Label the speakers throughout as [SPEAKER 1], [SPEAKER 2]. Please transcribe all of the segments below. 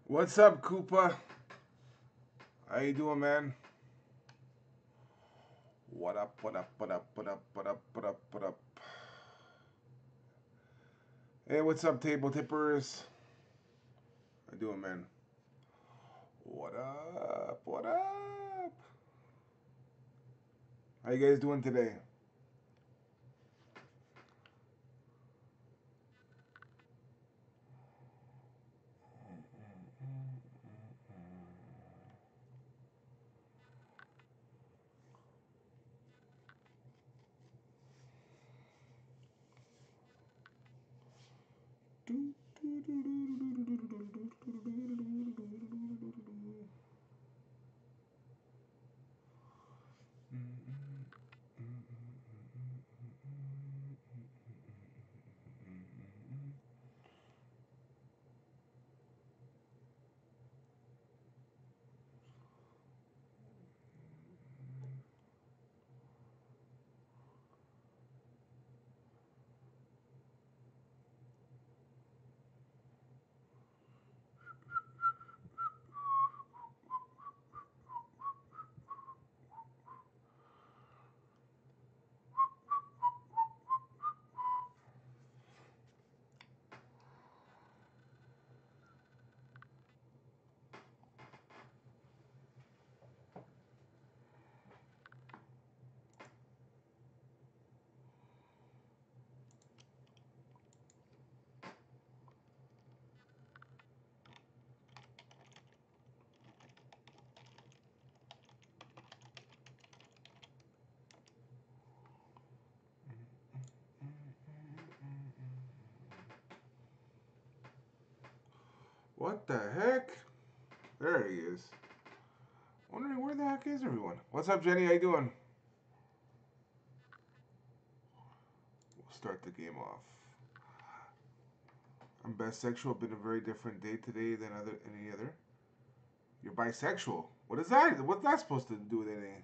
[SPEAKER 1] What's up, Koopa? How you doing, man? What up, what up, what up, what up, what up, what up, what up? Hey, what's up, table tippers? How you doing, man? What up, what up? How you guys doing today? What the heck? There he is. Wondering where the heck is everyone? What's up, Jenny? How you doing? We'll start the game off. I'm bisexual. Been a very different day today than any other. You're bisexual. What is that? What's that supposed to do with anything?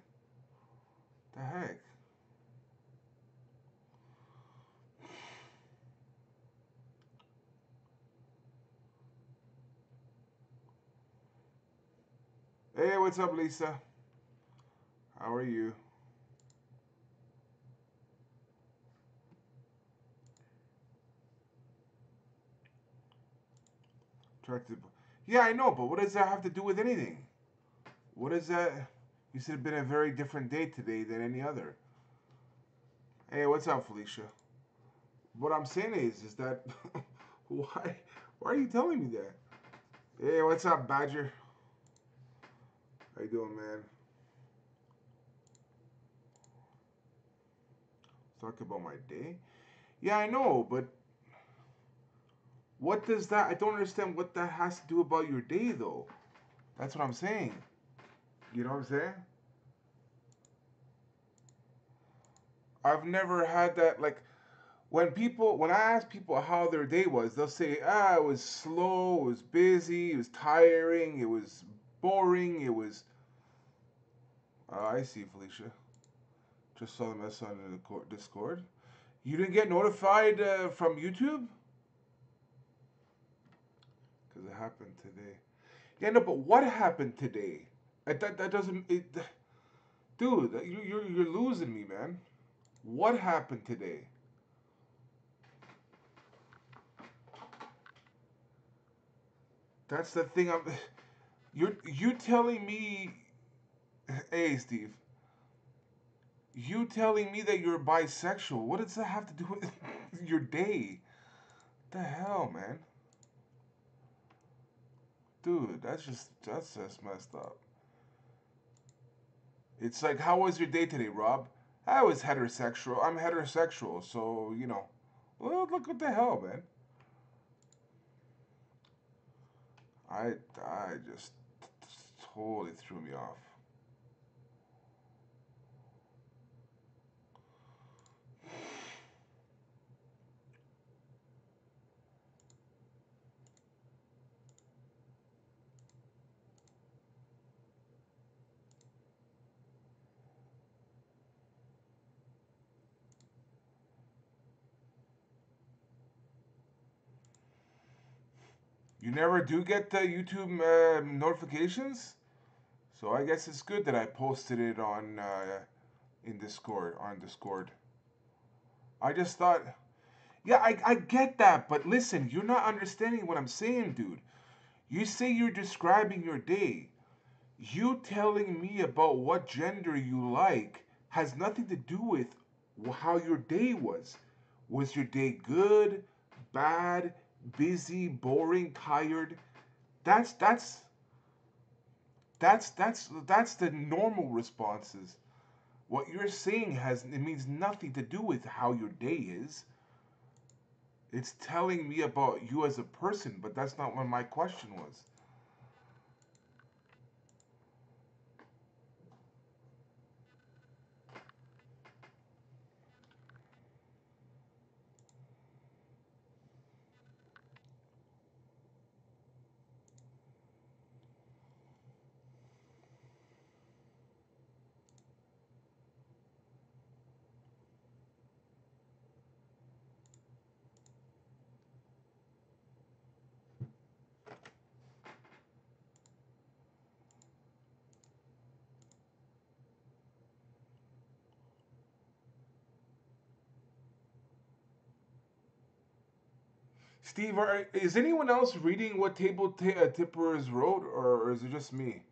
[SPEAKER 1] The heck? Hey, what's up, Lisa? How are you? Attractive. Yeah, I know, but what does that have to do with anything? What is that? You said it's been a very different day today than any other. Hey, what's up, Felicia? What I'm saying is that why why are you telling me that? Hey, what's up, Badger? How you doing, man? Talk about my day. Yeah, I know, but what does that? I don't understand what that has to do about your day, though. That's what I'm saying. You know what I'm saying? I've never had that. Like when I ask people how their day was, they'll say, "Ah, it was slow, it was busy, it was tiring, it was boring, it was." I see, Felicia. Just saw the message on the Discord. You didn't get notified from YouTube because it happened today. Yeah, no, but what happened today? That doesn't. Dude, you're losing me, man. What happened today? That's the thing. You telling me, hey Steve, you telling me that you're bisexual. What does that have to do with your day? What the hell, man? Dude, that's just messed up. It's like, how was your day today, Rob? I was heterosexual. I'm heterosexual, so you know. Well, look what the hell, man. I just totally threw me off. You never do get the YouTube notifications? So I guess it's good that I posted it on in Discord, on Discord. I just thought, yeah, I get that, but listen, you're not understanding what I'm saying, dude. You say you're describing your day. You telling me about what gender you like has nothing to do with how your day was. Was your day good, bad, busy, boring, tired? That's that's that's the normal responses. What you're saying has it means nothing to do with how your day is. It's telling me about you as a person, but that's not what my question was. Steve, is anyone else reading what Tippers wrote, or is it just me?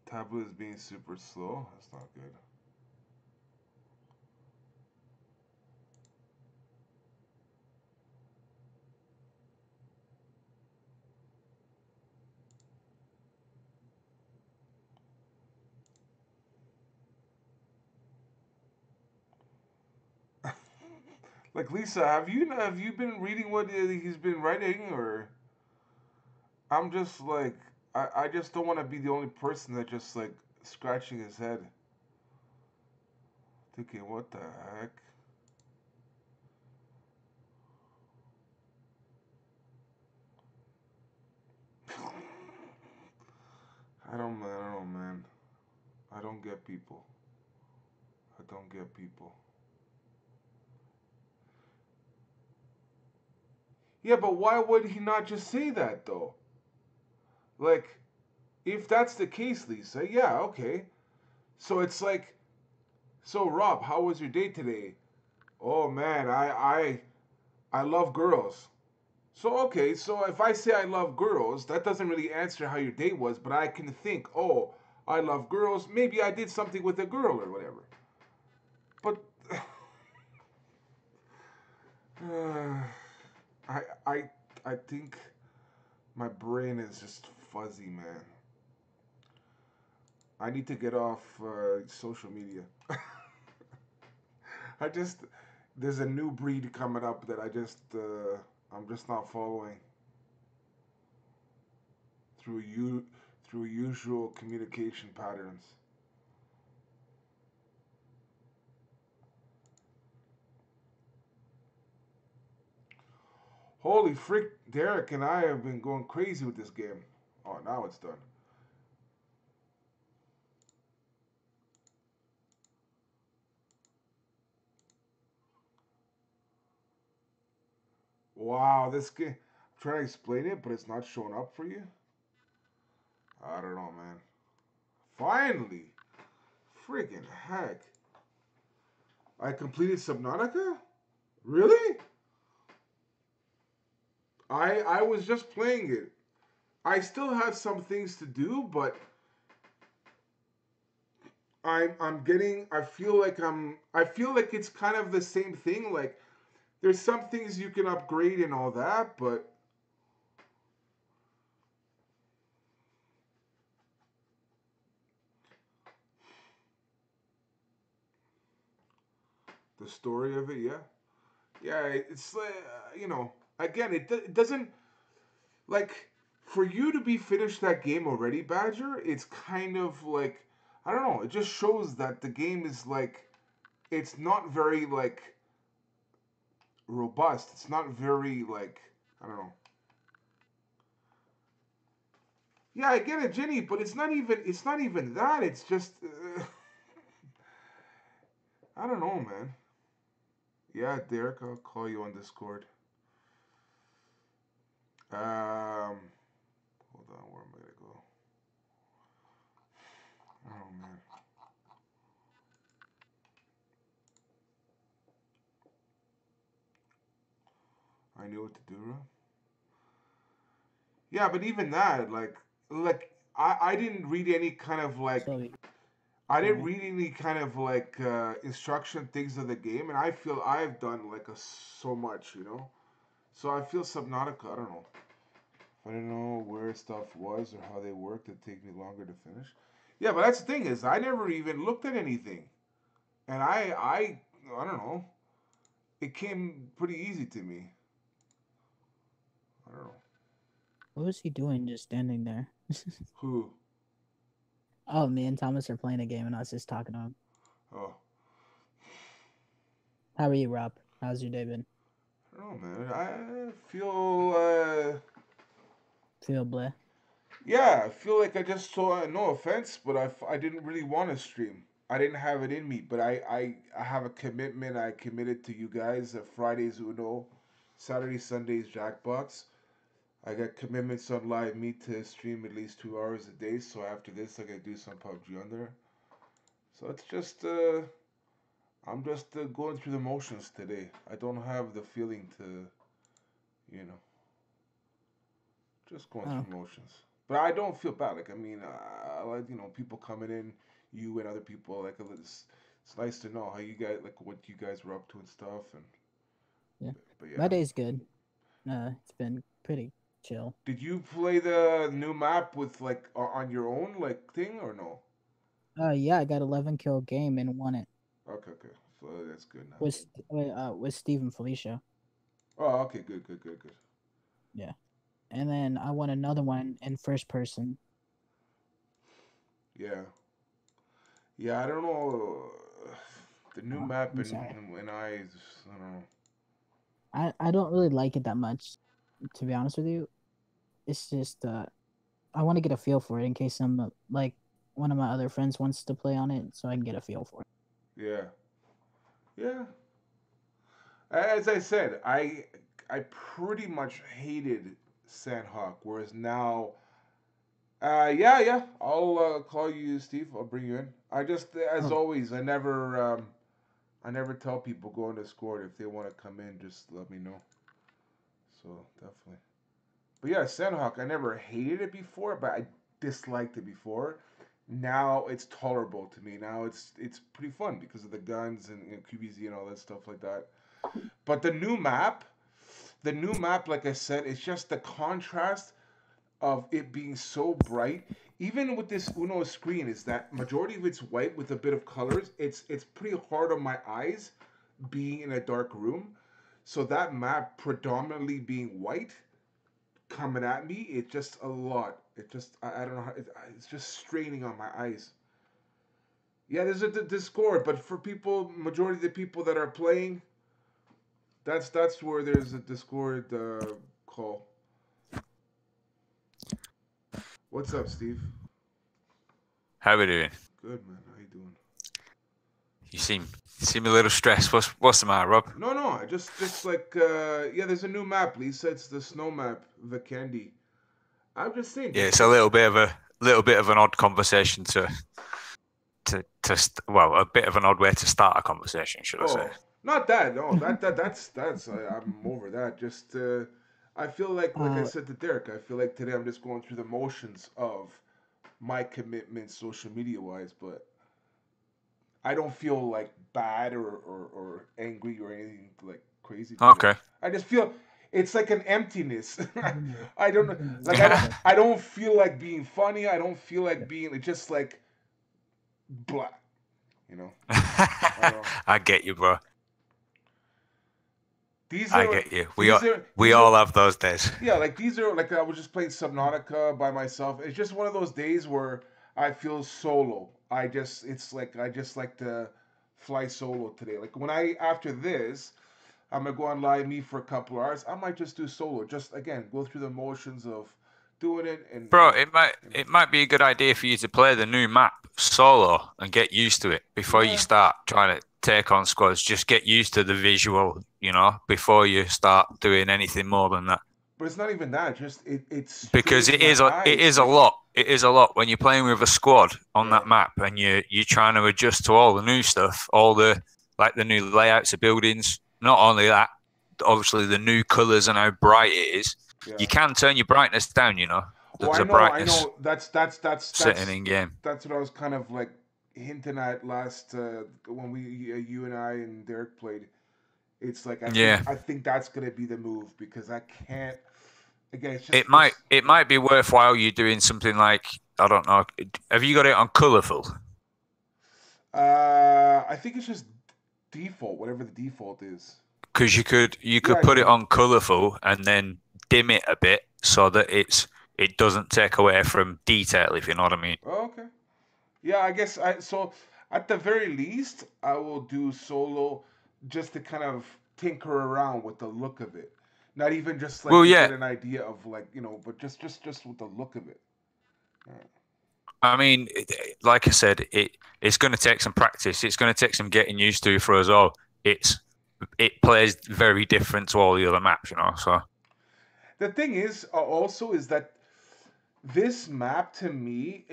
[SPEAKER 1] Tablet is being super slow. That's not good. Like Lisa, have you been reading what he's been writing, or I'm just like I just don't want to be the only person that just like scratching his head, thinking what the heck. I don't know, man. I don't get people. I don't get people. Yeah, but why would he not just say that though? Like, if that's the case, Lisa, yeah, okay. So it's like, so Rob, how was your date today? Oh man, I love girls. So okay, so if I say I love girls, that doesn't really answer how your date was, but I can think, oh, I love girls. Maybe I did something with a girl or whatever. But uh, I I I think my brain is just fuzzy, man. I need to get off social media. I just there's a new breed coming up that I'm just not following through you through usual communication patterns. Holy frick, Derek and I have been going crazy with this game. Oh, now it's done. Wow, this game. I'm trying to explain it, but it's not showing up for you. I don't know, man. Finally, friggin' heck! I completed Subnautica. Really? I was just playing it. I still have some things to do, but I'm getting. I feel like it's kind of the same thing. Like there's some things you can upgrade and all that, but the story of it, yeah, yeah, it's like again, it doesn't like for you to be finished that game already, Badger. It's kind of like I don't know. It just shows that the game is like it's not very like robust. It's not very like I don't know. Yeah, I get it, Jenny, but it's not even that. It's just I don't know, man. Yeah, Derek, I'll call you on Discord. Hold on, where am I gonna go? Oh man, I knew what to do. Yeah, but even that, like I didn't read any kind of like
[SPEAKER 2] So
[SPEAKER 1] I didn't
[SPEAKER 2] sorry.
[SPEAKER 1] read any kind of like instruction things of the game, and I feel I've done like so much, you know. So I feel Subnautica. I don't know. I don't know where stuff was or how they worked. It'd take me longer to finish. Yeah, but that's the thing is I never even looked at anything, and I don't know. It came pretty easy to me. I don't know
[SPEAKER 2] What was he doing just standing there?
[SPEAKER 1] who.
[SPEAKER 2] Oh, me and Thomas are playing a game and I was just talking to him.
[SPEAKER 1] Oh,
[SPEAKER 2] How are you, Rob? How's your day been?
[SPEAKER 1] I don't know, man. I feel
[SPEAKER 2] Feel bleh.
[SPEAKER 1] yeah, I feel like I just saw. No offense, but I didn't really want to stream. I didn't have it in me, but I have a commitment. I committed to you guys. Fridays Uno, Saturday Sundays Jackbox. I got commitments on Live Meet to stream at least 2 hours a day. So after this, I gotta do some PUBG on there. So it's just I'm just going through the motions today. I don't have the feeling to, you know, just going
[SPEAKER 2] Oh,
[SPEAKER 1] through motions. But I don't feel bad. Like I mean, I like people coming in, you and other people. Like it's nice to know how you guys like what you guys were up to and stuff. And
[SPEAKER 2] yeah.
[SPEAKER 1] but
[SPEAKER 2] My
[SPEAKER 1] yeah,
[SPEAKER 2] day's good. It's been pretty chill.
[SPEAKER 1] did you play the new map with like on your own like thing or no?
[SPEAKER 2] Yeah, I got 11 kill game and won it
[SPEAKER 1] Okay, okay. So that's good now.
[SPEAKER 2] with Steve and Felicia.
[SPEAKER 1] Oh, okay, good, good, good, good.
[SPEAKER 2] Yeah, and then I won another one in first person.
[SPEAKER 1] Yeah, yeah. I don't know the new
[SPEAKER 2] Oh,
[SPEAKER 1] map
[SPEAKER 2] I'm sorry.
[SPEAKER 1] and I don't know.
[SPEAKER 2] I don't really like it that much, to be honest with you. It's just I want to get a feel for it in case some like one of my other friends wants to play on it, so I can get a feel for it.
[SPEAKER 1] Yeah, yeah. As I said, I pretty much hated Sandhawk, whereas now, yeah, yeah, I'll call you Steve. I'll bring you in. I just, as
[SPEAKER 2] Oh,
[SPEAKER 1] always, I never tell people go on Discord if they want to come in. Just let me know. So definitely. But yeah, Sandhawk, I never hated it before, but I disliked it before. Now it's tolerable to me. Now it's pretty fun because of the guns and QBZ and all that stuff like that. But the new map, like I said, it's just the contrast of it being so bright. Even with this Uno screen, is that majority of it's white with a bit of colors. It's pretty hard on my eyes being in a dark room. So that map predominantly being white coming at me, it's just a lot. It just I don't know how it's just straining on my eyes. Yeah, there's a Discord, but for people, majority of the people that are playing, that's where there's a Discord call. What's up, Steve?
[SPEAKER 3] How we doing?
[SPEAKER 1] Good man. How you doing?
[SPEAKER 3] You seem a little stressed. What's the matter, Rob?
[SPEAKER 1] No, no. I just like yeah. There's a new map, Lisa. It's the snow map, the candy. I'm just saying,
[SPEAKER 3] Yeah,
[SPEAKER 1] just
[SPEAKER 3] it's a little bit of an odd conversation well, a bit of an odd way to start a conversation, should I say?
[SPEAKER 1] oh, not that. No, that's I'm over that. Just I feel like I
[SPEAKER 2] uh,
[SPEAKER 1] said to Derek. I feel like today I'm just going through the motions of my commitment, social media wise, but I don't feel like bad or angry or anything like crazy today.
[SPEAKER 3] Okay.
[SPEAKER 1] I just feel it's like an emptiness. I don't know, like
[SPEAKER 2] okay.
[SPEAKER 1] I don't feel like being funny. I don't feel like being it's just like blah. You know, I don't know.
[SPEAKER 3] I get you, bro.
[SPEAKER 1] These
[SPEAKER 3] I
[SPEAKER 1] are
[SPEAKER 3] get you. We
[SPEAKER 1] these are
[SPEAKER 3] all have those days.
[SPEAKER 1] yeah, like these are like I was just playing Subnautica by myself. It's just one of those days where I feel solo. I just it's like I just like to fly solo today. Like when I after this, I'm gonna go on live me for a couple hours. I might just do solo. Just again go through the motions of doing it
[SPEAKER 3] Bro,
[SPEAKER 1] and
[SPEAKER 3] it might
[SPEAKER 1] you know
[SPEAKER 3] it might be a good idea for you to play the new map solo and get used to it before you
[SPEAKER 1] yeah
[SPEAKER 3] start trying take on squads. Just get used to the visual, before you start doing anything more than that.
[SPEAKER 1] But it's not even that. Just it's
[SPEAKER 3] because it is a lot. It is a lot when you're playing with a squad on that map and you're trying to adjust to all the new stuff, all the new layouts of buildings. Not only that, obviously the new colours and how bright it is. Yeah. You can turn your brightness down. There's
[SPEAKER 1] I know. That's
[SPEAKER 3] sitting in game.
[SPEAKER 1] That's what I was kind of like hinting at last when you and I and Derek played. It's like I think that's gonna be the move because I can't. Again, it's just,
[SPEAKER 3] it might be worthwhile you doing something like, I don't know. Have you got it on colourful?
[SPEAKER 1] I think it's just default, whatever the default is.
[SPEAKER 3] Because you could put it on colourful and then dim it a bit so that it doesn't take away from detail, if you know what I mean.
[SPEAKER 1] Oh, okay. Yeah, I guess so at the very least I will do solo just to kind of tinker around with the look of it. Not even just like get an idea of but just with the look of it.
[SPEAKER 3] I mean, like I said, it's going to take some practice. It's going to take some getting used to for us all. It plays very different to all the other maps, So
[SPEAKER 1] the thing is, also, is that this map to me,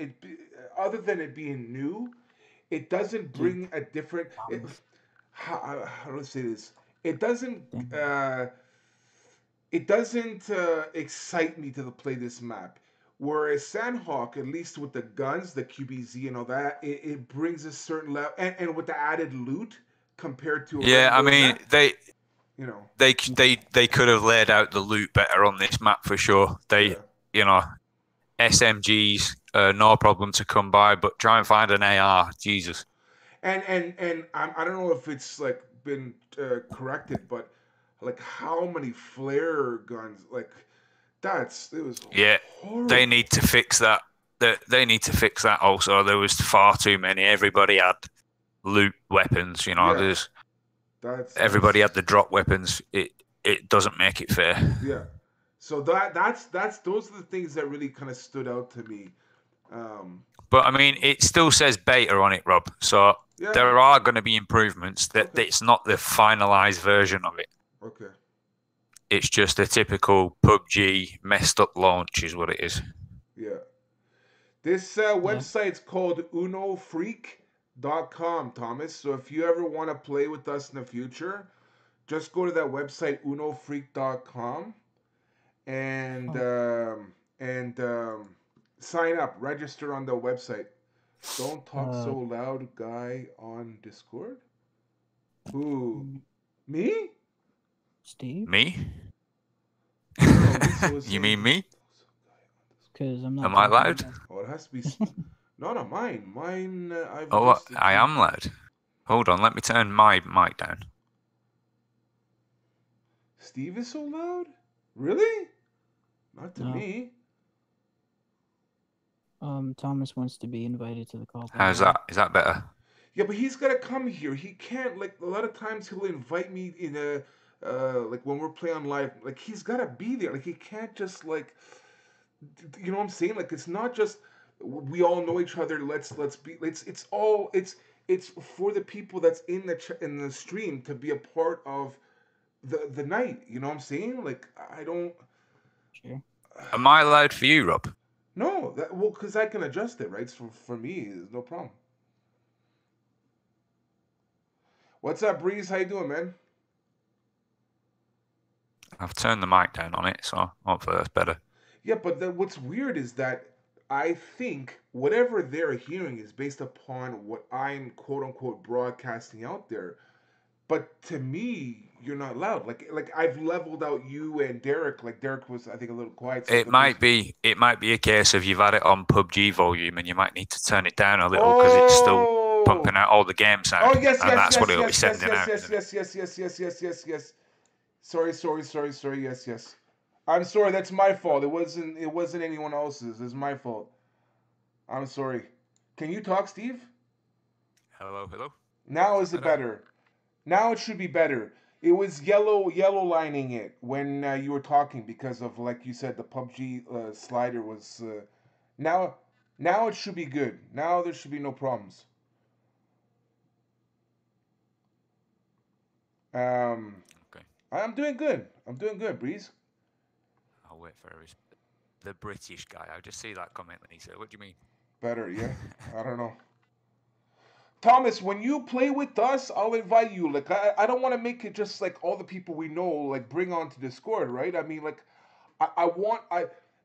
[SPEAKER 1] other than it being new, it doesn't bring a different. How do I say this? It doesn't. It doesn't excite me to play this map. Whereas Sandhawk, at least with the guns, the QBZ and all that, it brings a certain level, and with the added loot compared to
[SPEAKER 3] I mean
[SPEAKER 1] map,
[SPEAKER 3] they could have laid out the loot better on this map for sure. SMGs no problem to come by, but try and find an AR, Jesus.
[SPEAKER 1] And I don't know if it's like been corrected, but like how many flare guns it was horrible.
[SPEAKER 3] They need to fix that. They need to fix that also. There was far too many. Everybody had loot weapons, everybody had the drop weapons. It doesn't make it fair.
[SPEAKER 1] Yeah. So that's those are the things that really kind of stood out to me.
[SPEAKER 3] But I mean, it still says beta on it, Rob. So there are going to be improvements. It's not the finalized version of it.
[SPEAKER 1] Okay.
[SPEAKER 3] It's just a typical PUBG messed up launch is what it is.
[SPEAKER 1] Yeah. This website's called unofreak.com, Thomas. So if you ever want to play with us in the future, just go to that website, unofreak.com, and sign up, register on the website. Don't talk so loud, guy on Discord. Who? Me?
[SPEAKER 2] Steve?
[SPEAKER 3] Me? You mean me?
[SPEAKER 2] Because I'm not.
[SPEAKER 3] Am I loud?
[SPEAKER 1] Oh, it has to be. No, mine. Mine.
[SPEAKER 3] I am loud. Hold on, let me turn my mic down.
[SPEAKER 1] Steve is so loud? Really? Not to me.
[SPEAKER 2] Thomas wants to be invited to the call.
[SPEAKER 3] How's that? Is that better?
[SPEAKER 1] Yeah, but he's gotta come here. He can't, like, a lot of times he'll invite me in a like when we're playing live, like he's gotta be there. Like he can't just like, you know what I'm saying? Like it's not just we all know each other. Let's be. It's for the people that's in the stream to be a part of the night. You know what I'm saying? Like I don't.
[SPEAKER 2] Sure.
[SPEAKER 3] Am I loud for you, Rob?
[SPEAKER 1] No, because I can adjust it, right? So for me, there's no problem. What's up, Breeze? How you doing, man?
[SPEAKER 3] I've turned the mic down on it, so hopefully that's better.
[SPEAKER 1] Yeah, but what's weird is that I think whatever they're hearing is based upon what I'm quote-unquote broadcasting out there. But to me, you're not loud. Like I've leveled out you and Derek. Like Derek was, I think, a little quiet. So
[SPEAKER 3] it might be a case of you've had it on PUBG volume and you might need to turn it down a little because it's still pumping out all the game sound.
[SPEAKER 1] Oh yes,
[SPEAKER 3] and
[SPEAKER 1] yes,
[SPEAKER 3] that's
[SPEAKER 1] yes,
[SPEAKER 3] what it'll
[SPEAKER 1] yes,
[SPEAKER 3] be sending
[SPEAKER 1] yes,
[SPEAKER 3] out.
[SPEAKER 1] yes. Sorry. Yes. I'm sorry. That's my fault. It wasn't anyone else's. It's my fault. I'm sorry. Can you talk, Steve?
[SPEAKER 3] Hello.
[SPEAKER 1] Now is it better? Now it should be better. It was yellow lining it when you were talking because of, like you said, the PUBG slider was. Now it should be good. Now there should be no problems.
[SPEAKER 3] Okay.
[SPEAKER 1] I'm doing good. I'm doing good, Breeze.
[SPEAKER 3] I'll wait for the British guy. I just see that comment and he said, "What do you mean?"
[SPEAKER 1] Better, yeah. I don't know. Thomas, when you play with us, I'll invite you. Like, I don't want to make it just like all the people we know, like, bring onto Discord, right? I mean, like,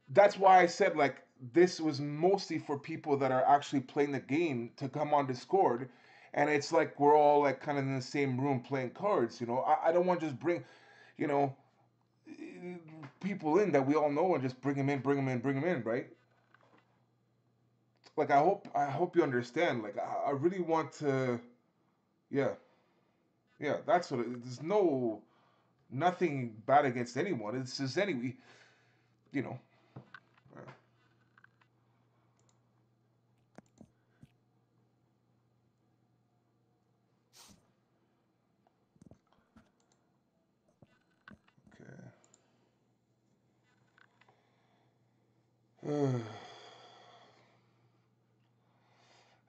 [SPEAKER 1] that's why I said, like, this was mostly for people that are actually playing the game to come on Discord. And it's like we're all, like, kind of in the same room playing cards, you know? I don't want to just bring, you know, people in that we all know and just bring them in, bring them in, bring them in, right? Like, I hope you understand. Like, I really want to, yeah. Yeah, that's what there's nothing bad against anyone. It's just anyway, you know. uh, Okay.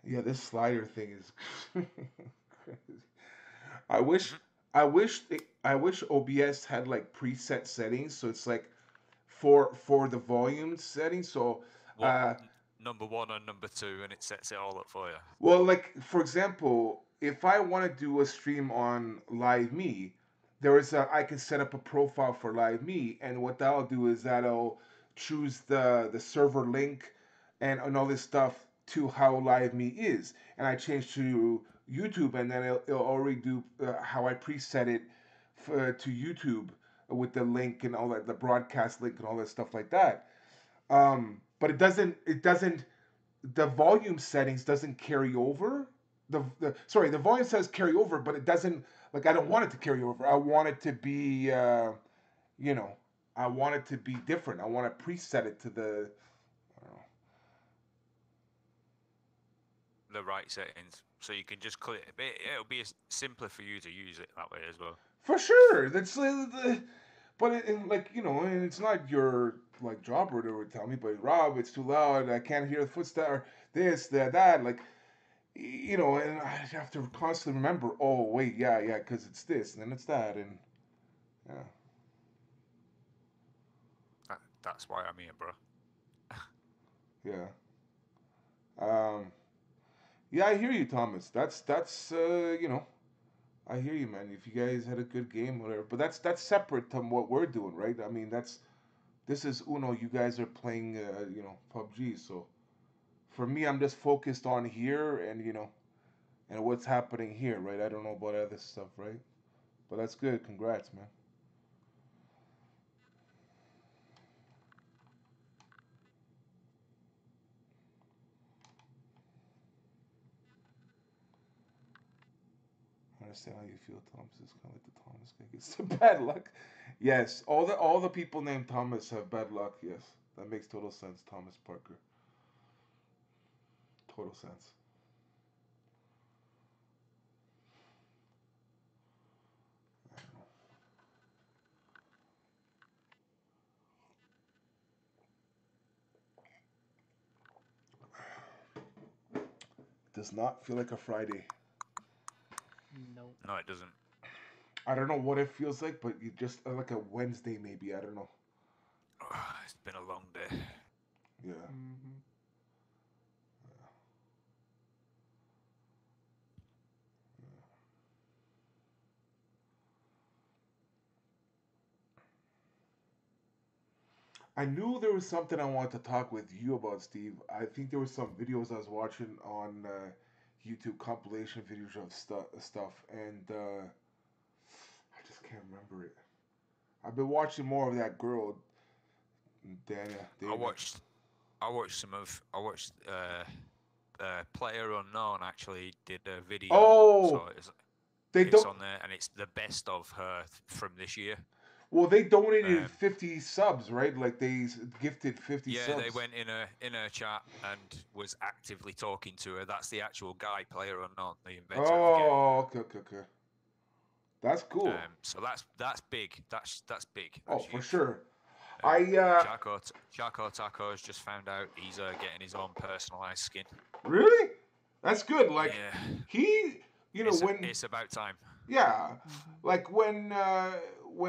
[SPEAKER 1] Yeah, this slider thing is crazy. I wish,
[SPEAKER 3] Mhm.
[SPEAKER 1] I wish OBS had like preset settings, so it's like for the volume setting. So,
[SPEAKER 3] What
[SPEAKER 1] uh,
[SPEAKER 3] number 1 and number 2, and it sets it all up for you.
[SPEAKER 1] well, like for example, if I want to do a stream on Live Me, I can set up a profile for Live Me, and what that'll do is that'll choose the server link and all this stuff to how Live Me is, and I change to YouTube, and then it'll already do how I preset it to YouTube with the link and all that, the broadcast link and all that stuff like that. But it doesn't the volume settings doesn't carry over. The volume says carry over, but it doesn't. Like, I don't want it to carry over. I want it to be you know I want it to be different. I want to preset it to the I don't know.
[SPEAKER 3] The right settings, so you can just click. It'll be simpler for you to use it that way as well.
[SPEAKER 1] For sure. That's but like, and it's not your like job or would tell me, but Rob, it's too loud. I can't hear the footsteps or this, that. Like, and I have to constantly remember. Oh wait, yeah, because it's this and then it's that, and yeah.
[SPEAKER 3] That's why I'm here, bro.
[SPEAKER 1] Yeah. Um, yeah, I hear you, Thomas. That's I hear you, man. If you guys had a good game, whatever. But that's separate from what we're doing, right? I mean, this is Uno. You guys are playing, PUBG. So for me, I'm just focused on here and and what's happening here, right? I don't know about other stuff, right? But that's good. Congrats, man. I understand how you feel, Thomas. It's kind of like the Thomas guy gets the bad luck. Yes, all the people named Thomas have bad luck. Yes, that makes total sense. Thomas Parker, total sense. Does not feel like a Friday.
[SPEAKER 2] Nope.
[SPEAKER 3] No, it doesn't.
[SPEAKER 1] I don't know what it feels like, but you just like a Wednesday maybe. I don't know.
[SPEAKER 3] It's been a long day.
[SPEAKER 1] Yeah.
[SPEAKER 2] Mm-hmm.
[SPEAKER 1] I knew there was something I wanted to talk with you about, Steve. I think there were some videos I was watching on YouTube, compilation videos of stuff, and I just can't remember it. I've been watching more of that girl, Dana.
[SPEAKER 3] I
[SPEAKER 1] Dana.
[SPEAKER 3] watched. I watched. Player Unknown actually did a video, so
[SPEAKER 1] Oh, they
[SPEAKER 3] it's
[SPEAKER 1] don't.
[SPEAKER 3] on there, and it's the best of her from this year.
[SPEAKER 1] Well, they donated
[SPEAKER 3] Um,
[SPEAKER 1] 50 subs, right? Like they gifted 50
[SPEAKER 3] yeah, they
[SPEAKER 1] subs.
[SPEAKER 3] went in her chat and was actively talking to her. That's the actual guy, Player Unknown, the inventor of the game.
[SPEAKER 1] Oh, okay. That's cool.
[SPEAKER 3] So that's big. That's big.
[SPEAKER 1] Oh,
[SPEAKER 3] That's
[SPEAKER 1] for
[SPEAKER 3] huge.
[SPEAKER 1] sure. I
[SPEAKER 3] Charco Taco has just found out he's getting his own personalized skin.
[SPEAKER 1] really? That's good. Like
[SPEAKER 3] Yeah,
[SPEAKER 1] he,
[SPEAKER 3] it's
[SPEAKER 1] when
[SPEAKER 3] it's about time.
[SPEAKER 1] Yeah, like when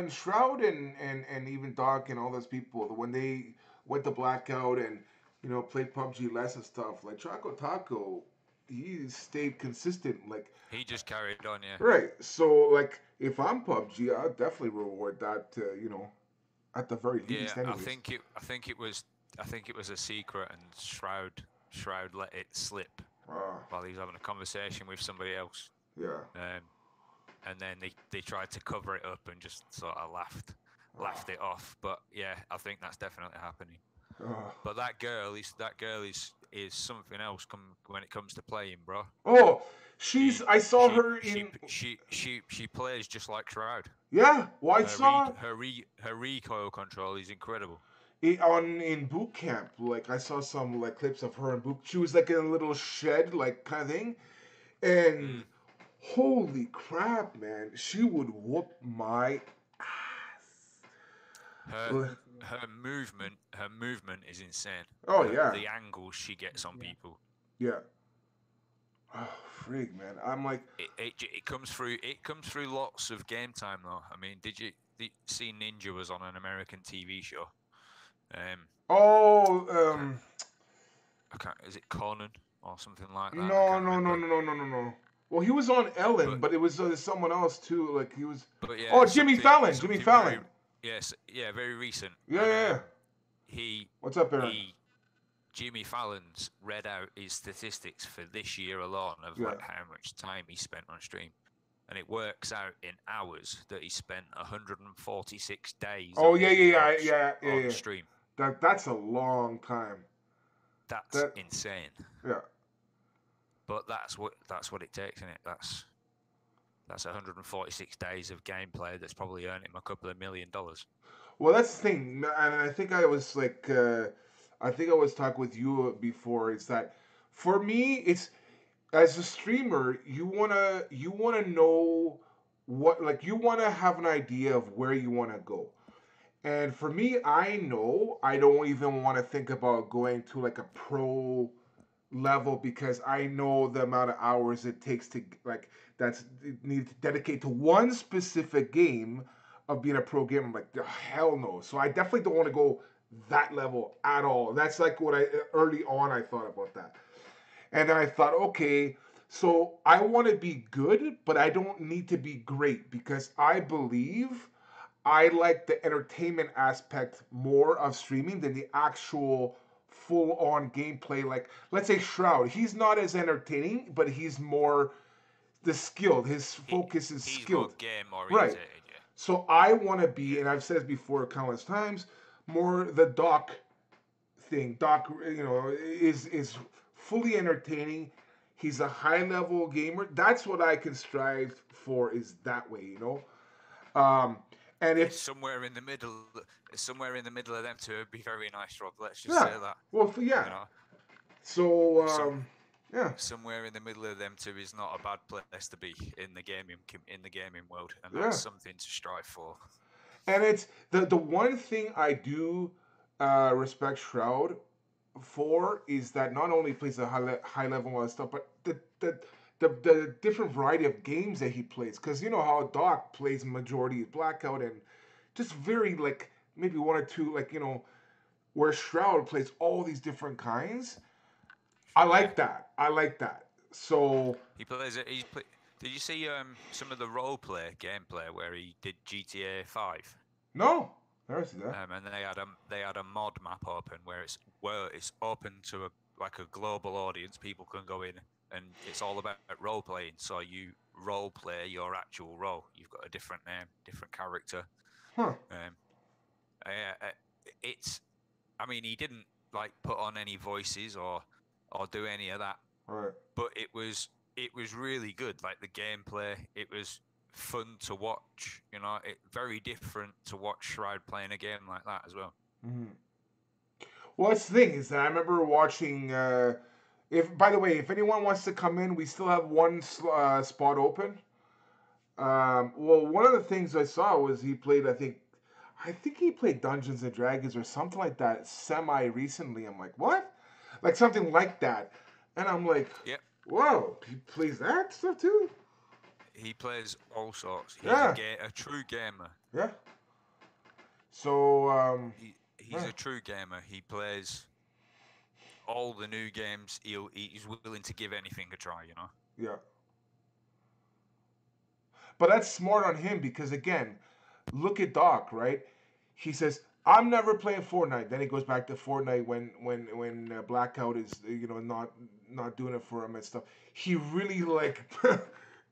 [SPEAKER 1] Shroud and even Doc and all those people when they went to blackout and played PUBG less and stuff, like Choco Taco, he stayed consistent. Like
[SPEAKER 3] He just carried on, yeah.
[SPEAKER 1] right, so like if I'm PUBG, I'll definitely reward that. At the very
[SPEAKER 3] Yeah,
[SPEAKER 1] least, anyways.
[SPEAKER 3] I think it was a secret, and Shroud let it slip while he was having a conversation with somebody else.
[SPEAKER 1] Yeah.
[SPEAKER 3] And then they tried to cover it up and just sort of laughed it off. But yeah, I think that's definitely happening. But that girl is something else when it comes to playing, bro.
[SPEAKER 1] Oh, I saw her in.
[SPEAKER 3] She plays just like Shroud.
[SPEAKER 1] Yeah, well, I saw
[SPEAKER 3] her recoil control is incredible.
[SPEAKER 1] In boot camp. Like I saw some like clips of her in boot. She was like in a little shed, like kind of thing, and holy crap, man, she would whoop my ass.
[SPEAKER 3] Her movement is insane.
[SPEAKER 1] Oh yeah,
[SPEAKER 3] the angles she gets on people.
[SPEAKER 1] Yeah. Oh frig, man! I'm like
[SPEAKER 3] it comes through lots of game time though. I mean, did you see Ninja was on an American TV show? Is it Conan or something like that?
[SPEAKER 1] No. Well, he was on Ellen, but it was someone else too. Like he was.
[SPEAKER 3] But yeah.
[SPEAKER 1] Oh, Jimmy Fallon. Jimmy Fallon.
[SPEAKER 3] Yes, yeah, very recent.
[SPEAKER 1] Yeah. What's up, Aaron?
[SPEAKER 3] Jimmy Fallon's read out his statistics for this year alone of like how much time he spent on stream, and it works out in hours that he spent 146 days.
[SPEAKER 1] Oh yeah.
[SPEAKER 3] On stream.
[SPEAKER 1] That's a long time.
[SPEAKER 3] That's insane.
[SPEAKER 1] Yeah.
[SPEAKER 3] But that's what it takes, isn't it? That's 146 days of gameplay that's probably earned him a couple of $1 million.
[SPEAKER 1] Well, that's the thing, and I think I was like, I think I was talking with you before. Is that for me? It's as a streamer, you wanna know what, like, you wanna have an idea of where you wanna go. And for me, I know I don't even want to think about going to like a pro level because I know the amount of hours it takes to need to dedicate to one specific game of being a pro gamer. I'm like, hell no. So I definitely don't want to go that level at all. That's like what early on I thought about that. And then I thought, okay, so I want to be good, but I don't need to be great because I believe I like the entertainment aspect more of streaming than the actual full-on gameplay. Like, let's say Shroud, he's not as entertaining, but he's more the skilled. His focus is
[SPEAKER 3] he's
[SPEAKER 1] skilled.
[SPEAKER 3] More game-oriented,
[SPEAKER 1] right. Yeah. So I want to be, and I've said this before countless times, more the Doc thing. Doc, is fully entertaining. He's a high-level gamer. That's what I can strive for. Is that way, And
[SPEAKER 3] it's somewhere in the middle. Somewhere in the middle of them two would be very nice, Rob. Let's just say that.
[SPEAKER 1] Well, yeah. So,
[SPEAKER 3] somewhere in the middle of them two is not a bad place to be in the gaming world, and that's something to strive for.
[SPEAKER 1] And it's the one thing I do respect Shroud for is that not only plays a high level and stuff, but the different variety of games that he plays. Because you know how Doc plays majority Blackout and just very like maybe one or two where Shroud plays all these different kinds. I like that. So
[SPEAKER 3] he plays it. Did you see some of the role play gameplay where he did GTA 5?
[SPEAKER 1] No, never see that.
[SPEAKER 3] And they had a mod map open where it's open to a global audience. People can go in, and it's all about role playing. So you role play your actual role. You've got a different name, different character.
[SPEAKER 1] Huh.
[SPEAKER 3] I mean, he didn't like put on any voices or do any of that.
[SPEAKER 1] Right.
[SPEAKER 3] But it was really good. Like the gameplay, it was fun to watch. Very different to watch Shroud playing a game like that as well.
[SPEAKER 1] Mm-hmm. Well, that's the thing is that I remember watching. If anyone wants to come in, we still have one spot open. Well, one of the things I saw was he played. I think he played Dungeons and Dragons or something like that semi recently. I'm like, what? Like something like that, and I'm like,
[SPEAKER 3] yeah.
[SPEAKER 1] Whoa, he plays that stuff too?
[SPEAKER 3] He plays all sorts. He's
[SPEAKER 1] Yeah.
[SPEAKER 3] a true gamer.
[SPEAKER 1] Yeah. So
[SPEAKER 3] He's a true gamer. He plays all the new games. He's willing to give anything a try. You know.
[SPEAKER 1] yeah. But that's smart on him because again, look at Doc, right? He says, "I'm never playing Fortnite." Then he goes back to Fortnite when Blackout is not doing it for him and stuff. He really like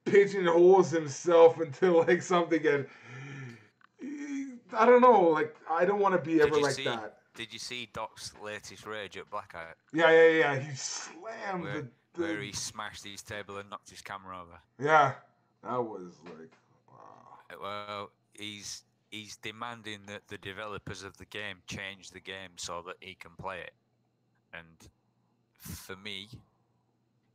[SPEAKER 1] pigeonholes himself into like something, and I don't know. Like I don't want to be ever like that.
[SPEAKER 3] Did you see Doc's latest rage at Blackout?
[SPEAKER 1] Yeah. He slammed
[SPEAKER 3] where he smashed his table and knocked his camera over.
[SPEAKER 1] Yeah, that was like, wow.
[SPEAKER 3] Well, he's demanding that the developers of the game change the game so that he can play it. And for me,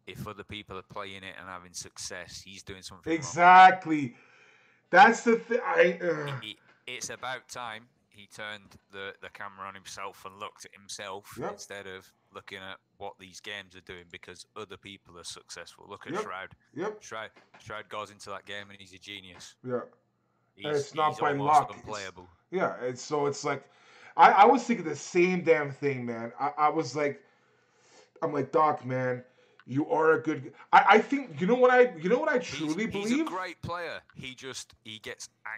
[SPEAKER 3] if other people are playing it and having success, he's doing something
[SPEAKER 1] exactly wrong. That's the thing.
[SPEAKER 3] It's about time he turned the camera on himself and looked at himself instead of looking at what these games are doing because other people are successful. Look at Shroud.
[SPEAKER 1] Yep.
[SPEAKER 3] Shroud goes into that game and he's a genius.
[SPEAKER 1] Yeah.
[SPEAKER 3] It's
[SPEAKER 1] not by luck.
[SPEAKER 3] Unplayable.
[SPEAKER 1] It's like, I was thinking the same damn thing, man. I'm like, Doc, man, you are a good. I think you know what I truly believe.
[SPEAKER 3] He's a great player. He gets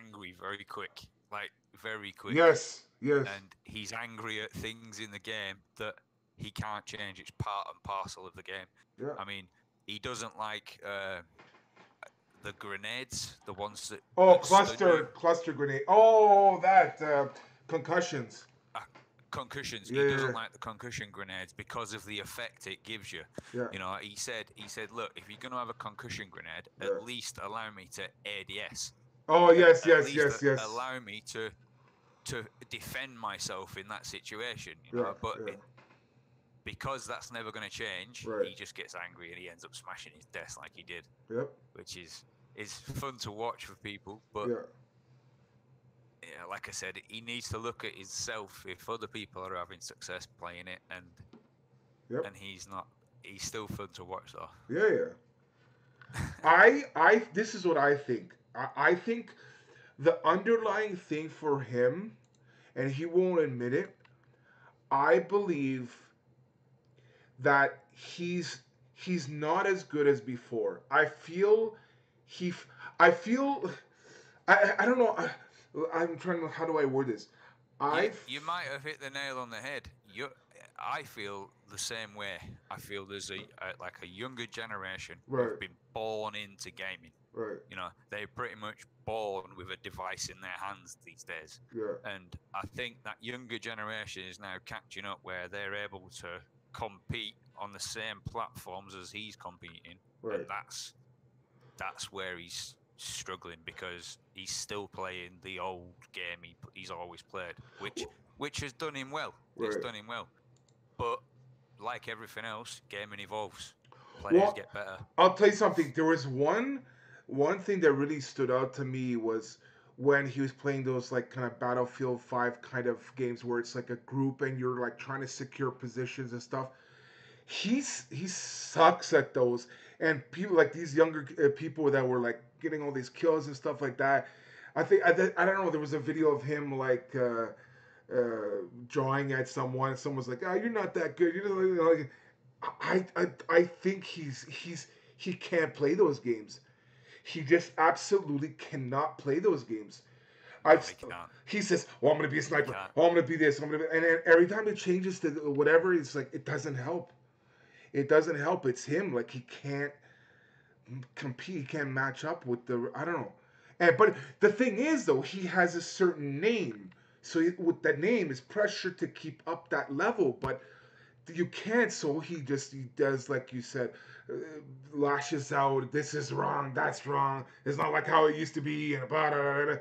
[SPEAKER 3] angry very quick, like very quick.
[SPEAKER 1] Yes.
[SPEAKER 3] And he's angry at things in the game that he can't change. It's part and parcel of the game.
[SPEAKER 1] Yeah.
[SPEAKER 3] I mean, he doesn't like the grenades, the ones that.
[SPEAKER 1] Cluster grenade. Oh, that concussions.
[SPEAKER 3] Concussions. He doesn't like the concussion grenades because of the effect it gives you.
[SPEAKER 1] Yeah.
[SPEAKER 3] You know, he said, look, if you're gonna have a concussion grenade, at least allow me to ADS.
[SPEAKER 1] Oh yes.
[SPEAKER 3] Allow me to defend myself in that situation. You know, but because that's never going to change, he just gets angry and he ends up smashing his desk like he did.
[SPEAKER 1] Yep.
[SPEAKER 3] Which is fun to watch for people, but. Yeah, like I said, he needs to look at himself. If other people are having success playing it, and he's not, he's still fun to watch though.
[SPEAKER 1] Yeah. I this is what I think. I think the underlying thing for him, and he won't admit it, I believe that he's not as good as before. I don't know. I'm trying to. How do I word this?
[SPEAKER 3] You might have hit the nail on the head. I feel the same way. I feel there's a younger generation who've been born into gaming.
[SPEAKER 1] Right.
[SPEAKER 3] You know, they're pretty much born with a device in their hands these days.
[SPEAKER 1] Yeah.
[SPEAKER 3] And I think that younger generation is now catching up where they're able to compete on the same platforms as he's competing.
[SPEAKER 1] Right.
[SPEAKER 3] And that's where he's struggling because he's still playing the old game he's always played, which has done him well. It's done him well, but like everything else, gaming evolves. Players get better.
[SPEAKER 1] I'll tell you something. There was one thing that really stood out to me was when he was playing those like kind of Battlefield 5 kind of games where it's like a group and you're like trying to secure positions and stuff. He sucks at those, and people like these younger people that were like getting all these kills and stuff like that. I don't know. There was a video of him like drawing at someone. And someone's like, "Oh, you're not that good." I think he can't play those games. He just absolutely cannot play those games. He says, "Oh, I'm gonna be a sniper. Oh, I'm gonna be this. And then every time it changes to whatever, it's like it doesn't help. It doesn't help. It's him. Like he can't compete. He can't match up with I don't know. But the thing is, though, he has a certain name. So with that name, it's pressure to keep up that level. But you can't. So he does like you said, lashes out. This is wrong. That's wrong. It's not like how it used to be. And blah, blah, blah, blah.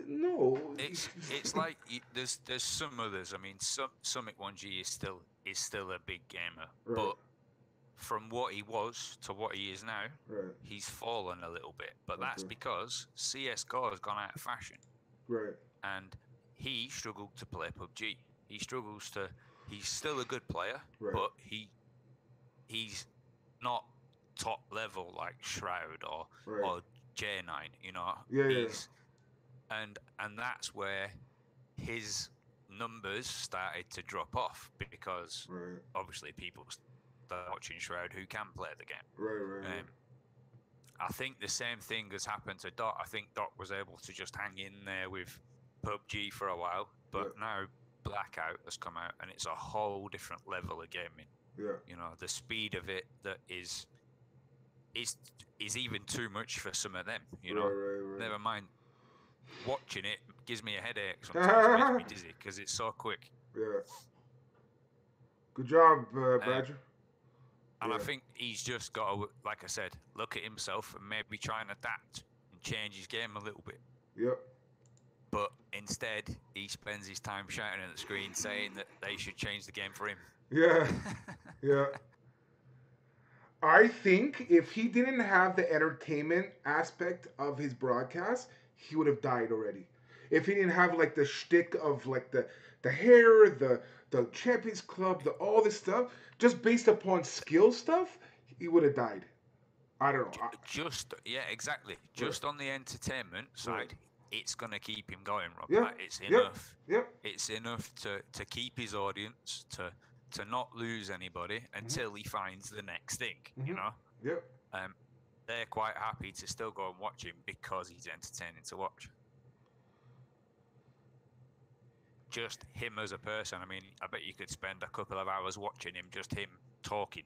[SPEAKER 1] No,
[SPEAKER 3] it's like there's some others. I mean, Summit 1G is still a big gamer, but from what he was to what he is now, he's fallen a little bit. But that's because CS:GO has gone out of fashion, and he struggled to play PUBG. He's still a good player, but he's not top level like Shroud or J9, you know.
[SPEAKER 1] Yeah.
[SPEAKER 3] And that's where his numbers started to drop off because
[SPEAKER 1] Right.
[SPEAKER 3] obviously people start watching Shroud who can play the game.
[SPEAKER 1] Right.
[SPEAKER 3] I think the same thing has happened to Dot. I think Dot was able to just hang in there with PUBG for a while, but now Blackout has come out and it's a whole different level of gaming.
[SPEAKER 1] Yeah.
[SPEAKER 3] You know, the speed of it that is even too much for some of them, you know.
[SPEAKER 1] Right.
[SPEAKER 3] Never mind watching it gives me a headache sometimes, makes me dizzy because it's so quick.
[SPEAKER 1] Yeah. Good job, Badger.
[SPEAKER 3] And I think he's just got to, like I said, look at himself and maybe try and adapt and change his game a little bit.
[SPEAKER 1] Yep.
[SPEAKER 3] But instead, he spends his time shouting at the screen saying that they should change the game for him.
[SPEAKER 1] Yeah. Yeah. I think if he didn't have the entertainment aspect of his broadcast, he would have died already. If he didn't have like the shtick of like the hair, the Champions Club, all this stuff, just based upon skill stuff, he would have died. I don't know.
[SPEAKER 3] Exactly. Just on the entertainment side, it's gonna keep him going, Rob.
[SPEAKER 1] Yeah.
[SPEAKER 3] Like, it's enough.
[SPEAKER 1] Yep.
[SPEAKER 3] It's enough to keep his audience, to not lose anybody until he finds the next thing. You know.
[SPEAKER 1] Yep.
[SPEAKER 3] They're quite happy to still go and watch him because he's entertaining to watch. Just him as a person. I mean, I bet you could spend a couple of hours watching him, just him talking.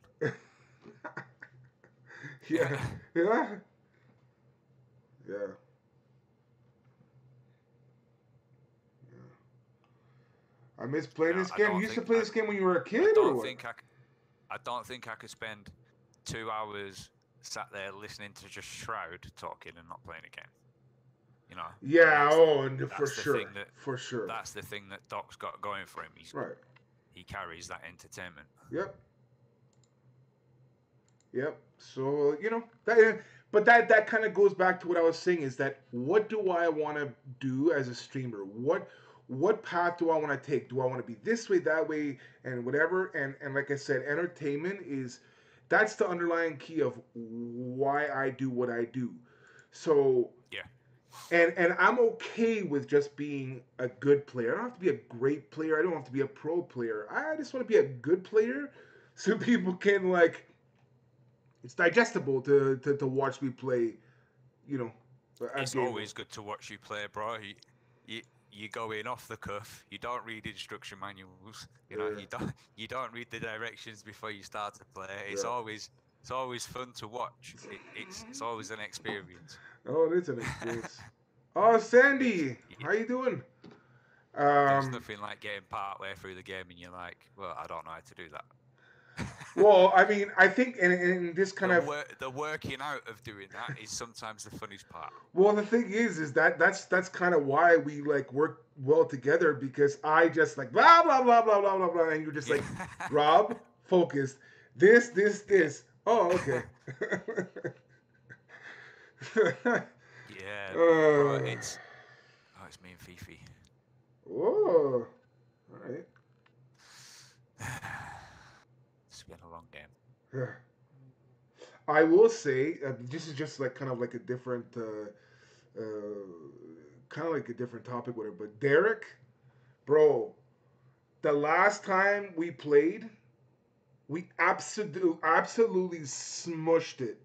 [SPEAKER 1] Yeah. I miss playing this game. You used to play this game when you were a kid, or what?
[SPEAKER 3] I don't think I could spend 2 hours sat there listening to just Shroud talking and not playing a game. You know.
[SPEAKER 1] Yeah. For sure.
[SPEAKER 3] That's the thing that Doc's got going for him. He carries that entertainment.
[SPEAKER 1] Yep. So that kind of goes back to what I was saying, is that what do I want to do as a streamer? What path do I want to take? Do I want to be this way, that way, and whatever? And like I said, entertainment that's the underlying key of why I do what I do. So
[SPEAKER 3] yeah.
[SPEAKER 1] And I'm okay with just being a good player. I don't have to be a great player. I don't have to be a pro player. I just want to be a good player so people can, like, it's digestible to watch me play, you know.
[SPEAKER 3] It's always good to watch you play, bro. You go in off the cuff. You don't read instruction manuals. You know, you don't read the directions before you start to play. It's always fun to watch. It's always an experience.
[SPEAKER 1] Oh, it is an experience. Oh, Sandy, how you doing?
[SPEAKER 3] There's nothing like getting part way through the game and you're like, well, I don't know how to do that.
[SPEAKER 1] Well, I mean, I think in this kind of
[SPEAKER 3] the working out of doing that is sometimes the funniest part.
[SPEAKER 1] Well, the thing is that's kind of why we like work well together, because I just like blah blah blah blah blah blah blah, and you're just like, Rob, focused. This. Oh, okay.
[SPEAKER 3] Yeah, bro, it's me and Fifi.
[SPEAKER 1] Whoa, all right.
[SPEAKER 3] It's been a long game.
[SPEAKER 1] Yeah. I will say this is just like kind of like a different, kind of like a different topic, whatever. But Derek, bro, the last time we played, we absolutely smushed it.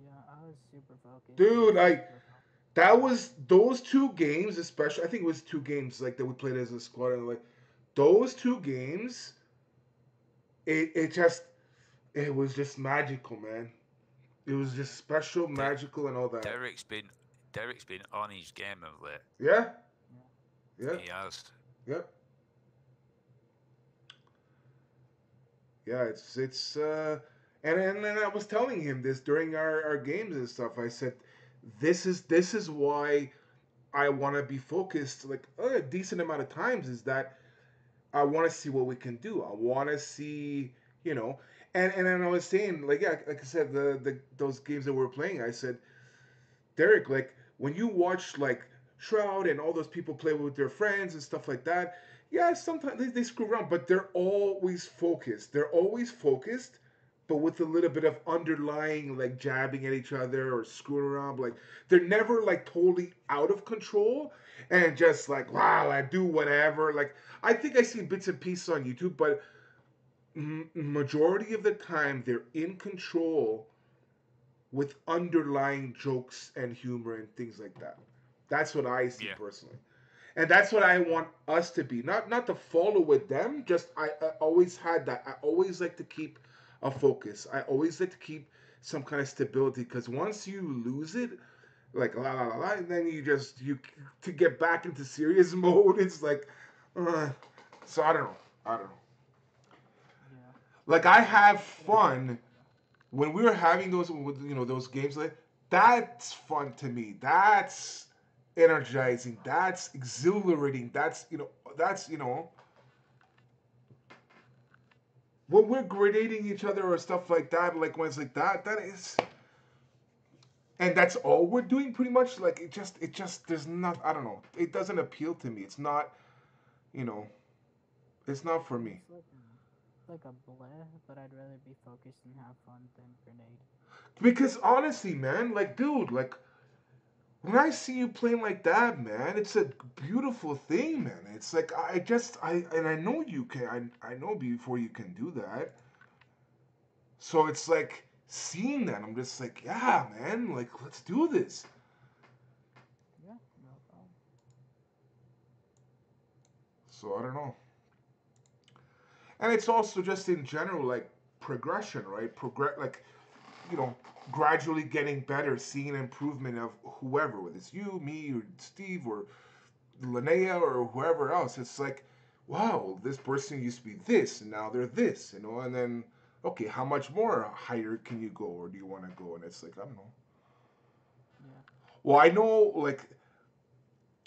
[SPEAKER 2] Yeah, I was super focused.
[SPEAKER 1] Dude, that was those 2 games, especially. I think it was 2 games like that we played as a squad, and like those 2 games. It was just magical, man. It was just special, magical, and all that.
[SPEAKER 3] Derek's been on his game of late.
[SPEAKER 1] Yeah. He
[SPEAKER 3] has.
[SPEAKER 1] Yep. Yeah, it's and then I was telling him this during our games and stuff. I said, this is why I want to be focused like a decent amount of times, is that I want to see what we can do. I want to see, you know, and then I was saying, like, yeah, like I said, those games that we were playing, I said, Derek, like, when you watch, like, Shroud and all those people play with their friends and stuff like that, yeah, sometimes they screw around, but they're always focused. They're always focused but with a little bit of underlying like jabbing at each other or screwing around. Like they're never like totally out of control and just like wow, I do whatever. Like I think I see bits and pieces on YouTube, but majority of the time they're in control with underlying jokes and humor and things like that. That's what I see
[SPEAKER 3] Yeah.
[SPEAKER 1] personally. And that's what I want us to be. Not to follow with them, just I always had that. I always like to keep a focus. I always like to keep some kind of stability because once you lose it, like la la la la, and then you to get back into serious mode, it's like so I don't know. I don't know.
[SPEAKER 2] Yeah.
[SPEAKER 1] Like I have fun when we were having those those games like that's fun to me. That's energizing. That's exhilarating. That's when we're gradating each other or stuff like that. Like when it's like that, that is, and that's all we're doing pretty much. Like it just there's not. I don't know. It doesn't appeal to me. It's not. You know. It's not for me.
[SPEAKER 2] It's like a bleh, but I'd rather be focused and have fun than grenade.
[SPEAKER 1] Because honestly, man, like, dude, like, when I see you playing like that, man, it's a beautiful thing, man. It's like I know you can. I know before you can do that. So it's like seeing that, I'm just like, yeah, man, like let's do this.
[SPEAKER 2] Yeah, no problem.
[SPEAKER 1] So I don't know. And it's also just in general like progression, right? Like you know, gradually getting better, seeing an improvement of whoever, whether it's you, me, or Steve, or Linnea, or whoever else. It's like, wow, this person used to be this, and now they're this, and then, okay, how much more higher can you go, or do you want to go? And it's like, I don't know.
[SPEAKER 2] Yeah.
[SPEAKER 1] Well, I know, like,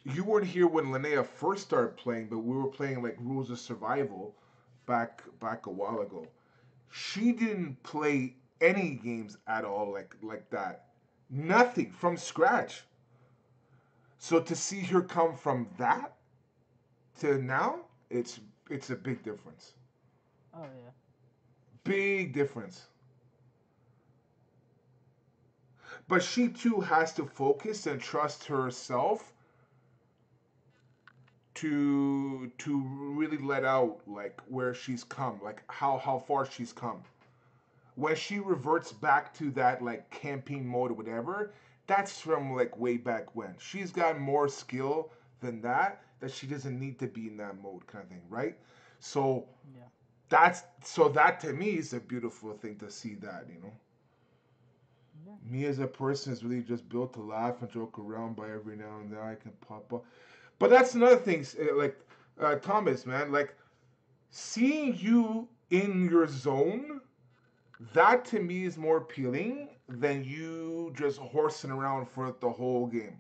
[SPEAKER 1] you weren't here when Linnea first started playing, but we were playing, like, Rules of Survival back a while ago. She didn't play any games at all like that. Nothing from scratch. So to see her come from that to now, it's a big difference.
[SPEAKER 2] Oh yeah.
[SPEAKER 1] Big difference. But she too has to focus and trust herself to really let out like where she's come, like how far she's come. When she reverts back to that like camping mode or whatever, that's from like way back when. She's got more skill than that she doesn't need to be in that mode kind of thing, right? So
[SPEAKER 2] Yeah.
[SPEAKER 1] that to me is a beautiful thing to see that.
[SPEAKER 2] Yeah.
[SPEAKER 1] Me as a person is really just built to laugh and joke around by every now and then I can pop up. But that's another thing, like Thomas, man, like seeing you in your zone, that to me is more appealing than you just horsing around for the whole game.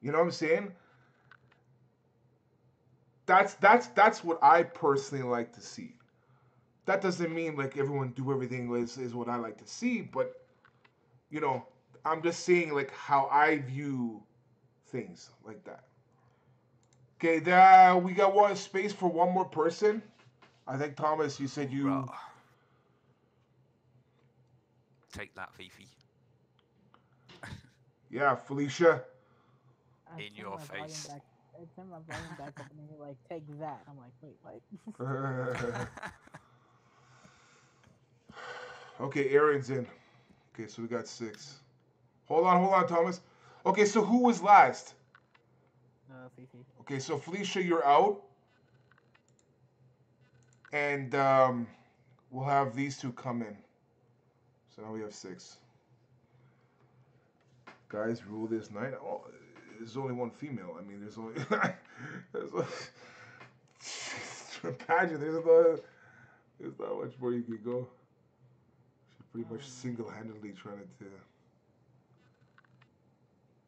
[SPEAKER 1] You know what I'm saying? That's what I personally like to see. That doesn't mean like everyone do everything is what I like to see, but you know, I'm just saying like how I view things like that. Okay, we got one space for one more person. I think Thomas, you said
[SPEAKER 3] Right.
[SPEAKER 1] you.
[SPEAKER 3] Take that, Fifi.
[SPEAKER 1] Yeah, Felicia.
[SPEAKER 2] I
[SPEAKER 3] In
[SPEAKER 2] turned
[SPEAKER 3] your
[SPEAKER 2] my volume
[SPEAKER 3] face.
[SPEAKER 2] back. I turned my volume back up and you're like, take that. I'm like, wait, what?
[SPEAKER 1] Okay, Aaron's in. Okay, so we got 6. Hold on, Thomas. Okay, so who was last?
[SPEAKER 2] Fifi.
[SPEAKER 1] Okay, so Felicia, you're out, and we'll have these two come in. So now we have 6. Guys, rule this night. Oh, there's only one female. I mean, there's only. Imagine there's not much more you could go. She's pretty much single-handedly trying to.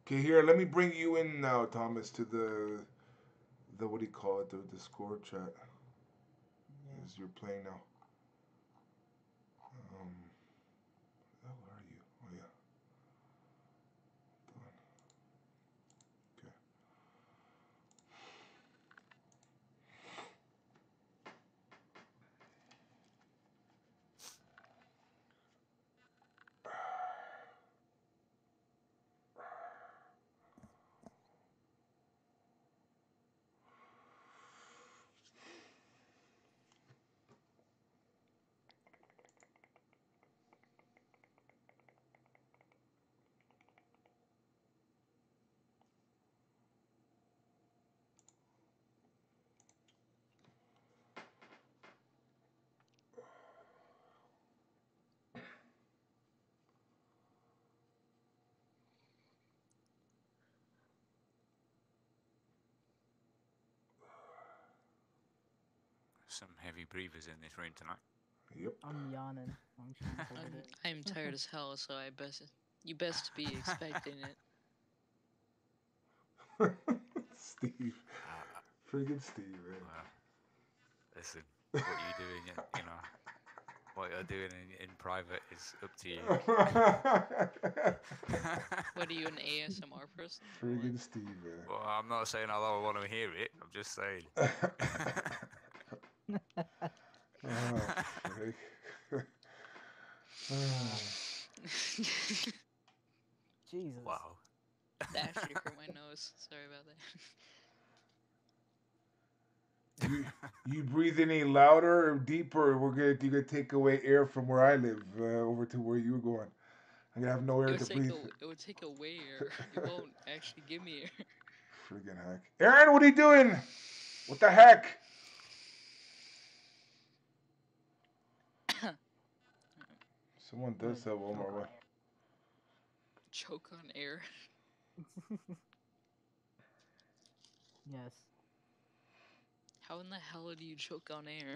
[SPEAKER 1] Okay, here, let me bring you in now, Thomas, to the what do you call it, the Discord chat.
[SPEAKER 2] Yeah.
[SPEAKER 1] As you're playing now. Where the hell are you? Oh yeah. Done. Okay.
[SPEAKER 3] some heavy breathers in this room tonight.
[SPEAKER 1] Yep.
[SPEAKER 2] I'm yawning. I'm trying to hold it.
[SPEAKER 4] I'm tired as hell, so you best be expecting it.
[SPEAKER 1] Steve. Friggin' Steve, man.
[SPEAKER 3] Well, listen, what you're doing, what you're doing in private is up to you.
[SPEAKER 4] What are you, an ASMR person?
[SPEAKER 1] Friggin' Steve, man.
[SPEAKER 3] Well, I'm not saying I don't want to hear it. I'm just saying.
[SPEAKER 1] Frick.
[SPEAKER 2] Jesus.
[SPEAKER 3] Wow.
[SPEAKER 4] That actually hurt my nose. Sorry about that.
[SPEAKER 1] You breathe any louder or deeper, you gonna take away air from where I live over to where you're going. I'm gonna have no air to breathe.
[SPEAKER 4] It would take away air. It won't actually give me air.
[SPEAKER 1] Friggin' heck. Aaron, what are you doing? What the heck? Someone does have one more one.
[SPEAKER 4] Choke on air.
[SPEAKER 2] Yes.
[SPEAKER 4] How in the hell do you choke on air?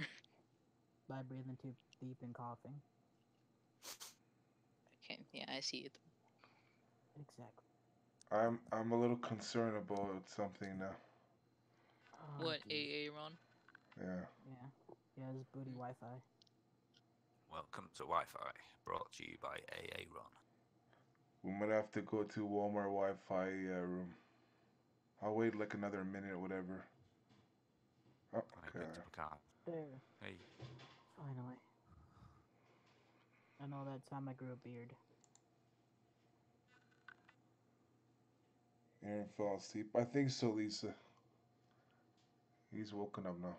[SPEAKER 2] By breathing too deep and coughing.
[SPEAKER 4] Okay, yeah, I see it.
[SPEAKER 2] Exactly.
[SPEAKER 1] I'm a little concerned about something now.
[SPEAKER 2] Oh,
[SPEAKER 4] What,
[SPEAKER 2] geez.
[SPEAKER 4] AA Ron?
[SPEAKER 1] Yeah.
[SPEAKER 2] Yeah, it's booty Wi-Fi.
[SPEAKER 3] Welcome to Wi-Fi, brought to you by AA Ron.
[SPEAKER 1] We might have to go to Walmart Wi-Fi room. I'll wait like another minute or whatever. Oh,
[SPEAKER 3] I
[SPEAKER 1] okay.
[SPEAKER 3] picked up a card.
[SPEAKER 2] There.
[SPEAKER 3] Hey.
[SPEAKER 2] Finally. I know that time I grew a beard.
[SPEAKER 1] Aaron fell asleep. I think so, Lisa. He's woken up now.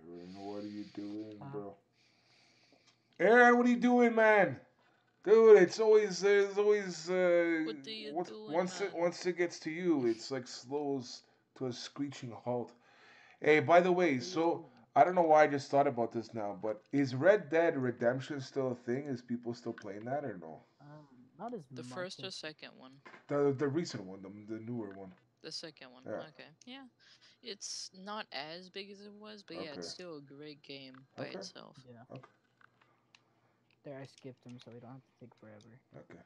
[SPEAKER 1] Aaron, what are you doing, bro? Aaron, what are you doing, man? Dude, it's always
[SPEAKER 4] What do you doing, man?
[SPEAKER 1] once it gets to you, it's like slows to a screeching halt. Hey, by the way, so I don't know why I just thought about this now, but is Red Dead Redemption still a thing? Is people still playing that or no?
[SPEAKER 2] Not as
[SPEAKER 4] The
[SPEAKER 2] much
[SPEAKER 4] first or
[SPEAKER 2] as...
[SPEAKER 4] second one?
[SPEAKER 1] The recent one, the newer one.
[SPEAKER 4] The second one.
[SPEAKER 1] Yeah.
[SPEAKER 4] Okay. Yeah. It's not as big as it was, but yeah,
[SPEAKER 1] Okay.
[SPEAKER 4] it's still a great game by
[SPEAKER 1] Okay.
[SPEAKER 4] itself.
[SPEAKER 2] Yeah.
[SPEAKER 1] Okay.
[SPEAKER 2] There, I skipped them so we don't have to take forever.
[SPEAKER 1] Okay.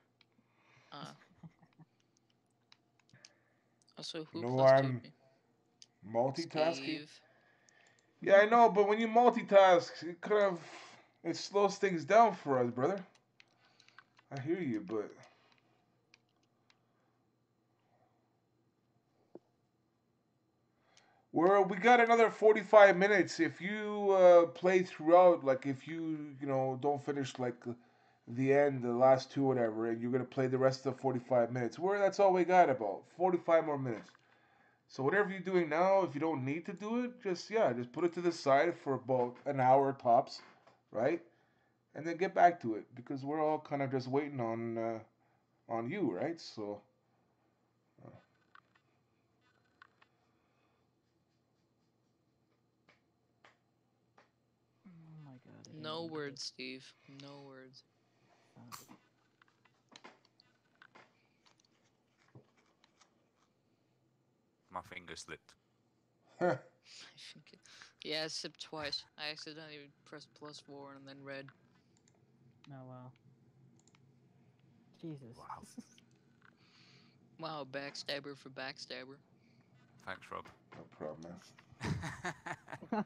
[SPEAKER 4] Also, who
[SPEAKER 1] You know
[SPEAKER 4] plus
[SPEAKER 1] why
[SPEAKER 4] two'd
[SPEAKER 1] I'm
[SPEAKER 4] me?
[SPEAKER 1] multitasking?
[SPEAKER 4] Steve.
[SPEAKER 1] Yeah, I know, but when you multitask, it slows things down for us, brother. I hear you, but we got another 45 minutes. If you play throughout, like if you don't finish like the end, the last two, whatever, and you're gonna play the rest of the 45 minutes, that's all we got, about 45 more minutes. So whatever you're doing now, if you don't need to do it, just put it to the side for about an hour tops, right? And then get back to it, because we're all kind of just waiting on you, right? So.
[SPEAKER 2] Oh my god.
[SPEAKER 4] No words, Steve. No words.
[SPEAKER 3] My finger slipped.
[SPEAKER 4] Yeah, I sipped twice. I accidentally pressed +4 and then red.
[SPEAKER 2] Oh wow. Jesus.
[SPEAKER 3] Wow.
[SPEAKER 4] Wow, backstabber for backstabber.
[SPEAKER 3] Thanks, Rob.
[SPEAKER 1] No problem, man.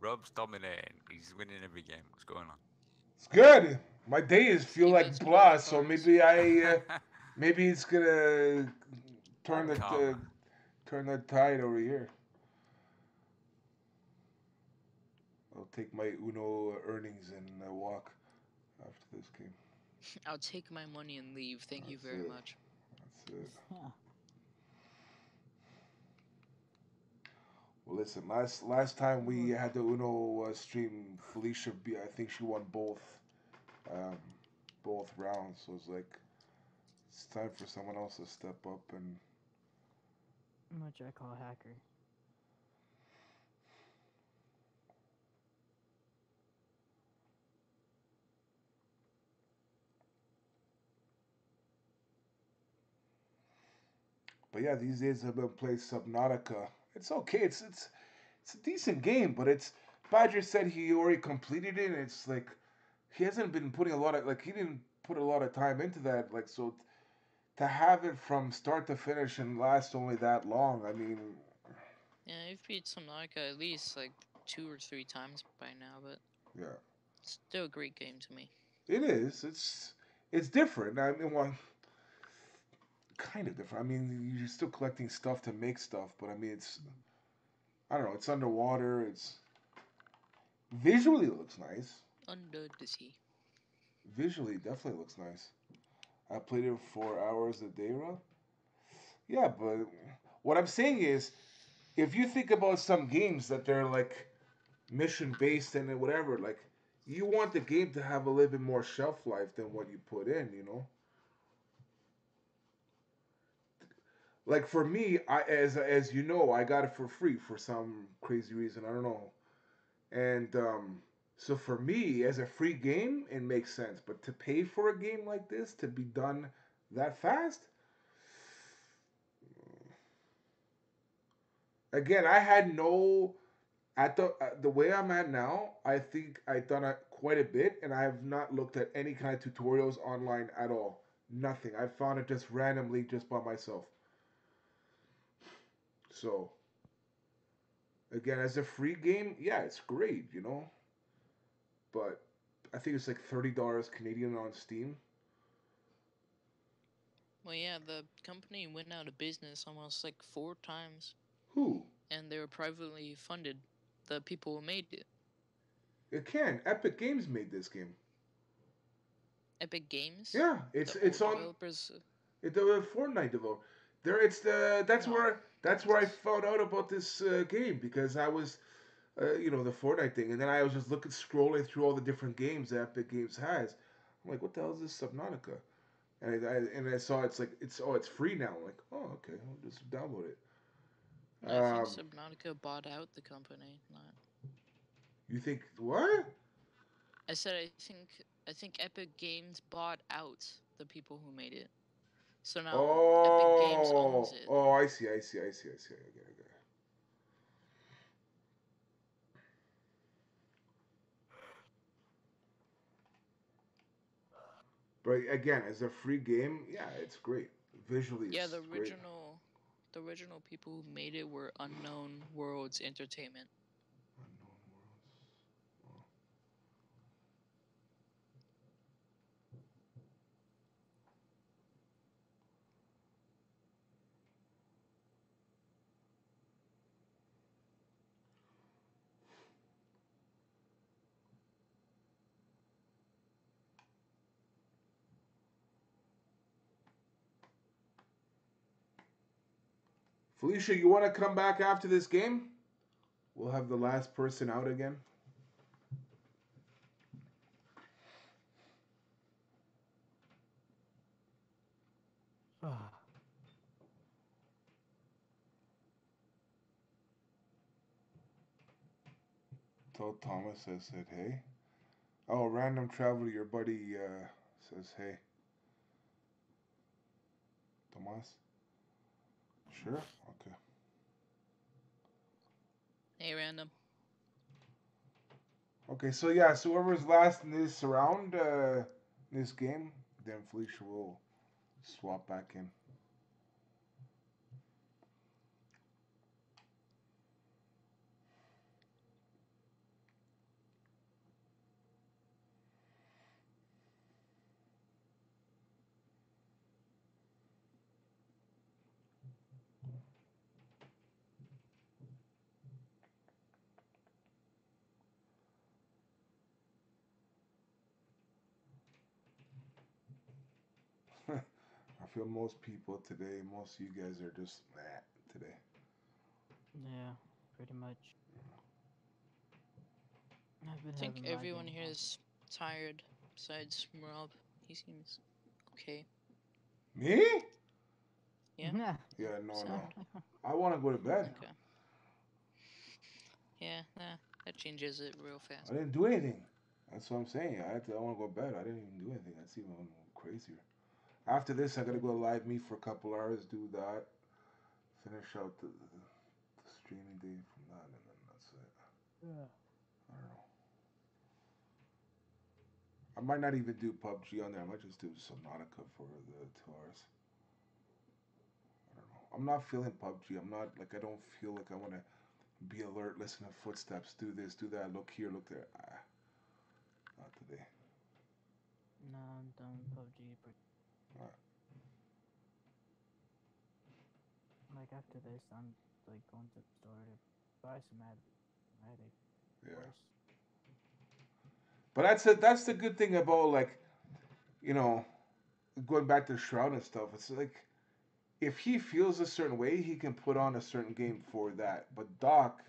[SPEAKER 3] Rob's dominating. He's winning every game. What's going on?
[SPEAKER 1] It's good. My days feel
[SPEAKER 4] Steve
[SPEAKER 1] like
[SPEAKER 4] has
[SPEAKER 1] blah,
[SPEAKER 4] both
[SPEAKER 1] so
[SPEAKER 4] cards.
[SPEAKER 1] maybe it's gonna turn
[SPEAKER 3] Karma.
[SPEAKER 1] the tide over here. I'll take my Uno earnings and walk after this game.
[SPEAKER 4] I'll take my money and leave. Thank you very much.
[SPEAKER 1] That's it.
[SPEAKER 2] Yeah.
[SPEAKER 1] Well, listen. Last time we had the Uno stream, Felicia, I think she won um, both rounds. So it's like it's time for someone else to step up and.
[SPEAKER 2] Which I call hacker.
[SPEAKER 1] But yeah, these days I've been playing Subnautica. It's okay. It's a decent game, but it's Badger said he already completed it. And it's like he hasn't been putting a lot of he didn't put a lot of time into that. Like so to have it from start to finish and last only that long. I mean,
[SPEAKER 4] Yeah, I've beat Subnautica at least like 2 or 3 times by now, but
[SPEAKER 1] yeah,
[SPEAKER 4] it's still a great game to me.
[SPEAKER 1] it is. It's different. I mean, well, kind of different. I mean, you're still collecting stuff to make stuff, but I mean, it's I don't know. It's underwater. It's visually it looks nice.
[SPEAKER 4] Under the sea.
[SPEAKER 1] Visually, it definitely looks nice. I played it for hours a day, Rob. Yeah, but what I'm saying is, if you think about some games that they're like mission based and whatever, like you want the game to have a little bit more shelf life than what you put in, you know. Like for me, I as you know, I got it for free for some crazy reason. I don't know. And so for me, as a free game, it makes sense. But to pay for a game like this to be done that fast, again, I had no at the way I'm at now. I think I've done it quite a bit, and I have not looked at any kind of tutorials online at all. Nothing. I found it just randomly, just by myself. So again, as a free game, yeah, it's great, you know. But I think it's like $30 Canadian on Steam.
[SPEAKER 4] Well, yeah, the company went out of business almost like 4 times,
[SPEAKER 1] Who?
[SPEAKER 4] and they were privately funded. The people who made it.
[SPEAKER 1] It can. Epic Games made this game.
[SPEAKER 4] Epic Games?
[SPEAKER 1] Yeah,
[SPEAKER 4] The
[SPEAKER 1] it's
[SPEAKER 4] old
[SPEAKER 1] on
[SPEAKER 4] developers?
[SPEAKER 1] the Fortnite developer. There, it's the
[SPEAKER 4] No.
[SPEAKER 1] that's where I found out about this game because I was, the Fortnite thing, and then I was just scrolling through all the different games that Epic Games has. I'm like, what the hell is this Subnautica? And I saw it's free now. I'm like, oh okay, I'll just download it.
[SPEAKER 4] I think
[SPEAKER 1] Um,
[SPEAKER 4] Subnautica bought out the company. Not.
[SPEAKER 1] you think what?
[SPEAKER 4] I said I think Epic Games bought out the people who made it. So now Epic Games owns it.
[SPEAKER 1] Oh, I see. I get it. But again, as a free game, yeah, it's great. Visually,
[SPEAKER 4] Yeah,
[SPEAKER 1] it's great.
[SPEAKER 4] the original people who made it were Unknown Worlds Entertainment.
[SPEAKER 1] Unknown Worlds. Oh. Felicia, you want to come back after this game? We'll have the last person out again. Told Thomas I said hey. Oh, random traveler, your buddy says hey. Thomas? Sure? Okay.
[SPEAKER 4] Hey, random.
[SPEAKER 1] Okay, so yeah, so whoever's last in this round, this game, then Felicia will swap back in. I feel most people today, most of you guys are just meh today.
[SPEAKER 2] Yeah, pretty much. I've been
[SPEAKER 4] I think
[SPEAKER 2] having
[SPEAKER 4] everyone
[SPEAKER 2] migraine.
[SPEAKER 4] here is tired, besides Rob. He seems okay.
[SPEAKER 1] Me?
[SPEAKER 4] Yeah?
[SPEAKER 1] Yeah, no,
[SPEAKER 4] So,
[SPEAKER 1] no. I want to go to bed.
[SPEAKER 4] okay. Yeah, that changes it real
[SPEAKER 1] I
[SPEAKER 4] fast.
[SPEAKER 1] didn't do anything. That's what I'm saying. I want to go to bed. I didn't even do anything. That's even crazier. After this, I gotta go live meet for a couple hours. Do that. Finish out the streaming day from that, and then that's it.
[SPEAKER 2] Yeah.
[SPEAKER 1] I don't know. I might not even do PUBG on there. I might just do Subnautica for the 2 hours. I don't know. I'm not feeling PUBG. I'm not like I don't feel like I want to be alert, listen to footsteps, do this, do that, look here, look there. Not today.
[SPEAKER 2] No, I'm done with PUBG.
[SPEAKER 1] Right.
[SPEAKER 2] Like after this, I'm like going to the store to buy some ad.
[SPEAKER 1] Yeah. But that's it. That's the good thing about like, you know, going back to Shroud and stuff. It's like if he feels a certain way, he can put on a certain game for that. But Doc,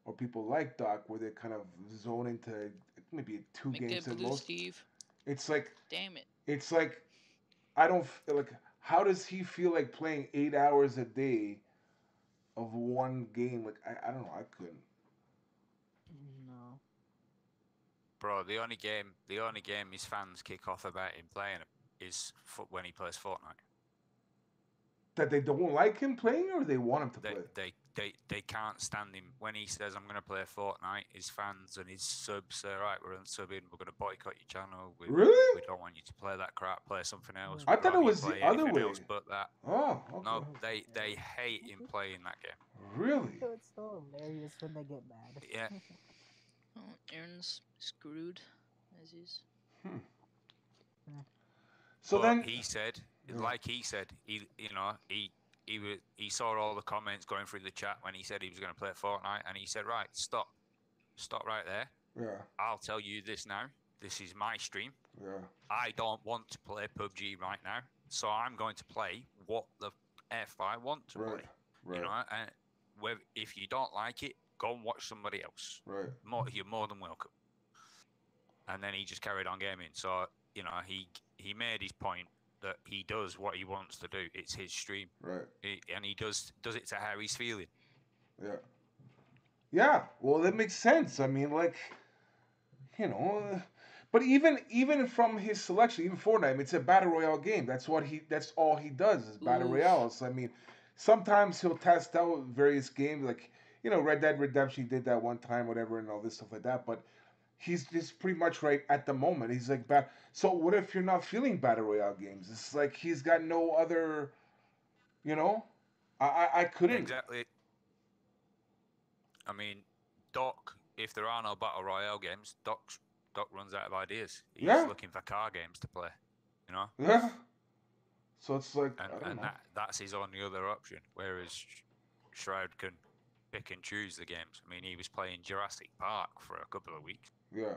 [SPEAKER 1] or people like Doc, where they kind of zone into maybe two
[SPEAKER 4] Make
[SPEAKER 1] games
[SPEAKER 4] it
[SPEAKER 1] at
[SPEAKER 4] Blue
[SPEAKER 1] most.
[SPEAKER 4] Steve.
[SPEAKER 1] It's like
[SPEAKER 4] Damn it.
[SPEAKER 1] it's like I don't like. How does he feel like playing 8 hours a day of one game? Like I don't know. I couldn't.
[SPEAKER 2] No.
[SPEAKER 3] Bro, the only game his fans kick off about him playing is when he plays Fortnite.
[SPEAKER 1] That they don't like him playing, or they want him to play.
[SPEAKER 3] They can't stand him when he says I'm going to play Fortnite. His fans and his subs say, right, we're unsubbing, we're going to boycott your channel.
[SPEAKER 1] Really?
[SPEAKER 3] We don't want you to play that crap. Play something else.
[SPEAKER 1] I thought it was
[SPEAKER 3] play
[SPEAKER 1] the other
[SPEAKER 3] anything
[SPEAKER 1] way.
[SPEAKER 3] else but that.
[SPEAKER 1] Oh, okay.
[SPEAKER 3] No, they hate him playing that game.
[SPEAKER 1] Really?
[SPEAKER 2] It's so hilarious when they get mad.
[SPEAKER 3] Yeah.
[SPEAKER 4] Oh, Aaron's screwed, as is.
[SPEAKER 1] So
[SPEAKER 3] but
[SPEAKER 1] then
[SPEAKER 3] he said, he saw all the comments going through the chat when he said he was going to play Fortnite, and he said, right, stop right there.
[SPEAKER 1] Yeah.
[SPEAKER 3] I'll tell you this now. This is my stream.
[SPEAKER 1] Yeah.
[SPEAKER 3] I don't want to play PUBG right now, so I'm going to play what the F I want to play.
[SPEAKER 1] Right.
[SPEAKER 3] You know, and if you don't like it, go and watch somebody else.
[SPEAKER 1] Right.
[SPEAKER 3] You're more than welcome. And then he just carried on gaming. So, you know, he made his point that he does what he wants to do. It's his stream.
[SPEAKER 1] Right.
[SPEAKER 3] And he does it to how he's feeling.
[SPEAKER 1] Yeah. Yeah. Well, that makes sense. I mean, like, you know, but even from his selection, even Fortnite, I mean, it's a battle royale game. That's all he does is battle royales. I mean, sometimes he'll test out various games, like, you know, Red Dead Redemption, he did that one time, whatever, and all this stuff like that. But he's just pretty much right at the moment. He's like, so what if you're not feeling battle royale games? It's like he's got no other, you know, I couldn't.
[SPEAKER 3] Exactly. I mean, Doc, if there are no battle royale games, Doc runs out of ideas. He's looking for car games to play, you know.
[SPEAKER 1] Yeah. So it's like, and
[SPEAKER 3] that's his only other option. Whereas Shroud can pick and choose the games. I mean, he was playing Jurassic Park for a couple of weeks.
[SPEAKER 1] Yeah.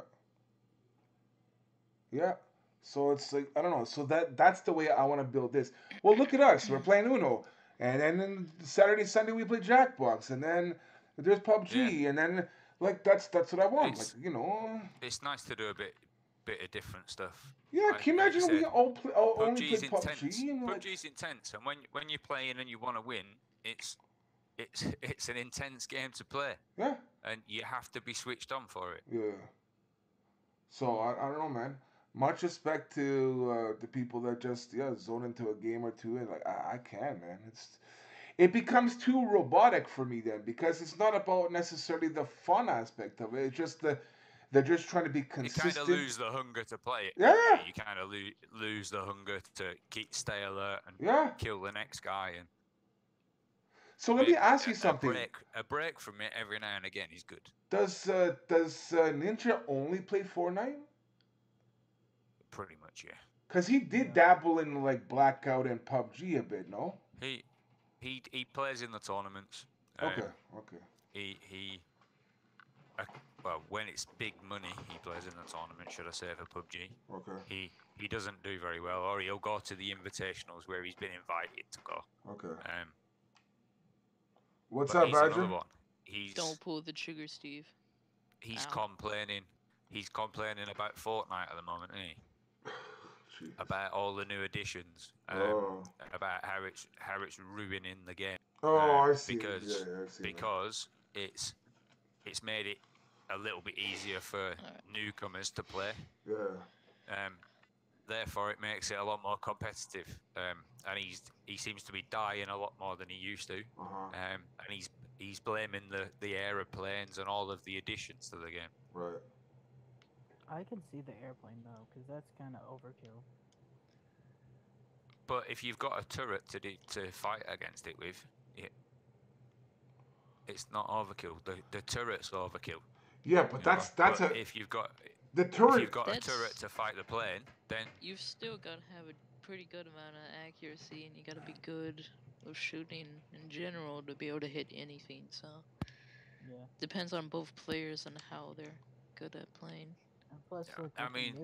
[SPEAKER 1] Yeah. So it's like, I don't know. So that's the way I want to build this. Well, look at us. We're playing Uno. And then Saturday, Sunday, we play Jackbox. And then there's PUBG. Yeah. And then, like, that's what I want. Like, you know.
[SPEAKER 3] It's nice to do a bit of different stuff.
[SPEAKER 1] Yeah, can you imagine if we only play PUBG?
[SPEAKER 3] And PUBG's intense. And when you're playing and you want to win, it's an intense game to play.
[SPEAKER 1] Yeah.
[SPEAKER 3] And you have to be switched on for it.
[SPEAKER 1] Yeah. So, I don't know, man. Much respect to the people that just zone into a game or two, and like I can't, man. It becomes too robotic for me then, because it's not about necessarily the fun aspect of it. It's just they're just trying to be consistent.
[SPEAKER 3] You kind of lose the hunger to play it.
[SPEAKER 1] Yeah.
[SPEAKER 3] You kind of lose the hunger to stay alert and kill the next guy. And
[SPEAKER 1] so let me ask you something.
[SPEAKER 3] A break from it every now and again is good.
[SPEAKER 1] Does Ninja only play Fortnite?
[SPEAKER 3] Pretty much, yeah.
[SPEAKER 1] Because he did dabble in like Blackout and PUBG a bit, no?
[SPEAKER 3] He plays in the tournaments.
[SPEAKER 1] Okay.
[SPEAKER 3] Well, when it's big money, he plays in the tournament, should I say, for PUBG.
[SPEAKER 1] Okay.
[SPEAKER 3] He doesn't do very well, or he'll go to the invitationals where he's been invited to go.
[SPEAKER 1] Okay.
[SPEAKER 3] What's
[SPEAKER 1] up, Badger?
[SPEAKER 4] Don't pull the trigger, Steve.
[SPEAKER 3] He's complaining. He's complaining about Fortnite at the moment, isn't he? About all the new additions, about how it's ruining the game.
[SPEAKER 1] I see.
[SPEAKER 3] Because it's made it a little bit easier for newcomers to play.
[SPEAKER 1] Yeah.
[SPEAKER 3] therefore it makes it a lot more competitive. And he seems to be dying a lot more than he used to. And he's blaming the aeroplanes and all of the additions to the game.
[SPEAKER 1] Right.
[SPEAKER 2] I can see the airplane though, because that's kind of overkill.
[SPEAKER 3] But if you've got a turret to fight against it with, it's not overkill. The turret's overkill.
[SPEAKER 1] Yeah, but
[SPEAKER 3] if you've got
[SPEAKER 1] the turret.
[SPEAKER 3] If you've got a turret to fight the plane, then
[SPEAKER 4] you've still got to have a pretty good amount of accuracy, and you got to be good with shooting in general to be able to hit anything. So
[SPEAKER 2] yeah,
[SPEAKER 4] depends on both players and how they're good at playing.
[SPEAKER 2] And plus,
[SPEAKER 3] I mean,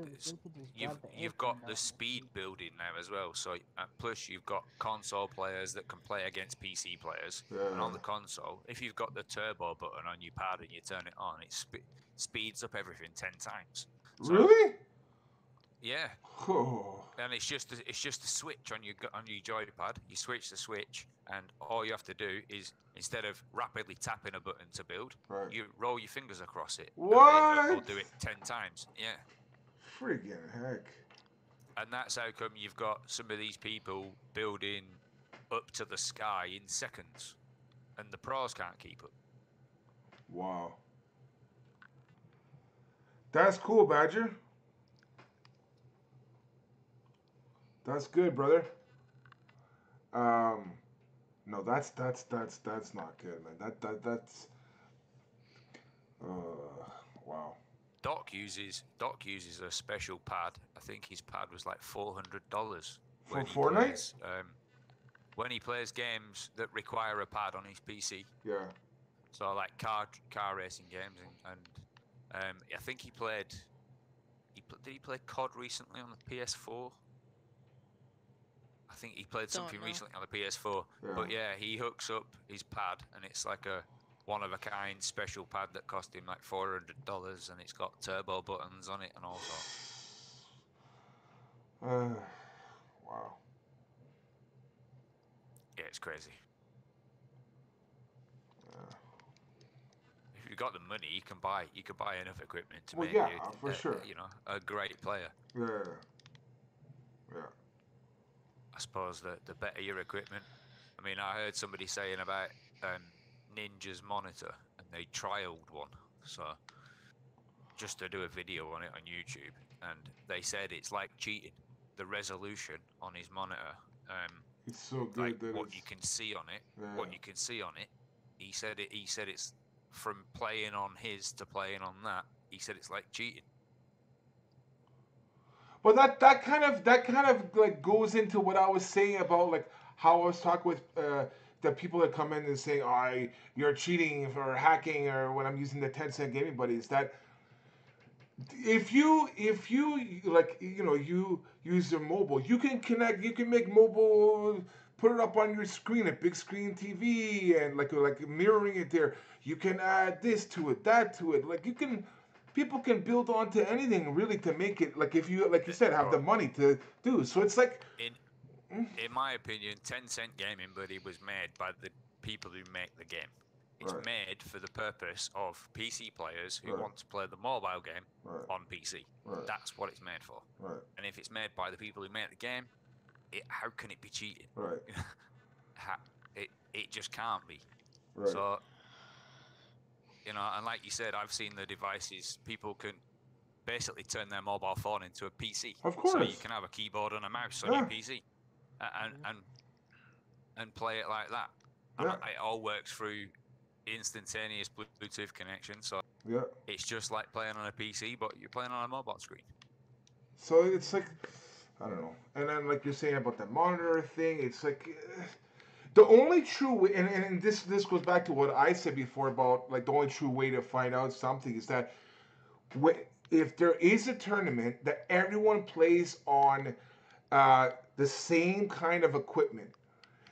[SPEAKER 3] you've got the speed building now as well. So plus you've got console players that can play against PC players.
[SPEAKER 1] Yeah.
[SPEAKER 3] And on the console, if you've got the turbo button on your pad and you turn it on, it speeds up everything 10 times. So,
[SPEAKER 1] really?
[SPEAKER 3] Yeah.
[SPEAKER 1] Oh.
[SPEAKER 3] And it's just a switch on your joypad. You switch the switch, and all you have to do is, instead of rapidly tapping a button to build, you roll your fingers across it.
[SPEAKER 1] What?
[SPEAKER 3] Or do it 10 times. Yeah.
[SPEAKER 1] Friggin' heck.
[SPEAKER 3] And that's how come you've got some of these people building up to the sky in seconds, and the pros can't keep up.
[SPEAKER 1] Wow. That's cool, Badger. That's good, brother. No, that's not good, man. That's wow.
[SPEAKER 3] Doc uses a special pad. I think his pad was like $400
[SPEAKER 1] for Fortnite.
[SPEAKER 3] When he plays games that require a pad on his PC.
[SPEAKER 1] Yeah.
[SPEAKER 3] So like car racing games, and I think he played. Did he play COD recently on the PS4? I think he played something recently on the PS4.
[SPEAKER 1] Yeah.
[SPEAKER 3] But yeah, he hooks up his pad, and it's like a one-of-a-kind special pad that cost him like $400, and it's got turbo buttons on it and all sorts.
[SPEAKER 1] Wow.
[SPEAKER 3] Yeah, it's crazy.
[SPEAKER 1] Yeah.
[SPEAKER 3] If you've got the money, you can buy enough equipment to make
[SPEAKER 1] for sure.
[SPEAKER 3] A great player.
[SPEAKER 1] Yeah. Yeah.
[SPEAKER 3] I suppose the better your equipment. I mean, I heard somebody saying about Ninja's monitor, and they trialed one, so just to do a video on it on YouTube, and they said it's like cheating. The resolution on his monitor,
[SPEAKER 1] it's so good
[SPEAKER 3] like
[SPEAKER 1] that
[SPEAKER 3] what you can see on it.
[SPEAKER 1] Yeah.
[SPEAKER 3] What you can see on it. He said it's from playing on his to playing on that. He said it's like cheating.
[SPEAKER 1] Well, that kind of like goes into what I was saying about like how I was talking with the people that come in and say, "Oh, you're cheating for hacking," or when I'm using the Tencent gaming buddies. That if you like you use your mobile, you can connect. You can make mobile. Put it up on your screen, a big screen TV, and like mirroring it there. You can add this to it, that to it. Like you can. People can build onto anything really to make it like if you like you said have the money to do. So it's like
[SPEAKER 3] in my opinion, Tencent Gaming Buddy was made by the people who make the game. It's made for the purpose of PC players who want to play the mobile game on PC. That's what it's made for. And if it's made by the people who make the game, how can it be cheating? It just can't be. So. And like you said, I've seen the devices. People can basically turn their mobile phone into a PC.
[SPEAKER 1] Of course.
[SPEAKER 3] So you can have a keyboard and a mouse on your PC, and play it like that. And it all works through instantaneous Bluetooth connection. So it's just like playing on a PC, but you're playing on a mobile screen.
[SPEAKER 1] So it's like, I don't know. And then like you're saying about the monitor thing, it's like. The only true way, and this goes back to what I said before about like the only true way to find out something is that if there is a tournament that everyone plays on the same kind of equipment,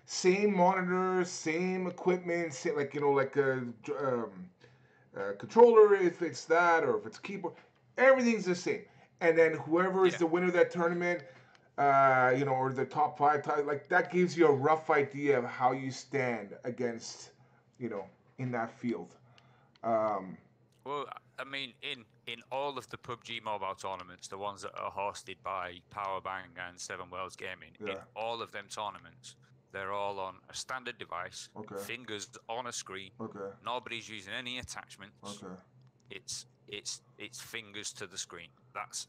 [SPEAKER 1] same monitors, same equipment, same, like like a controller if it's that or if it's keyboard, everything's the same. And then whoever is the winner of that tournament. Or the top 5, like that gives you a rough idea of how you stand against, in that field.
[SPEAKER 3] Well, I mean, in in all of the PUBG mobile tournaments, the ones that are hosted by Powerbang and Seven Worlds Gaming, in all of them tournaments, they're all on a standard device, fingers on a screen. Nobody's using any attachments. It's fingers to the screen. That's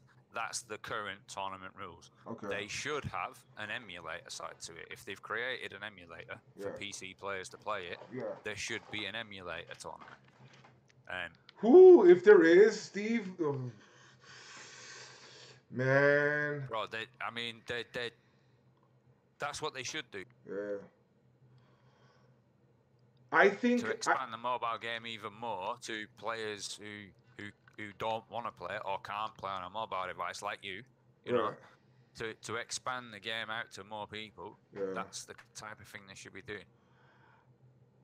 [SPEAKER 3] the current tournament rules. They should have an emulator side to it. If they've created an emulator for PC players to play it, there should be an emulator tournament.
[SPEAKER 1] If there is, Steve, man.
[SPEAKER 3] Bro, they that's what they should do.
[SPEAKER 1] Yeah. I think
[SPEAKER 3] to expand the mobile game even more to players who don't want to play it or can't play on a mobile device like you know, to expand the game out to more people. That's the type of thing they should be doing.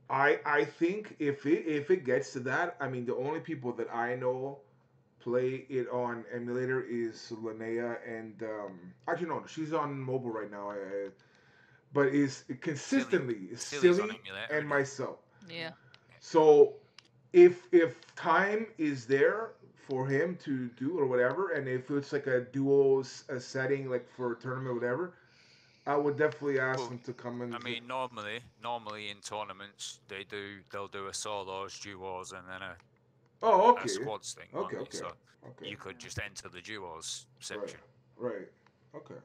[SPEAKER 1] I think if it gets to that, I mean, the only people that I know play it on emulator is Linnea and actually no, she's on mobile right now. But is consistently Silly and myself.
[SPEAKER 4] Yeah.
[SPEAKER 1] So if time is there for him to do or whatever, and if it's like a duo setting like for a tournament or whatever, I would definitely ask him to come in.
[SPEAKER 3] I mean, normally in tournaments they'll do a solos, duos, and then a squads thing. So you could just enter the duos section.
[SPEAKER 1] Right. Okay.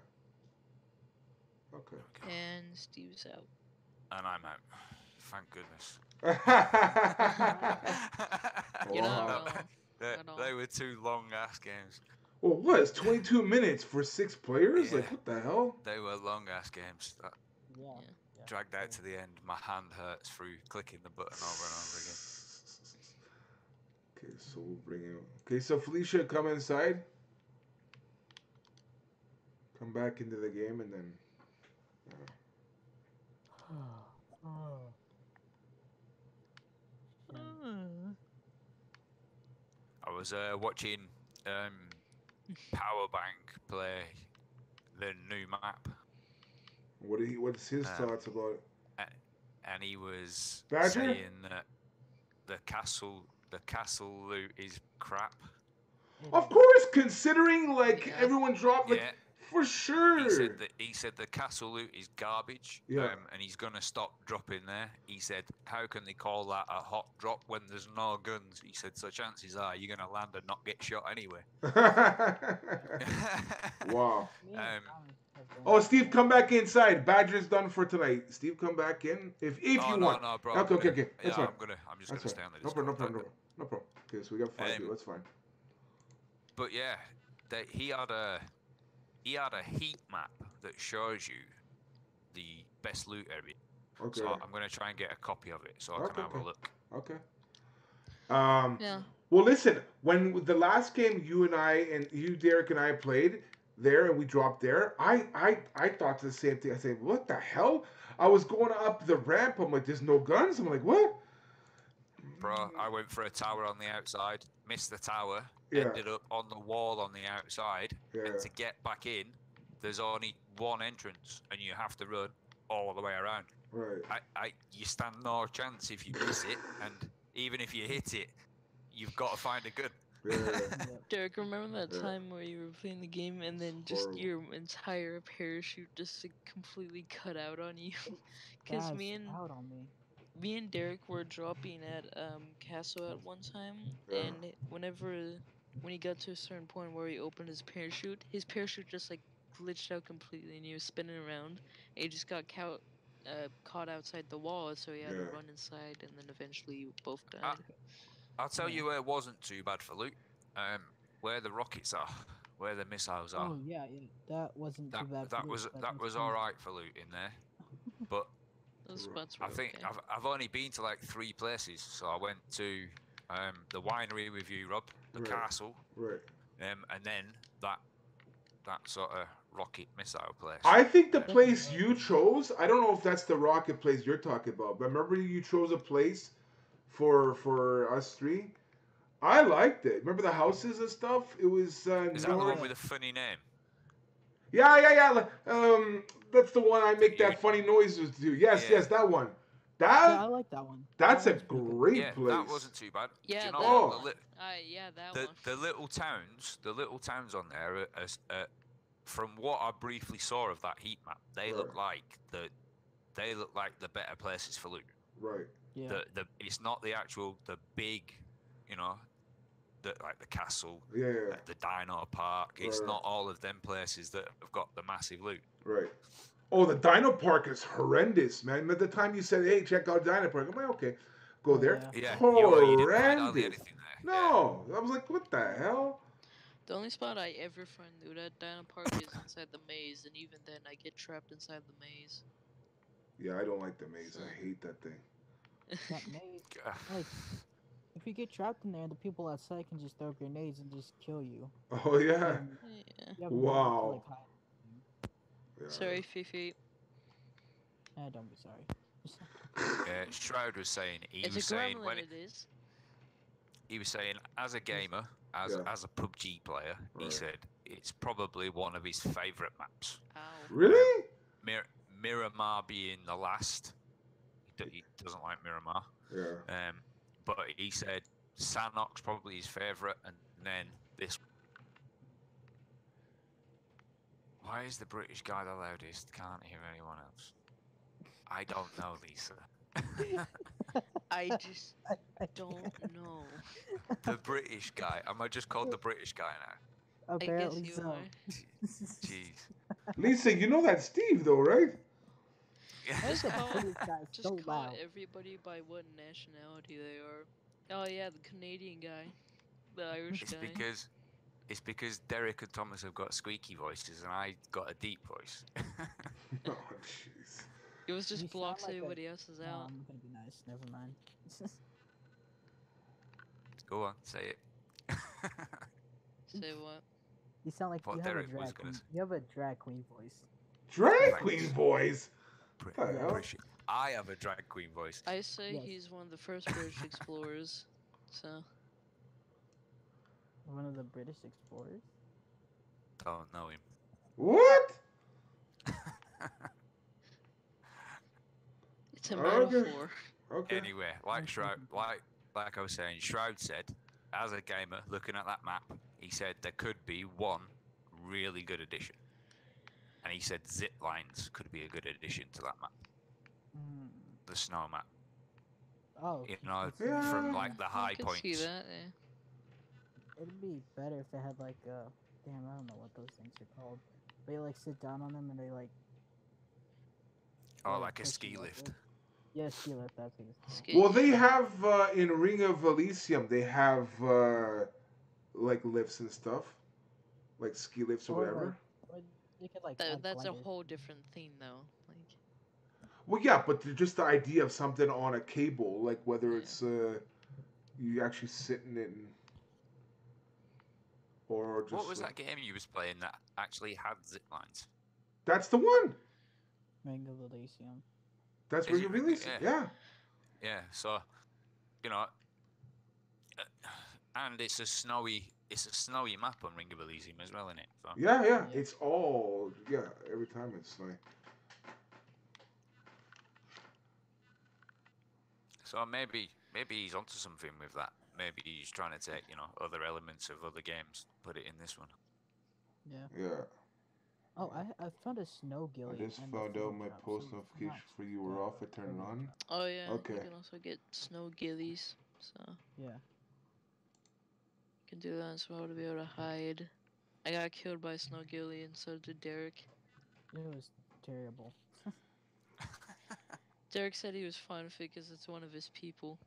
[SPEAKER 4] And Steve's out.
[SPEAKER 3] And I'm out. Thank goodness. They were 2 long ass games.
[SPEAKER 1] Well, what? It's 22 minutes for 6 players? Like, what the hell?
[SPEAKER 3] They were long ass games. Dragged out to the end. My hand hurts through clicking the button over and over again.
[SPEAKER 1] Okay, so we'll bring you. Okay, so Felicia, come inside. Come back into the game and then.
[SPEAKER 3] I was watching Powerbank play the new map.
[SPEAKER 1] What's his thoughts about it?
[SPEAKER 3] And he was
[SPEAKER 1] Badger?
[SPEAKER 3] saying that the castle loot is crap.
[SPEAKER 1] Of course, considering everyone dropped for sure.
[SPEAKER 3] He said the castle loot is garbage. And he's gonna stop dropping there. He said, how can they call that a hot drop when there's no guns? He said, so chances are you're gonna land and not get shot anyway.
[SPEAKER 1] Wow. Steve, come back inside. Badger's done for tonight. Steve, come back in if you want.
[SPEAKER 3] No, bro.
[SPEAKER 1] Okay. That's fine.
[SPEAKER 3] I'm just gonna stay on the
[SPEAKER 1] No problem. Okay, so we got 5 people. That's fine.
[SPEAKER 3] But yeah, he had a heat map that shows you the best loot area. Okay. So I'm going to try and get a copy of it so I can have a look. Okay.
[SPEAKER 1] Well, listen, when the last game you, Derek, and I played there and we dropped there, I thought the same thing. I said, what the hell? I was going up the ramp. I'm like, there's no guns. I'm like, what?
[SPEAKER 3] Bro, I went for a tower on the outside, missed the tower, ended up on the wall on the outside, and to get back in, there's only one entrance, and you have to run all the way around.
[SPEAKER 1] Right.
[SPEAKER 3] You stand no chance if you miss it, and even if you hit it, you've got to find a gun.
[SPEAKER 4] Derek, remember that time where you were playing the game and then just your entire parachute just completely cut out on you? Because me and Derek were dropping at Castle at one time, and when he got to a certain point where he opened his parachute just glitched out completely, and he was spinning around. And he just got caught outside the wall, so he had to run inside, and then eventually both died.
[SPEAKER 3] I'll tell you where it wasn't too bad for loot. Where the rockets are, where the missiles are.
[SPEAKER 2] Oh yeah, that wasn't too bad.
[SPEAKER 3] That was all right for loot in there, but. I think I've only been to 3 places. So I went to the winery with you, Rob, the castle, and then that sort of rocket missile place.
[SPEAKER 1] I think the place you chose, I don't know if that's the rocket place you're talking about, but remember you chose a place for us 3. I liked it. Remember the houses and stuff? It was.
[SPEAKER 3] Is that the one with a funny name?
[SPEAKER 1] Yeah. That's the one I make that funny noises to. Yes, that one.
[SPEAKER 2] Yeah, I like that one.
[SPEAKER 1] That's
[SPEAKER 2] That
[SPEAKER 1] a
[SPEAKER 2] one's pretty good.
[SPEAKER 1] great
[SPEAKER 3] Yeah,
[SPEAKER 1] place.
[SPEAKER 3] that wasn't too bad. Do
[SPEAKER 4] Yeah,
[SPEAKER 3] you know
[SPEAKER 4] that
[SPEAKER 3] what?
[SPEAKER 1] Oh.
[SPEAKER 4] one. Yeah, that one.
[SPEAKER 3] The little towns on there, from what I briefly saw of that heat map, they look like the better places for loot.
[SPEAKER 1] Right.
[SPEAKER 2] Yeah.
[SPEAKER 3] It's not the big, you know, like the castle,
[SPEAKER 1] Yeah.
[SPEAKER 3] the dino park. It's
[SPEAKER 1] Right.
[SPEAKER 3] not all of them places that have got the massive loot.
[SPEAKER 1] Right. Oh, the dino park is horrendous, man. At the time you said, "Hey, check out dino park," I'm like, "Okay, go there."
[SPEAKER 3] Yeah,
[SPEAKER 1] Horrendous.
[SPEAKER 3] you didn't find hardly anything there.
[SPEAKER 1] No, I was like, "What the hell?"
[SPEAKER 4] The only spot I ever find loot at Dino Park is inside the maze, and even then I get trapped inside the maze.
[SPEAKER 1] Yeah, I don't like the maze. I hate that thing.
[SPEAKER 2] That maze, like, if you get trapped in there, the people outside can just throw grenades and just kill you.
[SPEAKER 1] Oh yeah.
[SPEAKER 4] Yeah.
[SPEAKER 1] Wow.
[SPEAKER 2] Yeah.
[SPEAKER 4] Sorry, Fifi.
[SPEAKER 2] Don't be sorry.
[SPEAKER 3] Shroud was saying he
[SPEAKER 4] It's
[SPEAKER 3] was
[SPEAKER 4] a
[SPEAKER 3] saying
[SPEAKER 4] gremlin,
[SPEAKER 3] when
[SPEAKER 4] it is.
[SPEAKER 3] he was saying as a gamer, as a PUBG player, he said it's probably one of his favourite maps.
[SPEAKER 4] Ow.
[SPEAKER 1] Really?
[SPEAKER 3] Miramar being the last. He doesn't like Miramar.
[SPEAKER 1] Yeah.
[SPEAKER 3] But he said Sanok's probably his favourite, and then this. Why is the British guy the loudest? Can't hear anyone else. I don't know, Lisa.
[SPEAKER 4] I just don't know.
[SPEAKER 3] The British guy. Am I just called the British guy now?
[SPEAKER 2] Apparently
[SPEAKER 4] I guess you
[SPEAKER 2] so.
[SPEAKER 4] are.
[SPEAKER 3] Jeez.
[SPEAKER 1] Lisa, you know that's Steve, though, right?
[SPEAKER 4] Just
[SPEAKER 2] so
[SPEAKER 4] call
[SPEAKER 2] loud.
[SPEAKER 4] everybody by what nationality they are. Oh yeah, the Canadian guy, the Irish guy.
[SPEAKER 3] It's because Derek and Thomas have got squeaky voices, and I got a deep voice.
[SPEAKER 1] Oh jeez.
[SPEAKER 4] It was just blocks
[SPEAKER 2] like
[SPEAKER 4] everybody else's out.
[SPEAKER 2] I'm gonna be nice. Never mind.
[SPEAKER 3] Go on, say it.
[SPEAKER 4] Say what?
[SPEAKER 2] You sound like
[SPEAKER 3] What
[SPEAKER 2] you have
[SPEAKER 3] Derek
[SPEAKER 2] a
[SPEAKER 3] was
[SPEAKER 2] drag
[SPEAKER 3] gonna
[SPEAKER 2] queen.
[SPEAKER 3] say.
[SPEAKER 2] You have a drag queen voice.
[SPEAKER 1] Drag queen voice.
[SPEAKER 3] I have a drag queen voice.
[SPEAKER 4] I say he's one of the first British explorers. So.
[SPEAKER 2] One of the British explorers?
[SPEAKER 3] Don't know him.
[SPEAKER 1] What?
[SPEAKER 4] It's a metaphor.
[SPEAKER 1] Okay.
[SPEAKER 3] Anyway, like I was saying, Shroud said, as a gamer looking at that map, he said there could be one really good addition, and he said zip lines could be a good addition to that map. The snow map.
[SPEAKER 2] Oh.
[SPEAKER 3] You know, from like the high points.
[SPEAKER 4] See that, yeah.
[SPEAKER 2] It'd be better if they had like damn, I don't know what those things are called. But you like sit down on them and they like.
[SPEAKER 3] Oh, like a ski lift.
[SPEAKER 2] Yeah, ski lift. That's it.
[SPEAKER 1] Well, they have in Ring of Elysium. They have like lifts and stuff, like ski lifts or whatever.
[SPEAKER 2] Like, you could, like,
[SPEAKER 4] that's a whole different thing, though. Like.
[SPEAKER 1] Well, yeah, but just the idea of something on a cable, like whether it's you actually sit in it, or just.
[SPEAKER 3] What was that game you was playing that actually had zip lines?
[SPEAKER 1] That's the one.
[SPEAKER 2] Ring of Elysium.
[SPEAKER 1] That's Ring of Elysium. Yeah.
[SPEAKER 3] Yeah. So, you know, and it's a snowy map on Ring of Elysium as well, isn't it? So.
[SPEAKER 1] Yeah. It's all every time it's snowy.
[SPEAKER 3] So maybe he's onto something with that. Maybe he's trying to take, other elements of other games, put it in this one.
[SPEAKER 1] Yeah.
[SPEAKER 2] Oh, I found a snow ghillie.
[SPEAKER 1] I just found out my post notification for you were off. I turned it on.
[SPEAKER 4] Oh yeah.
[SPEAKER 1] Okay.
[SPEAKER 4] You can also get snow ghillies. So.
[SPEAKER 2] Yeah.
[SPEAKER 4] You can do that as well to be able to hide. I got killed by a snow ghillie, and so did Derek.
[SPEAKER 2] It was terrible.
[SPEAKER 4] Derek said he was fine with it because it's one of his people.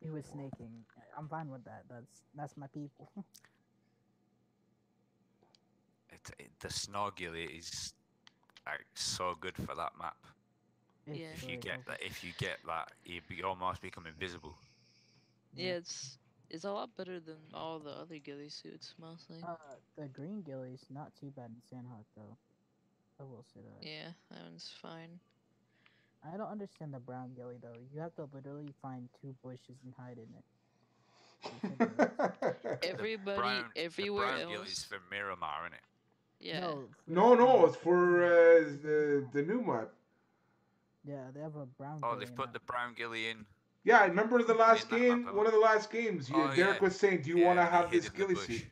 [SPEAKER 2] He was snaking. I'm fine with that. That's my people.
[SPEAKER 3] The snow ghillie is so good for that map.
[SPEAKER 2] It's
[SPEAKER 3] If you get that, you almost become invisible.
[SPEAKER 4] Yeah, it's a lot better than all the other ghillie suits, mostly.
[SPEAKER 2] The green ghillie's not too bad in Sandhawk though. I will say that.
[SPEAKER 4] Yeah, that one's fine.
[SPEAKER 2] I don't understand the brown ghillie though. You have to literally find 2 bushes and hide in it.
[SPEAKER 4] Everybody, everywhere
[SPEAKER 3] the brown
[SPEAKER 4] else.
[SPEAKER 3] ghillie's for Miramar, isn't it?
[SPEAKER 4] Yeah.
[SPEAKER 1] No, it's for the new map.
[SPEAKER 2] Yeah, they have a brown.
[SPEAKER 3] Oh, they've put the brown ghillie in.
[SPEAKER 1] Yeah, I remember the last
[SPEAKER 3] In that
[SPEAKER 1] game.
[SPEAKER 3] map,
[SPEAKER 1] One of the last games,
[SPEAKER 3] Oh,
[SPEAKER 1] Derek
[SPEAKER 3] yeah.
[SPEAKER 1] was saying, "Do you
[SPEAKER 3] Yeah,
[SPEAKER 1] want to
[SPEAKER 3] and he
[SPEAKER 1] have
[SPEAKER 3] hid
[SPEAKER 1] this
[SPEAKER 3] in the
[SPEAKER 1] ghillie
[SPEAKER 3] bush.
[SPEAKER 1] suit?"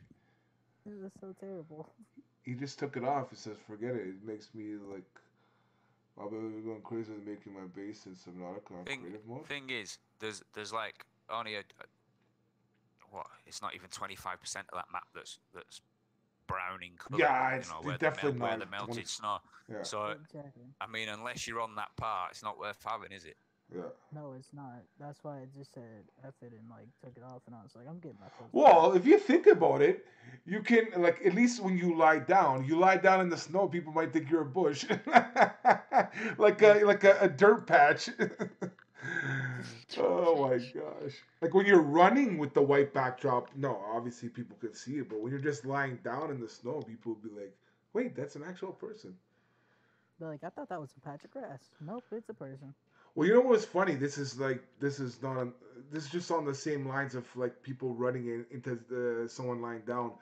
[SPEAKER 2] It was so terrible.
[SPEAKER 1] He just took it off. He says, "Forget it. It makes me like I'll be going crazy with making my base in Subnautica on creative mode."
[SPEAKER 3] Thing is, there's like only what? It's not even 25% of that map that's brown in colour.
[SPEAKER 1] Yeah, it's
[SPEAKER 3] where
[SPEAKER 1] definitely
[SPEAKER 3] where
[SPEAKER 1] not
[SPEAKER 3] the melted
[SPEAKER 1] 20...
[SPEAKER 3] snow.
[SPEAKER 1] Yeah.
[SPEAKER 3] So
[SPEAKER 2] Exactly.
[SPEAKER 3] I mean, unless you're on that part, it's not worth having, is it?
[SPEAKER 1] Yeah.
[SPEAKER 2] No, it's not. That's why I just said F it and like took it off, and I was like, I'm getting my clothes.
[SPEAKER 1] Well, if you think about it, you can like at least when you lie down in the snow, people might think you're a bush, like a dirt patch. Oh my gosh! Like when you're running with the white backdrop, no, obviously people could see it, but when you're just lying down in the snow, people would be like, "Wait, that's an actual person."
[SPEAKER 2] They're like, I thought that was a patch of grass. Nope, it's a person.
[SPEAKER 1] Well, you know what's funny? This is just on the same lines of like people running into someone lying down.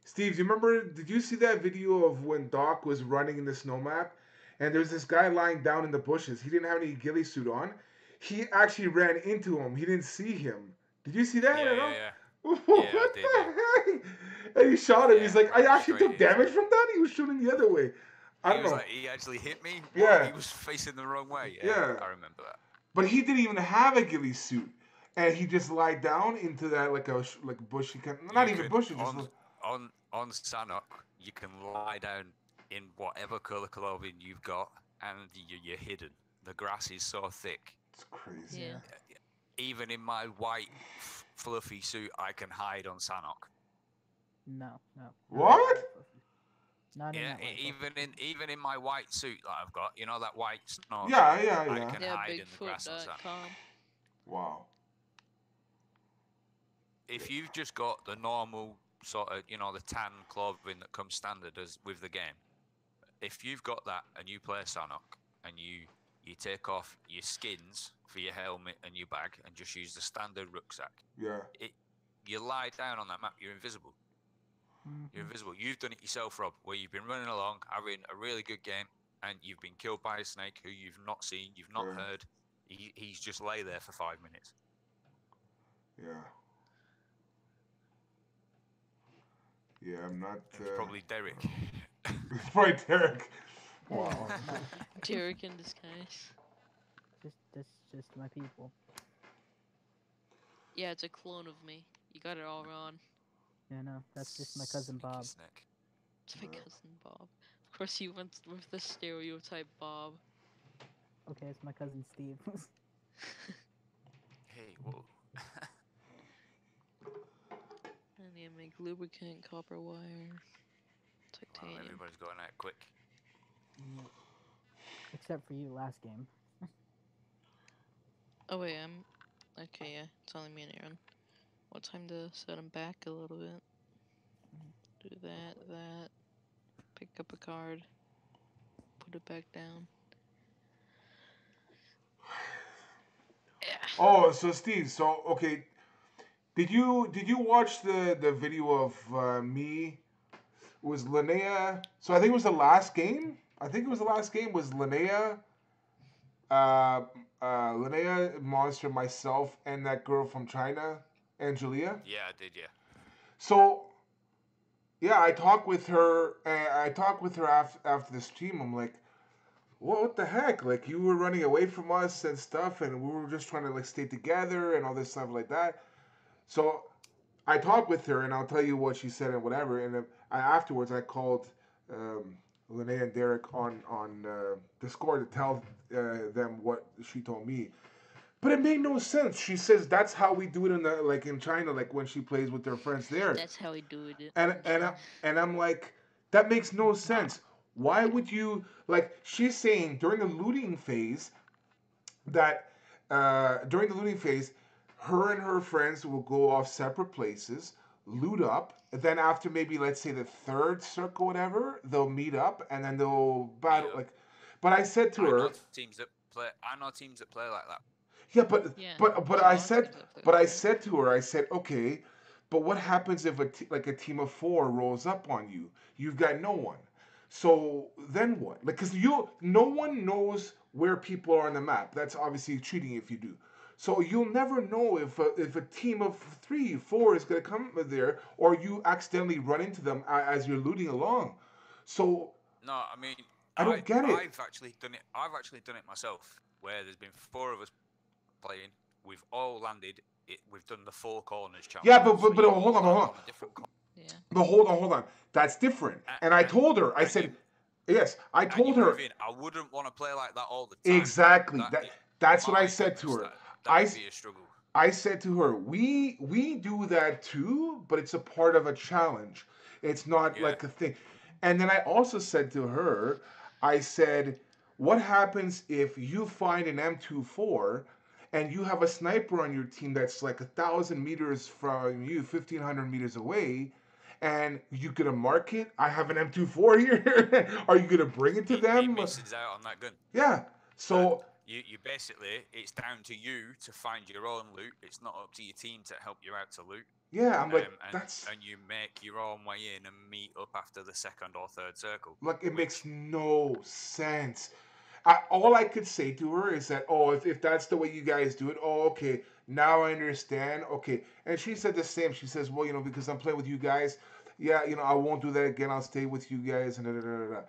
[SPEAKER 1] Steve, you remember? Did you see that video of when Doc was running in the snow map, and there's this guy lying down in the bushes? He didn't have any ghillie suit on. He actually ran into him. He didn't see him. Did you see that?
[SPEAKER 3] Yeah.
[SPEAKER 1] What
[SPEAKER 3] I did,
[SPEAKER 1] the heck? And he shot him.
[SPEAKER 3] Yeah,
[SPEAKER 1] He's like, I actually took damage
[SPEAKER 3] him.
[SPEAKER 1] from that. He was shooting the other way. I don't know.
[SPEAKER 3] Like, he actually hit me. What?
[SPEAKER 1] Yeah.
[SPEAKER 3] He was facing the wrong way.
[SPEAKER 1] Yeah.
[SPEAKER 3] I remember that.
[SPEAKER 1] But he didn't even have a ghillie suit, and he just lied down into that like a bushy kind. Not even bushy. Just
[SPEAKER 3] on Sanok, you can lie down in whatever colour clothing you've got, and you're hidden. The grass is so thick.
[SPEAKER 1] It's crazy.
[SPEAKER 4] Yeah.
[SPEAKER 3] Even in my white fluffy suit, I can hide on Sanok.
[SPEAKER 2] No.
[SPEAKER 1] What?
[SPEAKER 2] Not in that
[SPEAKER 3] even in my white suit that I've got, that white snow.
[SPEAKER 1] Yeah.
[SPEAKER 3] I can hide in the grass on Sanok.
[SPEAKER 1] Wow.
[SPEAKER 3] If you've just got the normal sort of, the tan clothing that comes standard as with the game, if you've got that and you play Sanok and you take off your skins for your helmet and your bag and just use the standard rucksack, you lie down on that map, you're invisible.
[SPEAKER 2] Mm-hmm.
[SPEAKER 3] You're invisible. You've done it yourself, Rob, where you've been running along, having a really good game, and you've been killed by a snake who you've not seen, you've not heard. He's just lay there for 5 minutes.
[SPEAKER 1] Yeah. Yeah, I'm not...
[SPEAKER 3] It's probably Derek.
[SPEAKER 1] It's probably Derek. Wow.
[SPEAKER 4] Derek in disguise.
[SPEAKER 2] Just my people.
[SPEAKER 4] Yeah, it's a clone of me. You got it all wrong.
[SPEAKER 2] Yeah, no, that's just my cousin Bob.
[SPEAKER 4] It's my cousin Bob. Of course, you went with the stereotype Bob.
[SPEAKER 2] Okay, it's my cousin Steve.
[SPEAKER 3] Hey, whoa.
[SPEAKER 4] I need to make lubricant, copper wire, titanium.
[SPEAKER 3] Wow, everybody's going out quick.
[SPEAKER 2] Except for you last game.
[SPEAKER 4] Oh wait, okay, yeah, it's only me and Aaron. What time to set him back a little bit? Do that. Pick up a card. Put it back down. Yeah.
[SPEAKER 1] Oh, so Steve, okay. Did you watch the video of me? It was Linnea. So I think it was the last game. Was Linnea, Linnea, Monster, myself, and that girl from China, Angelia.
[SPEAKER 3] Yeah, I did. Yeah.
[SPEAKER 1] So, yeah, I talked with her. After the stream. I'm like, what the heck? Like, you were running away from us and stuff, and we were just trying to like stay together and all this stuff like that. So I talked with her, and I'll tell you what she said and whatever. And afterwards, I called Linnea and Derek on Discord to tell them what she told me. But it made no sense. She says that's how we do it in China, like when she plays with her friends there.
[SPEAKER 4] That's how we do it.
[SPEAKER 1] And I'm like, that makes no sense. Why would you like? She's saying during the looting phase that her and her friends will go off separate places, loot up, and then after maybe let's say the third circle, whatever, they'll meet up and then they'll battle.
[SPEAKER 3] Yeah.
[SPEAKER 1] Like, but I said to her,
[SPEAKER 3] I know teams that play like that.
[SPEAKER 1] Yeah, but I said to her, I said, okay, but what happens if a team of 4 rolls up on you? You've got no one. So then what? Like, because no one knows where people are on the map. That's obviously cheating if you do. So you'll never know if a team of 3, 4 is gonna come there, or you accidentally run into them as you're looting along. So
[SPEAKER 3] No, I mean,
[SPEAKER 1] I don't get it.
[SPEAKER 3] I've actually done it. I've actually done it myself, where there's been 4 of us playing. We've all landed. We've done the 4 corners challenge.
[SPEAKER 1] Yeah, but hold on.
[SPEAKER 4] Yeah.
[SPEAKER 1] But hold on. That's different. And I told her. I said, yes. I told her.
[SPEAKER 3] I wouldn't want to play like that all the time.
[SPEAKER 1] Exactly. That's what I said to her.
[SPEAKER 3] That'd be a struggle.
[SPEAKER 1] I said to her, we do that too, but it's a part of a challenge. It's not like a thing. And then I also said to her, I said, what happens if you find an M24 and you have a sniper on your team that's like 1,000 meters from you, 1,500 meters away, and you gonna mark it? I have an M24 here. Are you gonna bring it to them?
[SPEAKER 3] He misses out on that gun.
[SPEAKER 1] Yeah. So
[SPEAKER 3] you basically, it's down to you to find your own loot. It's not up to your team to help you out to loot.
[SPEAKER 1] Yeah, I'm like,
[SPEAKER 3] and you make your own way in and meet up after the 2nd or 3rd circle.
[SPEAKER 1] Like, it makes no sense. All I could say to her is that, oh, if that's the way you guys do it, oh, okay, now I understand. Okay. And she said the same. She says, well, because I'm playing with you guys, yeah, I won't do that again. I'll stay with you guys, and da da da da.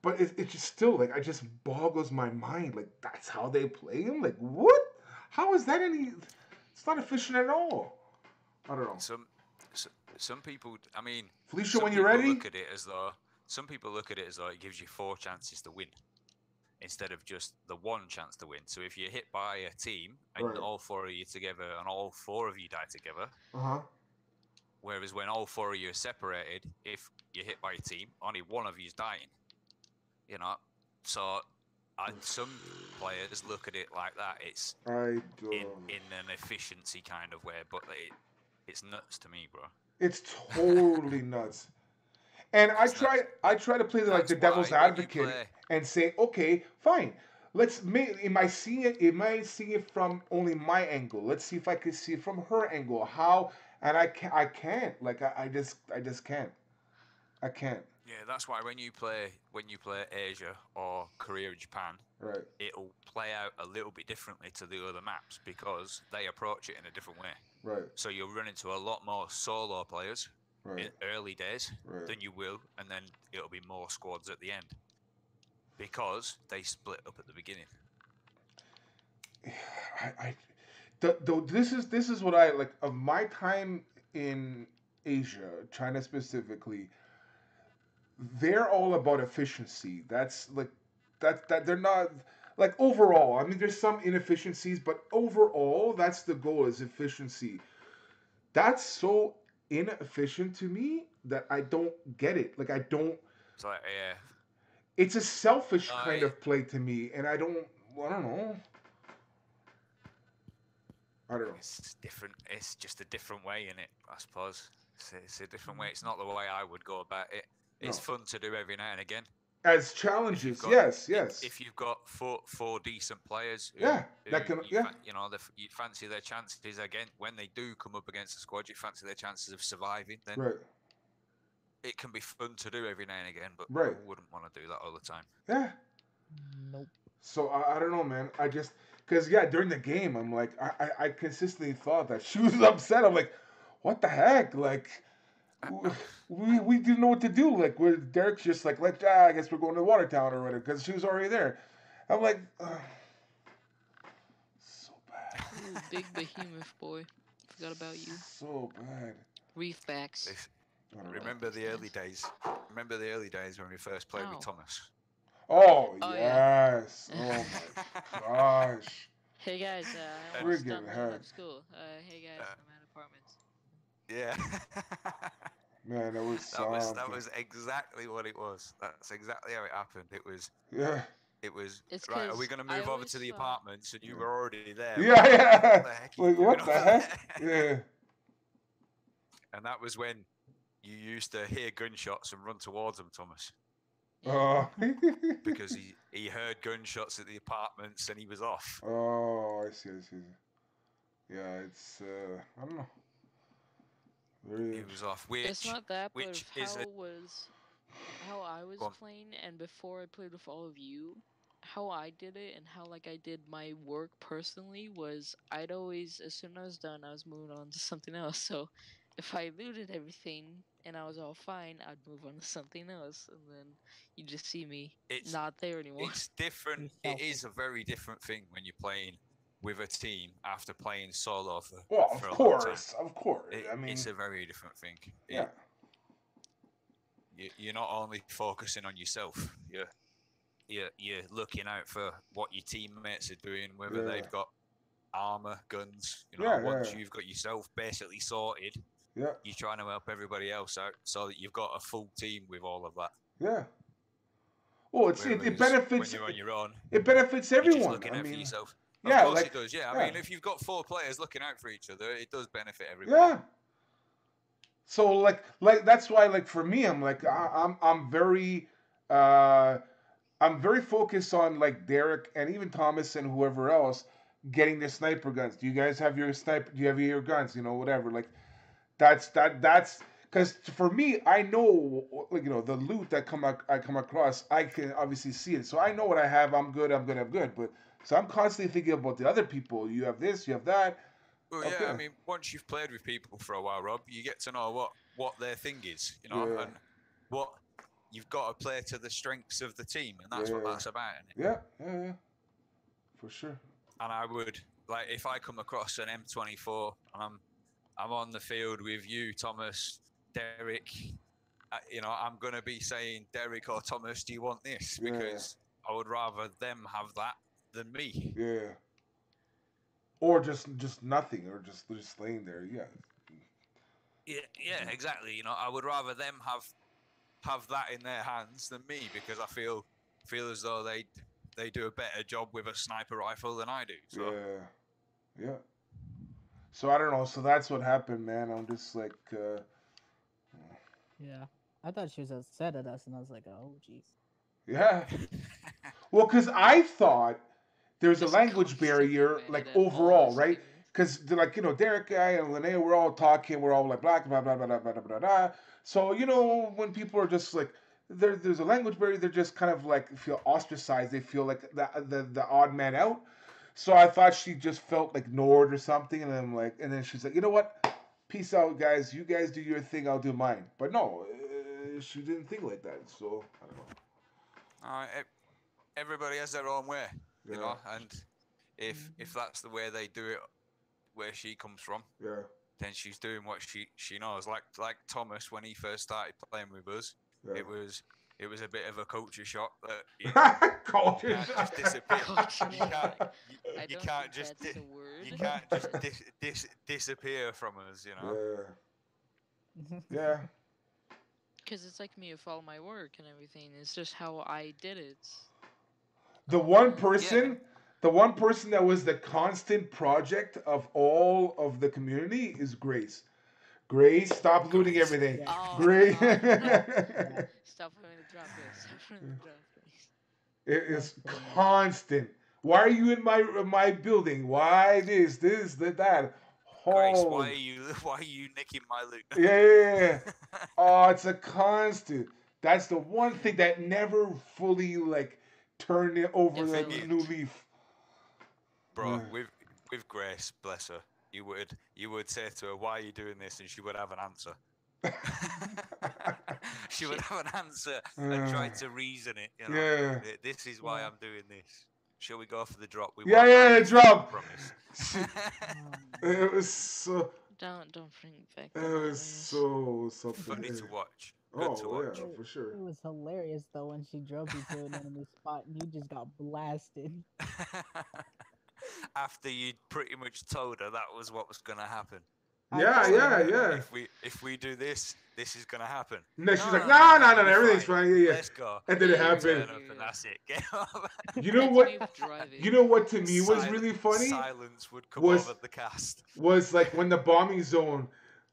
[SPEAKER 1] But it just still, like, it just boggles my mind. Like, that's how they play him? Like, what? How is that any... It's not efficient at all. I don't know.
[SPEAKER 3] Some people, I mean...
[SPEAKER 1] Felicia, when you're ready?
[SPEAKER 3] Some people look at it as though it gives you 4 chances to win, instead of just the 1 chance to win. So if you're hit by a team, and all 4 of you together, and all 4 of you die together... Whereas when all 4 of you are separated, if you're hit by a team, only 1 of you is dying. So some players look at it like that. It's in an efficiency kind of way, but it's nuts to me, bro.
[SPEAKER 1] It's totally nuts. And I try to play the devil's advocate and say, okay, fine. Am I seeing it from only my angle? Let's see if I can see it from her angle. How? And I can't. Like, I just can't. I can't.
[SPEAKER 3] Yeah, that's why when you play Asia or Korea or Japan, it'll play out a little bit differently to the other maps because they approach it in a different way.
[SPEAKER 1] Right.
[SPEAKER 3] So you'll run into a lot more solo players in early days than you will, and then it'll be more squads at the end because they split up at the beginning.
[SPEAKER 1] This is what I like of my time in Asia, China specifically. They're all about efficiency. That's like that they're not like overall. I mean, there's some inefficiencies, but overall, that's the goal is efficiency. That's so inefficient to me that I don't get it. Like, I don't.
[SPEAKER 3] It's like, yeah.
[SPEAKER 1] It's a selfish kind of play to me, and I don't know.
[SPEAKER 3] It's different. It's just a different way in it, I suppose. It's a different way. It's not the way I would go about it. It's fun to do every now and again.
[SPEAKER 1] As challenges, yes.
[SPEAKER 3] If you've got four decent players,
[SPEAKER 1] you
[SPEAKER 3] fancy their chances again when they do come up against a squad. You fancy their chances of surviving. Then it can be fun to do every now and again, but I wouldn't want to do that all the time.
[SPEAKER 1] Yeah.
[SPEAKER 2] Nope.
[SPEAKER 1] So I don't know, man. I just because during the game, I'm like I consistently thought that she was upset. I'm like, what the heck, like. We didn't know what to do. Like, Derek's just like, I guess we're going to Watertown or whatever, because she was already there. I'm like, so bad.
[SPEAKER 4] Ooh, big behemoth boy. Forgot about you.
[SPEAKER 1] So bad.
[SPEAKER 4] Reef backs.
[SPEAKER 3] Remember the early days? Remember the early days when we first played with Thomas?
[SPEAKER 1] Oh yes. Yeah. Oh my gosh.
[SPEAKER 4] Hey guys,
[SPEAKER 1] we're getting hurt.
[SPEAKER 4] School. Hey guys, I'm at apartments.
[SPEAKER 3] Yeah.
[SPEAKER 1] Man, that
[SPEAKER 3] was exactly what it was. That's exactly how it happened. It was.
[SPEAKER 1] Yeah.
[SPEAKER 3] It was right. Are we going to move over to the apartments? And you were already there.
[SPEAKER 1] Yeah. What the heck? Yeah.
[SPEAKER 3] And that was when you used to hear gunshots and run towards them, Thomas.
[SPEAKER 1] Oh.
[SPEAKER 3] Because he heard gunshots at the apartments and he was off.
[SPEAKER 1] Oh, I see. Yeah, it's I don't know.
[SPEAKER 3] He was off.
[SPEAKER 4] It's not that, but how was how I was
[SPEAKER 3] Go on.
[SPEAKER 4] playing, and before I played with all of you, how I did it and how like I did my work personally was I'd always, as soon as I was done, I was moving on to something else. So if I looted everything and I was all fine, I'd move on to something else, and then you just see me
[SPEAKER 3] It's
[SPEAKER 4] not there anymore.
[SPEAKER 3] it's different.
[SPEAKER 2] You're
[SPEAKER 3] It
[SPEAKER 2] selfish.
[SPEAKER 3] is a very different thing when you're playing with a team after playing solo
[SPEAKER 1] Well,
[SPEAKER 3] for
[SPEAKER 1] of
[SPEAKER 3] a long time.
[SPEAKER 1] course, of course. I mean,
[SPEAKER 3] It's a very different thing.
[SPEAKER 1] yeah,
[SPEAKER 3] You're not only focusing on yourself. You're looking out for what your teammates are doing, whether
[SPEAKER 1] Yeah.
[SPEAKER 3] they've got armor, guns.
[SPEAKER 1] Yeah,
[SPEAKER 3] once
[SPEAKER 1] yeah.
[SPEAKER 3] you've got yourself basically sorted,
[SPEAKER 1] yeah,
[SPEAKER 3] you're trying to help everybody else out so that you've got a full team with all of that.
[SPEAKER 1] yeah. Well, it
[SPEAKER 3] Whereas
[SPEAKER 1] benefits.
[SPEAKER 3] when you're on your own,
[SPEAKER 1] It benefits
[SPEAKER 3] you're just
[SPEAKER 1] everyone.
[SPEAKER 3] looking
[SPEAKER 1] I
[SPEAKER 3] out for
[SPEAKER 1] mean,
[SPEAKER 3] yourself.
[SPEAKER 1] yeah,
[SPEAKER 3] Of course
[SPEAKER 1] like
[SPEAKER 3] it does. Yeah,
[SPEAKER 1] yeah.
[SPEAKER 3] I mean, if you've got 4 players looking out for each other, it does benefit everybody.
[SPEAKER 1] Yeah. So like that's why like for me I'm like I'm very focused on like Derek and even Thomas and whoever else getting their sniper guns. Do you guys have your sniper? Do you have your guns? You know, whatever. Like that's because for me I know like the loot that I come across I can obviously see it. So I know what I have. I'm good. But so I'm constantly thinking about the other people. You have this. You have that.
[SPEAKER 3] Well,
[SPEAKER 1] Okay.
[SPEAKER 3] yeah, I mean, once you've played with people for a while, Rob, you get to know what their thing is,
[SPEAKER 1] Yeah.
[SPEAKER 3] and what you've got to play to the strengths of the team, and that's what
[SPEAKER 1] Yeah.
[SPEAKER 3] that's about, isn't it?
[SPEAKER 1] Yeah. For sure.
[SPEAKER 3] And I would like if I come across an M24 and I'm on the field with you, Thomas, Derek. I'm gonna be saying, Derek or Thomas, do you want this?
[SPEAKER 1] Yeah.
[SPEAKER 3] Because I would rather them have that than me.
[SPEAKER 1] Yeah. Or just nothing, or just laying there. Yeah.
[SPEAKER 3] Yeah, exactly. I would rather them have that in their hands than me because I feel as though they do a better job with a sniper rifle than I do. So.
[SPEAKER 1] Yeah. So I don't know. So that's what happened, man. I'm just like.
[SPEAKER 2] Yeah. I thought she was upset at us, and I was like, oh, jeez.
[SPEAKER 1] Yeah. Well, because I thought there's a
[SPEAKER 4] Just
[SPEAKER 1] language
[SPEAKER 4] constantly
[SPEAKER 1] barrier,
[SPEAKER 4] mad
[SPEAKER 1] like
[SPEAKER 4] at all
[SPEAKER 1] overall,
[SPEAKER 4] these
[SPEAKER 1] right?
[SPEAKER 4] things.
[SPEAKER 1] Because like Derek guy and Linnea, we're all talking, we're all like blah blah blah blah blah blah blah blah. So when people are just like there's a language barrier, they're just kind of like feel ostracized. They feel like the odd man out. So I thought she just felt like ignored or something, and I'm like, and then she's like, you know what? Peace out, guys. You guys do your thing, I'll do mine. But no, she didn't think like that. So I don't know.
[SPEAKER 3] Everybody has their own way,
[SPEAKER 1] Yeah.
[SPEAKER 3] and if that's the way they do it, where she comes from,
[SPEAKER 1] Yeah.
[SPEAKER 3] then she's doing what she knows. Like Thomas when he first started playing with us,
[SPEAKER 1] Yeah.
[SPEAKER 3] it was a bit of a culture shock that you
[SPEAKER 1] Culture
[SPEAKER 3] can't
[SPEAKER 1] shock.
[SPEAKER 3] just disappear.
[SPEAKER 4] Culture
[SPEAKER 3] You
[SPEAKER 4] shock.
[SPEAKER 3] can't,
[SPEAKER 4] I
[SPEAKER 3] you
[SPEAKER 4] don't
[SPEAKER 3] can't
[SPEAKER 4] think
[SPEAKER 3] just
[SPEAKER 4] that's the word.
[SPEAKER 3] you can't just disappear from us.
[SPEAKER 1] Yeah.
[SPEAKER 4] Because it's like me with all my work and everything. It's just how I did it.
[SPEAKER 1] The one person, that was the constant project of all of the community is Grace. Grace, stop looting
[SPEAKER 3] Grace.
[SPEAKER 1] everything.
[SPEAKER 4] Oh,
[SPEAKER 1] Grace.
[SPEAKER 4] God.
[SPEAKER 2] Yeah.
[SPEAKER 4] Stop having to drop this. Stop having to drop this.
[SPEAKER 1] It is constant. Why are you in my building? Why this, that?
[SPEAKER 3] Grace,
[SPEAKER 1] Oh.
[SPEAKER 3] why are you nicking my loot?
[SPEAKER 1] Yeah. Oh, it's a constant. That's the one thing that never fully like turned it over
[SPEAKER 4] If
[SPEAKER 1] the
[SPEAKER 4] it
[SPEAKER 1] new leaf.
[SPEAKER 3] Bro, with Grace, bless her, you would say to her, "Why are you doing this?" and she would have an answer. She would have an answer and try to reason it.
[SPEAKER 1] Yeah.
[SPEAKER 3] This is why I'm doing this. Shall we go for the drop? We
[SPEAKER 1] Yeah,
[SPEAKER 3] won't have
[SPEAKER 1] the
[SPEAKER 3] this, I
[SPEAKER 1] drop.
[SPEAKER 3] promise.
[SPEAKER 1] It was so.
[SPEAKER 4] Don't bring back
[SPEAKER 1] It
[SPEAKER 4] the
[SPEAKER 1] was
[SPEAKER 4] memories.
[SPEAKER 1] so something.
[SPEAKER 3] Funny to watch. Good to
[SPEAKER 1] Oh
[SPEAKER 3] watch.
[SPEAKER 1] yeah, for sure.
[SPEAKER 2] It was hilarious though when she drove you to an enemy spot and you just got blasted.
[SPEAKER 3] After you'd pretty much told her that was what was going to happen.
[SPEAKER 1] Yeah.
[SPEAKER 3] If we do this, this is going to happen.
[SPEAKER 1] No, she's like, no,
[SPEAKER 3] you're
[SPEAKER 1] everything's fine. Yeah.
[SPEAKER 3] Let's go.
[SPEAKER 1] And then it
[SPEAKER 4] Yeah,
[SPEAKER 1] happened.
[SPEAKER 3] Turn up and that's it. Get over.
[SPEAKER 1] You know
[SPEAKER 4] That's
[SPEAKER 1] what?
[SPEAKER 4] me driving.
[SPEAKER 1] You know what to me was really funny?
[SPEAKER 3] Silence would come
[SPEAKER 1] Was-
[SPEAKER 3] over the cast.
[SPEAKER 1] Was like when the bombing zone,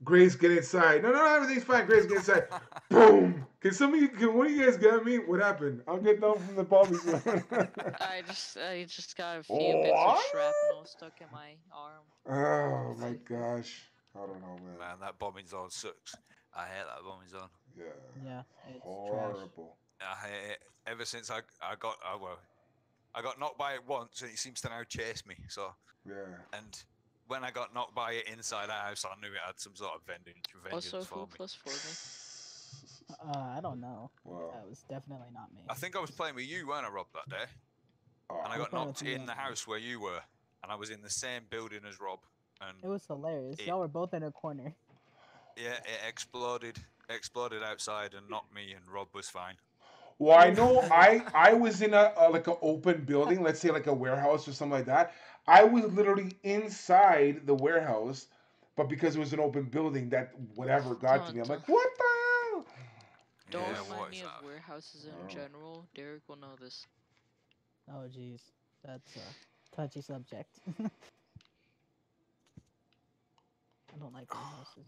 [SPEAKER 1] Grace get inside. No, everything's fine. Grace get inside. Boom. Can one of you guys get me? What happened? I'll get down from the bombing zone.
[SPEAKER 4] I just got a few bits of shrapnel stuck in my arm.
[SPEAKER 1] Oh my gosh. I don't know, man.
[SPEAKER 3] Man, that bombing zone sucks. I hate that bombing zone.
[SPEAKER 2] Yeah, it's trash.
[SPEAKER 1] Horrible.
[SPEAKER 3] Ever since I got I got knocked by it once, and it seems to now chase me. So,
[SPEAKER 1] Yeah.
[SPEAKER 3] and when I got knocked by it inside a house, I knew it had some sort of vengeance
[SPEAKER 4] Also,
[SPEAKER 3] for
[SPEAKER 4] who
[SPEAKER 3] me.
[SPEAKER 4] plus for me?
[SPEAKER 2] I don't know.
[SPEAKER 1] Wow.
[SPEAKER 2] That was definitely not me.
[SPEAKER 3] I think I was playing with you, weren't I, Rob, that day?
[SPEAKER 1] Oh.
[SPEAKER 3] And I
[SPEAKER 2] I was
[SPEAKER 3] got
[SPEAKER 2] playing
[SPEAKER 3] knocked
[SPEAKER 2] with you
[SPEAKER 3] in the
[SPEAKER 2] and-
[SPEAKER 3] house where you were, and I was in the same building as Rob. And
[SPEAKER 2] It was hilarious.
[SPEAKER 3] It-
[SPEAKER 2] Y'all were both in a corner.
[SPEAKER 3] yeah, it exploded outside and knocked me, and Rob was fine.
[SPEAKER 1] Well, I know I was in a like an open building, let's say like a warehouse or something like that. I was literally inside the warehouse, but because it was an open building, that whatever got to me. I'm like, what the hell?
[SPEAKER 4] Don't
[SPEAKER 3] Yeah,
[SPEAKER 4] remind
[SPEAKER 3] what
[SPEAKER 4] me
[SPEAKER 3] is
[SPEAKER 4] of
[SPEAKER 3] that?
[SPEAKER 4] warehouses in
[SPEAKER 1] Oh.
[SPEAKER 4] general. Derek will know this.
[SPEAKER 2] Oh jeez, that's a touchy subject. I don't like warehouses.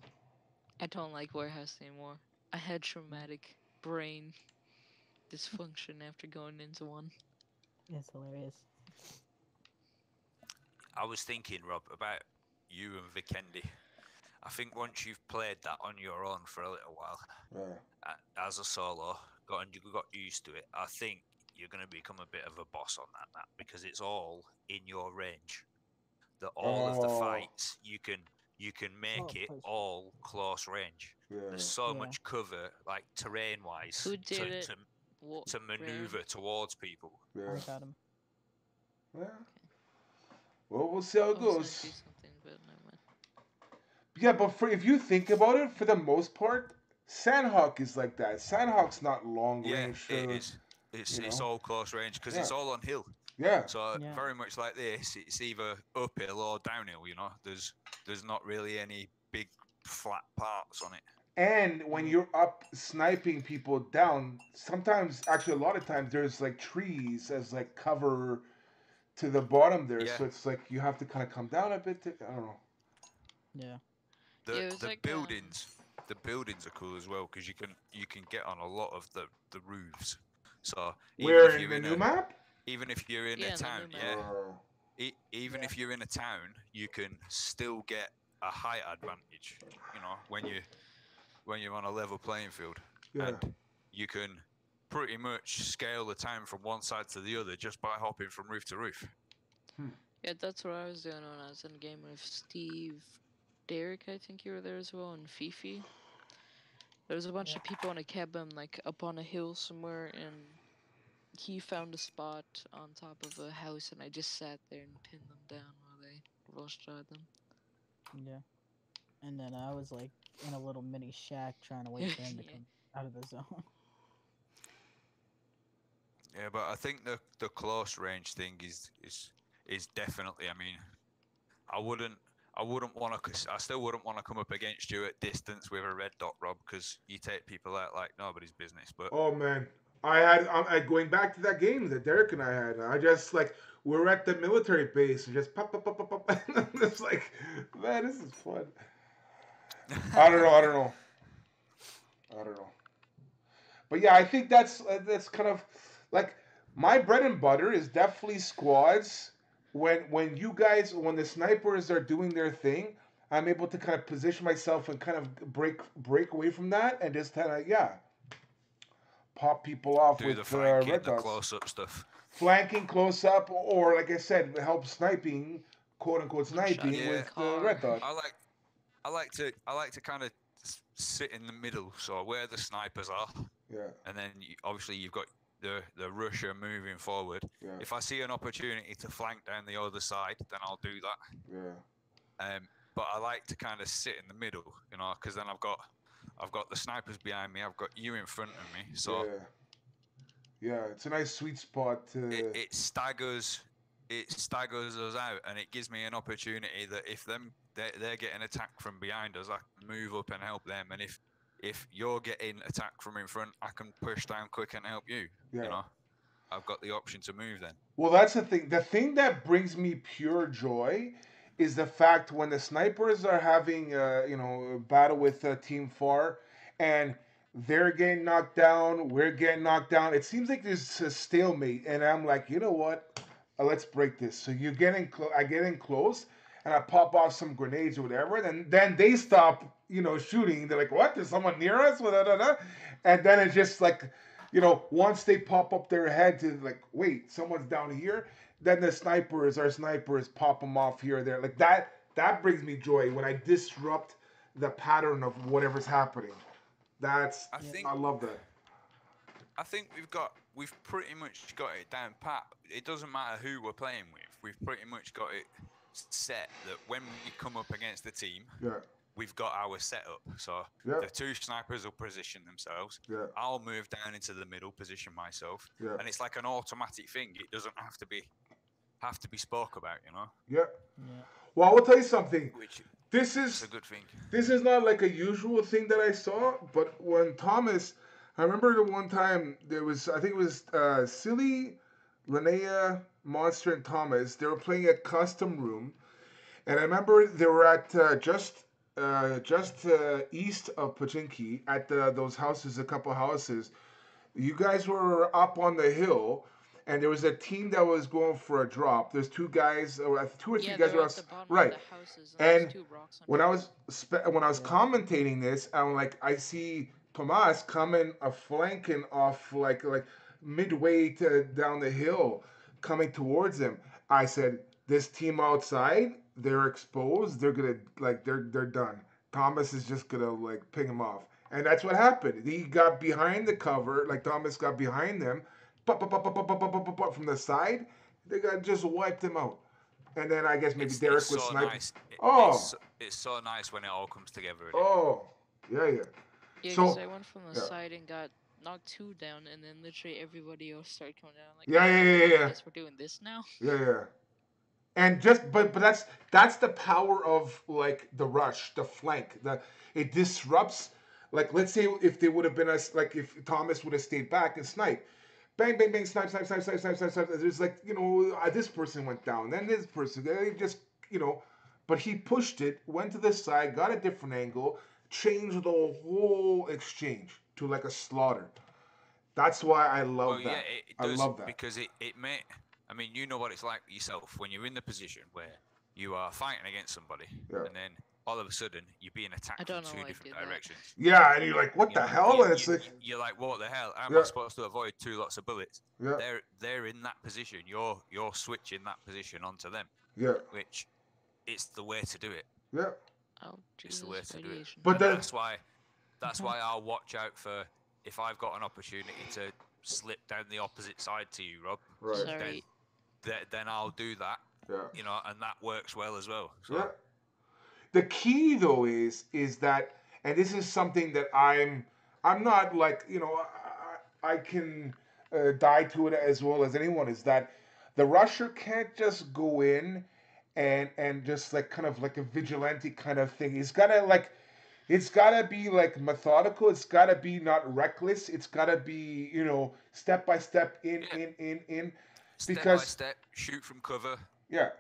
[SPEAKER 4] I don't like warehouse anymore. I had traumatic brain dysfunction after going into one.
[SPEAKER 2] It's hilarious.
[SPEAKER 3] I was thinking, Rob, about you and Vikendi. I think once you've played that on your own for a little while,
[SPEAKER 1] Yeah.
[SPEAKER 3] as a solo, you got used to it, I think you're going to become a bit of a boss on that map because it's all in your range. All of the
[SPEAKER 1] Oh.
[SPEAKER 3] fights you can make it
[SPEAKER 2] close.
[SPEAKER 3] all close range.
[SPEAKER 1] Yeah.
[SPEAKER 3] There's so
[SPEAKER 2] Yeah.
[SPEAKER 3] much cover, like terrain wise,
[SPEAKER 4] Who did it?
[SPEAKER 3] to maneuver towards people.
[SPEAKER 1] Yeah.
[SPEAKER 2] I got him.
[SPEAKER 1] Yeah. Well, we'll see how it
[SPEAKER 4] I was gonna
[SPEAKER 1] goes.
[SPEAKER 4] say something, but never mind.
[SPEAKER 1] Yeah, but if you think about it, for the most part, Sandhawk is like that. Sandhawk's not long range.
[SPEAKER 3] It is. It's all close range because it's all on hill.
[SPEAKER 1] Yeah.
[SPEAKER 3] So
[SPEAKER 2] Yeah.
[SPEAKER 3] very much like this, it's either uphill or downhill. You know, there's not really any big flat parts on it.
[SPEAKER 1] And when you're up sniping people down, sometimes, actually, a lot of times, there's like trees as like cover to the bottom there.
[SPEAKER 3] Yeah.
[SPEAKER 1] So it's like you have to kind of come down a bit. I don't know.
[SPEAKER 2] Yeah.
[SPEAKER 3] The buildings are cool as well because you can get on a lot of the roofs. So
[SPEAKER 1] Where in the new map?
[SPEAKER 3] even if you're in
[SPEAKER 4] Yeah,
[SPEAKER 3] a
[SPEAKER 4] in the
[SPEAKER 3] town,
[SPEAKER 4] new
[SPEAKER 3] yeah. Even if you're in a town, you can still get a height advantage. You know, when you're on a level playing field,
[SPEAKER 1] Yeah.
[SPEAKER 3] and you can pretty much scale the town from one side to the other just by hopping from roof to roof.
[SPEAKER 4] Yeah, that's what I was doing when I was in a game with Steve, Derek, I think you were there as well, and Fifi. There was a bunch of people in a cabin, like up on a hill somewhere, and he found a spot on top of a house, and I just sat there and pinned them down while they rushed at them.
[SPEAKER 2] Yeah. And then I was like in a little mini shack trying to wait for him to
[SPEAKER 4] Yeah.
[SPEAKER 2] come out of the zone.
[SPEAKER 3] Yeah, but I think the close range thing is definitely. I mean, I still wouldn't want to come up against you at distance with a red dot, Rob, because you take people out like nobody's business. But
[SPEAKER 1] Oh man, I going back to that game that Derek and I had. I just like we're at the military base and just pop. I'm just like, man, this is fun. I don't know. But yeah, I think that's kind of like my bread and butter is definitely squads. When the snipers are doing their thing, I'm able to kind of position myself and kind of break away from that and just kind of pop people off
[SPEAKER 3] do
[SPEAKER 1] with
[SPEAKER 3] the flanking,
[SPEAKER 1] red
[SPEAKER 3] the
[SPEAKER 1] dots.
[SPEAKER 3] close up stuff.
[SPEAKER 1] Flanking close up, or like I said, help sniping, quote unquote sniping
[SPEAKER 3] Yeah.
[SPEAKER 1] with the red dot.
[SPEAKER 3] I like to kind of sit in the middle, so where the snipers are,
[SPEAKER 1] Yeah.
[SPEAKER 3] and then obviously you've got the rusher moving forward.
[SPEAKER 1] Yeah.
[SPEAKER 3] If I see an opportunity to flank down the other side, then I'll do that.
[SPEAKER 1] Yeah.
[SPEAKER 3] But I like to kind of sit in the middle, you know, because then I've got the snipers behind me, I've got you in front of me, so
[SPEAKER 1] yeah, it's a nice sweet spot to.
[SPEAKER 3] it staggers us out, and it gives me an opportunity that if they're getting attacked from behind us, I can move up and help them, and if you're getting attacked from in front, I can push down quick and help you.
[SPEAKER 1] Yeah.
[SPEAKER 3] You know, I've got the option to move then.
[SPEAKER 1] Well, that's the thing. The thing that brings me pure joy is the fact when the snipers are having a battle with Team 4 and they're getting knocked down, we're getting knocked down. It seems like there's a stalemate, and I'm like, you know what? Let's break this. So I get in close, and I pop off some grenades or whatever, and then they stop, shooting. They're like, "What? There's someone near us?" And then it's just like, once they pop up their head to like, "Wait, someone's down here." Then our snipers pop them off here or there. Like that. That brings me joy when I disrupt the pattern of whatever's happening. I love that.
[SPEAKER 3] I think we've pretty much got it down pat. It doesn't matter who we're playing with. We've pretty much got it set that when we come up against the team, we've got our setup. So the two snipers will position themselves.
[SPEAKER 1] Yeah.
[SPEAKER 3] I'll move down into the middle, position myself, and it's like an automatic thing. It doesn't have to be spoke about,
[SPEAKER 1] Yeah. Well, I will tell you something. This is
[SPEAKER 3] a good thing.
[SPEAKER 1] This is not like a usual thing that I saw, but when Thomas, I remember the one time there was, I think it was Silly, Linnea, Monster, and Thomas. They were playing at Custom Room, and I remember they were at just east of Pachinki at those houses, a couple houses. You guys were up on the hill. And there was a team that was going for a drop. There's two guys, or two or three guys were right.
[SPEAKER 4] Of the houses,
[SPEAKER 1] and
[SPEAKER 4] two rocks on
[SPEAKER 1] when I was commentating this, I'm like, I see Tomas coming flanking off like midway down the hill, coming towards him. I said, this team outside, they're exposed. They're gonna they're done. Thomas is just gonna ping him off, and that's what happened. He got behind the cover, Thomas got behind them. From the side, they just wiped him out. And then I guess maybe Derek was sniping.
[SPEAKER 3] Nice. It's so nice when it all comes together.
[SPEAKER 1] Yeah.
[SPEAKER 4] Yeah, because I went from the side and got knocked 2 down, and then literally everybody else started coming down. Like,
[SPEAKER 1] yeah.
[SPEAKER 4] I guess we're doing this now.
[SPEAKER 1] Yeah. And but that's the power of the rush, the flank. It disrupts. Let's say if they would have been if Thomas would have stayed back and sniped. Bang, bang, bang, snipe. There's this person went down, then this person, they just, but he pushed it, went to the side, got a different angle, changed the whole exchange to a slaughter. That's why I love that.
[SPEAKER 3] Yeah, I love that. Because it may, I mean, you know what it's like yourself when you're in the position where you are fighting against somebody, and then all of a sudden you're being attacked from 2 different directions.
[SPEAKER 1] Yeah, and you're like, what the hell? And it's
[SPEAKER 3] you're like, what the hell? How am I supposed to avoid 2 lots of bullets?
[SPEAKER 1] Yeah.
[SPEAKER 3] They're in that position. You're switching that position onto them.
[SPEAKER 1] Yeah.
[SPEAKER 3] Which it's the way to do it.
[SPEAKER 1] Yeah.
[SPEAKER 4] Oh,
[SPEAKER 3] it's the way to do it.
[SPEAKER 1] But
[SPEAKER 3] that's why I'll watch out for if I've got an opportunity to slip down the opposite side to you, Rob.
[SPEAKER 1] Right.
[SPEAKER 4] Sorry.
[SPEAKER 3] Then I'll do that.
[SPEAKER 1] Yeah.
[SPEAKER 3] And that works well as well. So.
[SPEAKER 1] Yeah. The key though is that, and this is something that I'm not I can die to it as well as anyone, is that the rusher can't just go in and just kind of a vigilante kind of thing. It's gotta be methodical. It's gotta be not reckless. It's gotta be step by step in.
[SPEAKER 3] Step by step, shoot from cover.
[SPEAKER 1] Yeah.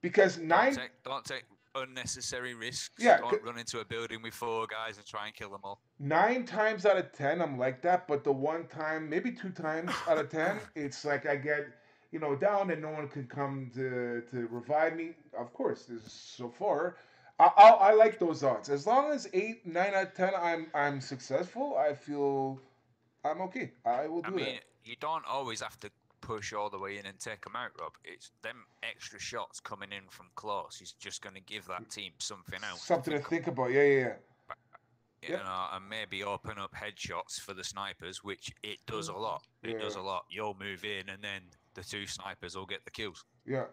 [SPEAKER 1] Because
[SPEAKER 3] don't take unnecessary risks.
[SPEAKER 1] Yeah.
[SPEAKER 3] Don't run into a building with 4 guys and try and kill them all.
[SPEAKER 1] 9 times out of 10, I'm like that. But the one time, maybe 2 times out of 10, it's I get down and no one can come to revive me. Of course, so far, I like those odds. As long as 8, 9 out of 10, I'm successful. I feel I'm okay. I will do that.
[SPEAKER 3] You don't always have to push all the way in and take them out, Rob. It's them extra shots coming in from close is just going to give that team something else.
[SPEAKER 1] Something to think about. Yeah.
[SPEAKER 3] And maybe open up headshots for the snipers, which it does a lot. It does a lot. You'll move in, and then the 2 snipers will get the kills.
[SPEAKER 1] Yeah,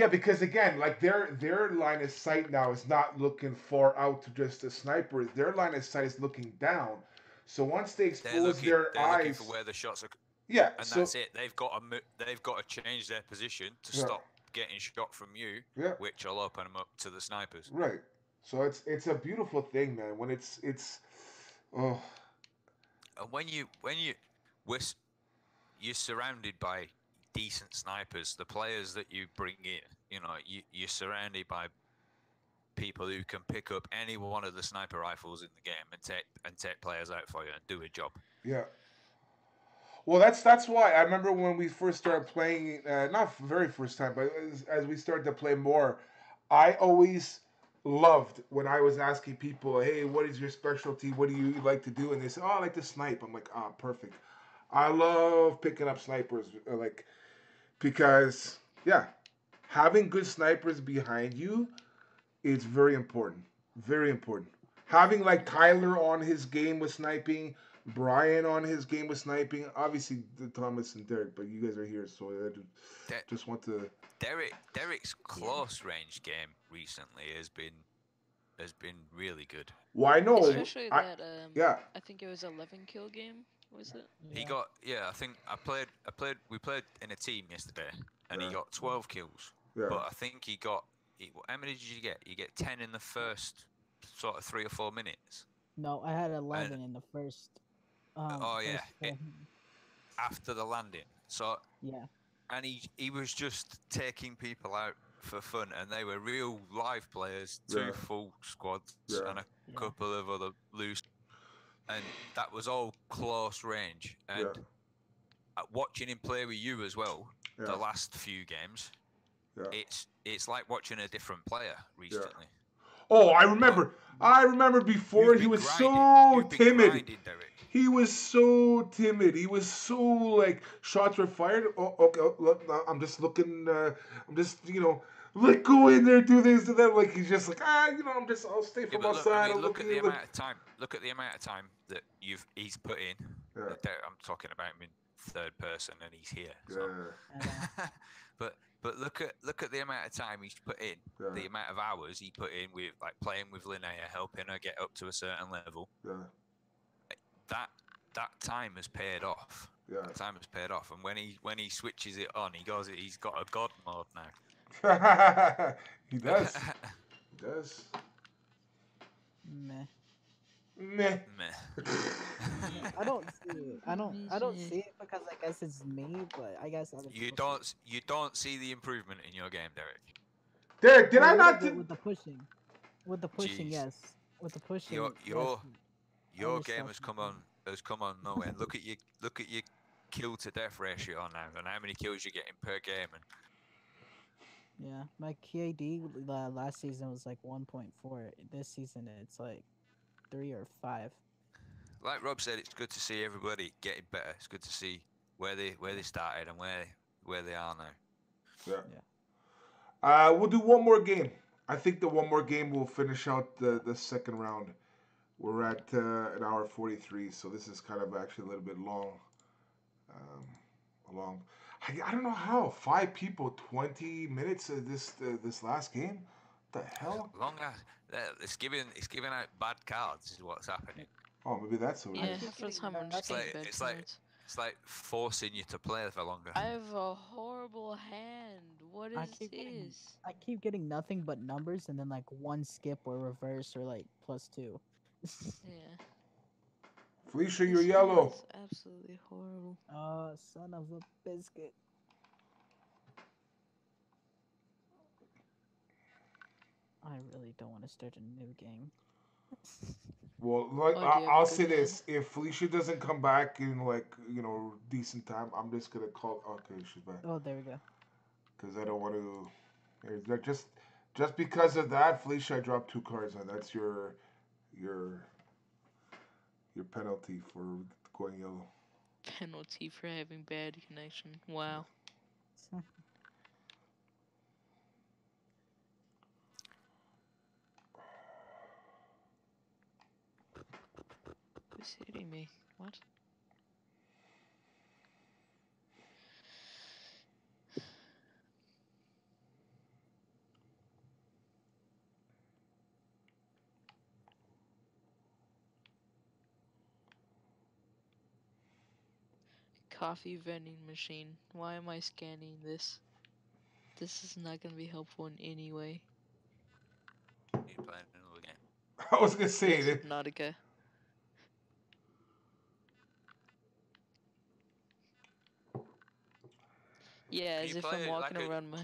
[SPEAKER 1] because again, their line of sight now is not looking far out to just the snipers. Their line of sight is looking down. So once they expose their eyes,
[SPEAKER 3] looking for where the shots are.
[SPEAKER 1] Yeah,
[SPEAKER 3] and that's it. They've got to change their position to stop getting shot from you, which will open them up to the snipers.
[SPEAKER 1] Right. So it's a beautiful thing, man. When it's oh.
[SPEAKER 3] And when you're surrounded by decent snipers, the players that you bring in, you're surrounded by people who can pick up any one of the sniper rifles in the game and take players out for you and do a job.
[SPEAKER 1] Yeah. Well, that's why I remember when we first started playing, not very first time, but as we started to play more, I always loved when I was asking people, "Hey, what is your specialty? What do you like to do?" And they say, "Oh, I like to snipe." I'm like, "Ah, perfect." I love picking up snipers, like because yeah, having good snipers behind you is very important. Very important. Having like Tyler on his game with sniping, Brian on his game with sniping. Obviously, Thomas and Derek, but you guys are here, so I just want to.
[SPEAKER 3] Derek's close range game recently has been really good.
[SPEAKER 1] Well, I know.
[SPEAKER 4] Especially
[SPEAKER 1] I,
[SPEAKER 4] that
[SPEAKER 1] yeah.
[SPEAKER 4] I think it was 11 kill game, was it?
[SPEAKER 3] He got I think we played in a team yesterday and he got 12 kills.
[SPEAKER 1] Yeah.
[SPEAKER 3] But I think how many did you get? You get 10 in the first sort of 3 or 4 minutes.
[SPEAKER 2] No, I had 11 in the first.
[SPEAKER 3] After the landing. So
[SPEAKER 2] yeah.
[SPEAKER 3] And he was just taking people out for fun, and they were real live players, two full squads, and a couple of other loose, and that was all close range. And watching him play with you as well, the last few games, it's like watching a different player recently.
[SPEAKER 1] Oh, I remember. I remember before he was so timid. He was so timid. He was so like shots were fired. Oh, okay. Oh, look, I'm just looking. I'm just like go in there, do this, do that. Like he's just like I'll stay from outside.
[SPEAKER 3] Look at the amount of time. Look at the amount of time that he's put in. I'm talking about him in third person, and he's here. So. But look at the amount of time he's put in, the amount of hours he put in with like playing with Linnea, helping her get up to a certain level. That time has paid off. That time has paid off, and when he switches it on, he's got a god mode now.
[SPEAKER 1] He does. He does.
[SPEAKER 2] Meh.
[SPEAKER 3] I
[SPEAKER 2] don't see it. I don't see it because I guess it's me, but I guess
[SPEAKER 3] you don't see the improvement in your game, Derek.
[SPEAKER 1] Derek, did I not
[SPEAKER 2] with the pushing? With the pushing, yes. With the pushing,
[SPEAKER 3] your game has come on nowhere. Look at your kill to death ratio now, and how many kills you're getting per game. And
[SPEAKER 2] yeah, my KD last season was like 1.4. This season it's like 3 or 5.
[SPEAKER 3] Like Rob said, it's good to see everybody getting better. It's good to see where they started and where they are now.
[SPEAKER 1] Yeah. We'll do one more game. I think the one more game will finish out the second round. We're at an hour 43, so this is kind of actually a little bit long. I don't know how 5 people 20 minutes of this last game. What the hell?
[SPEAKER 3] Long as it's giving out bad cards is what's happening.
[SPEAKER 1] Oh, maybe that's what
[SPEAKER 4] it is. Half the time I'm just getting bad cards.
[SPEAKER 3] It's like forcing you to play for longer.
[SPEAKER 4] I have a horrible hand. What is this?
[SPEAKER 2] I keep getting nothing but numbers and then like one skip or reverse or like +2.
[SPEAKER 4] Yeah.
[SPEAKER 1] Felicia, you're yellow.
[SPEAKER 4] Absolutely horrible.
[SPEAKER 2] Son of a biscuit. I really don't want to start a new game.
[SPEAKER 1] Well, like I'll say this: if Felicia doesn't come back in decent time, I'm just gonna call. Okay, she's back.
[SPEAKER 2] Oh, there we go.
[SPEAKER 1] Because I don't want to. Just because of that, Felicia, I dropped 2 cards, and that's your penalty for going yellow.
[SPEAKER 4] Penalty for having bad connection. Wow. Who's hitting me? What? Coffee vending machine. Why am I scanning this? This is not going to be helpful in any way.
[SPEAKER 3] You playing another game?
[SPEAKER 1] I was gonna say it.
[SPEAKER 4] Subnautica. Yeah, as if I'm walking around my...